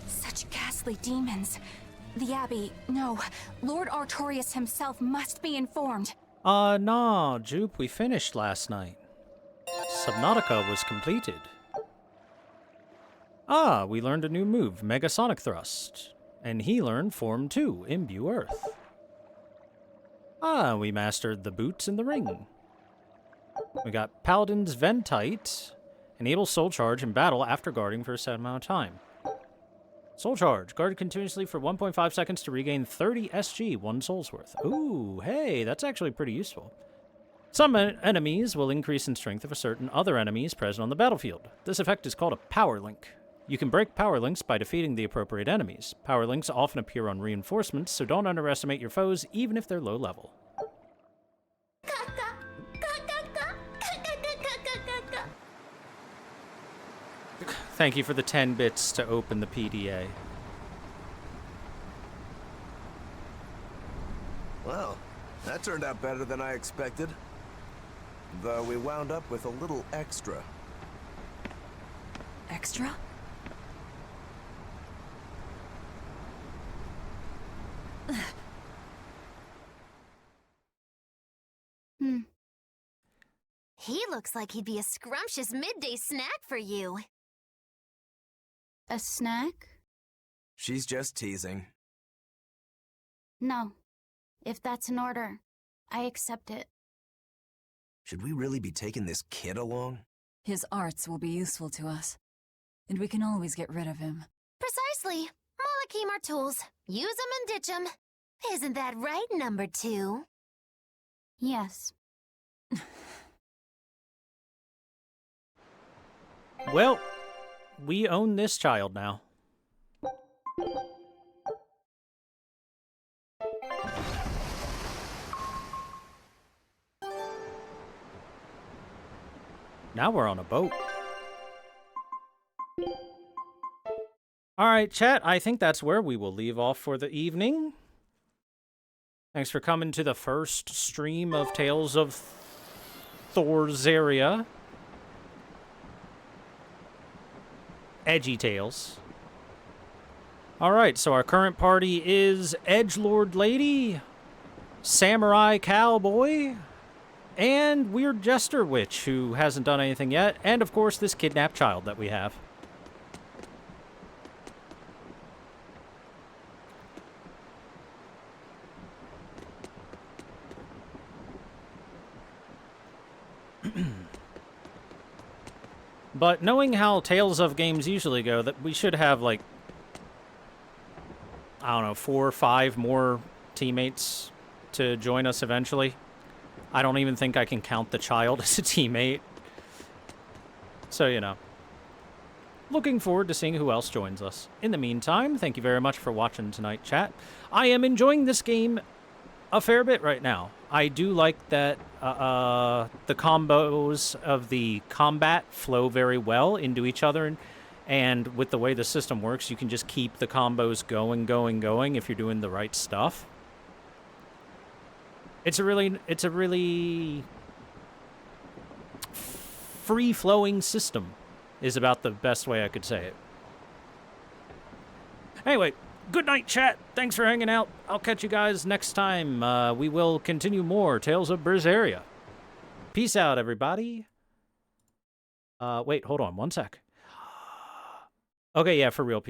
Such ghastly demons. The Abbey, no, Lord Artorias himself must be informed. Nah, Jupe, we finished last night. Subnautica was completed. Ah, we learned a new move, Mega Sonic Thrust. And he learned Form 2, Imbue Earth. Ah, we mastered the boots and the ring. We got Paladin's Ventite. Enable Soul Charge in battle after guarding for a set amount of time. Soul Charge. Guard continuously for 1.5 seconds to regain 30 SG, 1 soul's worth. Ooh, hey, that's actually pretty useful. Some enemies will increase in strength if a certain other enemy is present on the battlefield. This effect is called a Power Link. You can break Power Links by defeating the appropriate enemies. Power Links often appear on reinforcements, so don't underestimate your foes, even if they're low level. Thank you for the 10 bits to open the PDA. Well, that turned out better than I expected. Though we wound up with a little extra. Extra? He looks like he'd be a scrumptious midday snack for you. A snack? She's just teasing. No. If that's an order, I accept it. Should we really be taking this kid along? His arts will be useful to us, and we can always get rid of him. Precisely. Malakim are tools. Use them and ditch them. Isn't that right, number 2? Yes. Well, we own this child now. Now we're on a boat. All right, chat, I think that's where we will leave off for the evening. Thanks for coming to the first stream of Tales of Berseria. Edgy Tales. All right, so our current party is Edgelord Lady, Samurai Cowboy, and Weird Jester Witch, who hasn't done anything yet, and of course this kidnapped child that we have. But knowing how Tales of games usually go, that we should have, like, I don't know, 4 or 5 more teammates to join us eventually. I don't even think I can count the child as a teammate. So, you know. Looking forward to seeing who else joins us. In the meantime, thank you very much for watching tonight, chat. I am enjoying this game a fair bit right now. I do like that the combos of the combat flow very well into each other, and with the way the system works, you can just keep the combos going if you're doing the right stuff. It's a really free-flowing system, is about the best way I could say it. Anyway, good night, chat. Thanks for hanging out. I'll catch you guys next time. We will continue more Tales of Berseria. Peace out, everybody. Wait, hold on one sec. Okay, yeah, for real,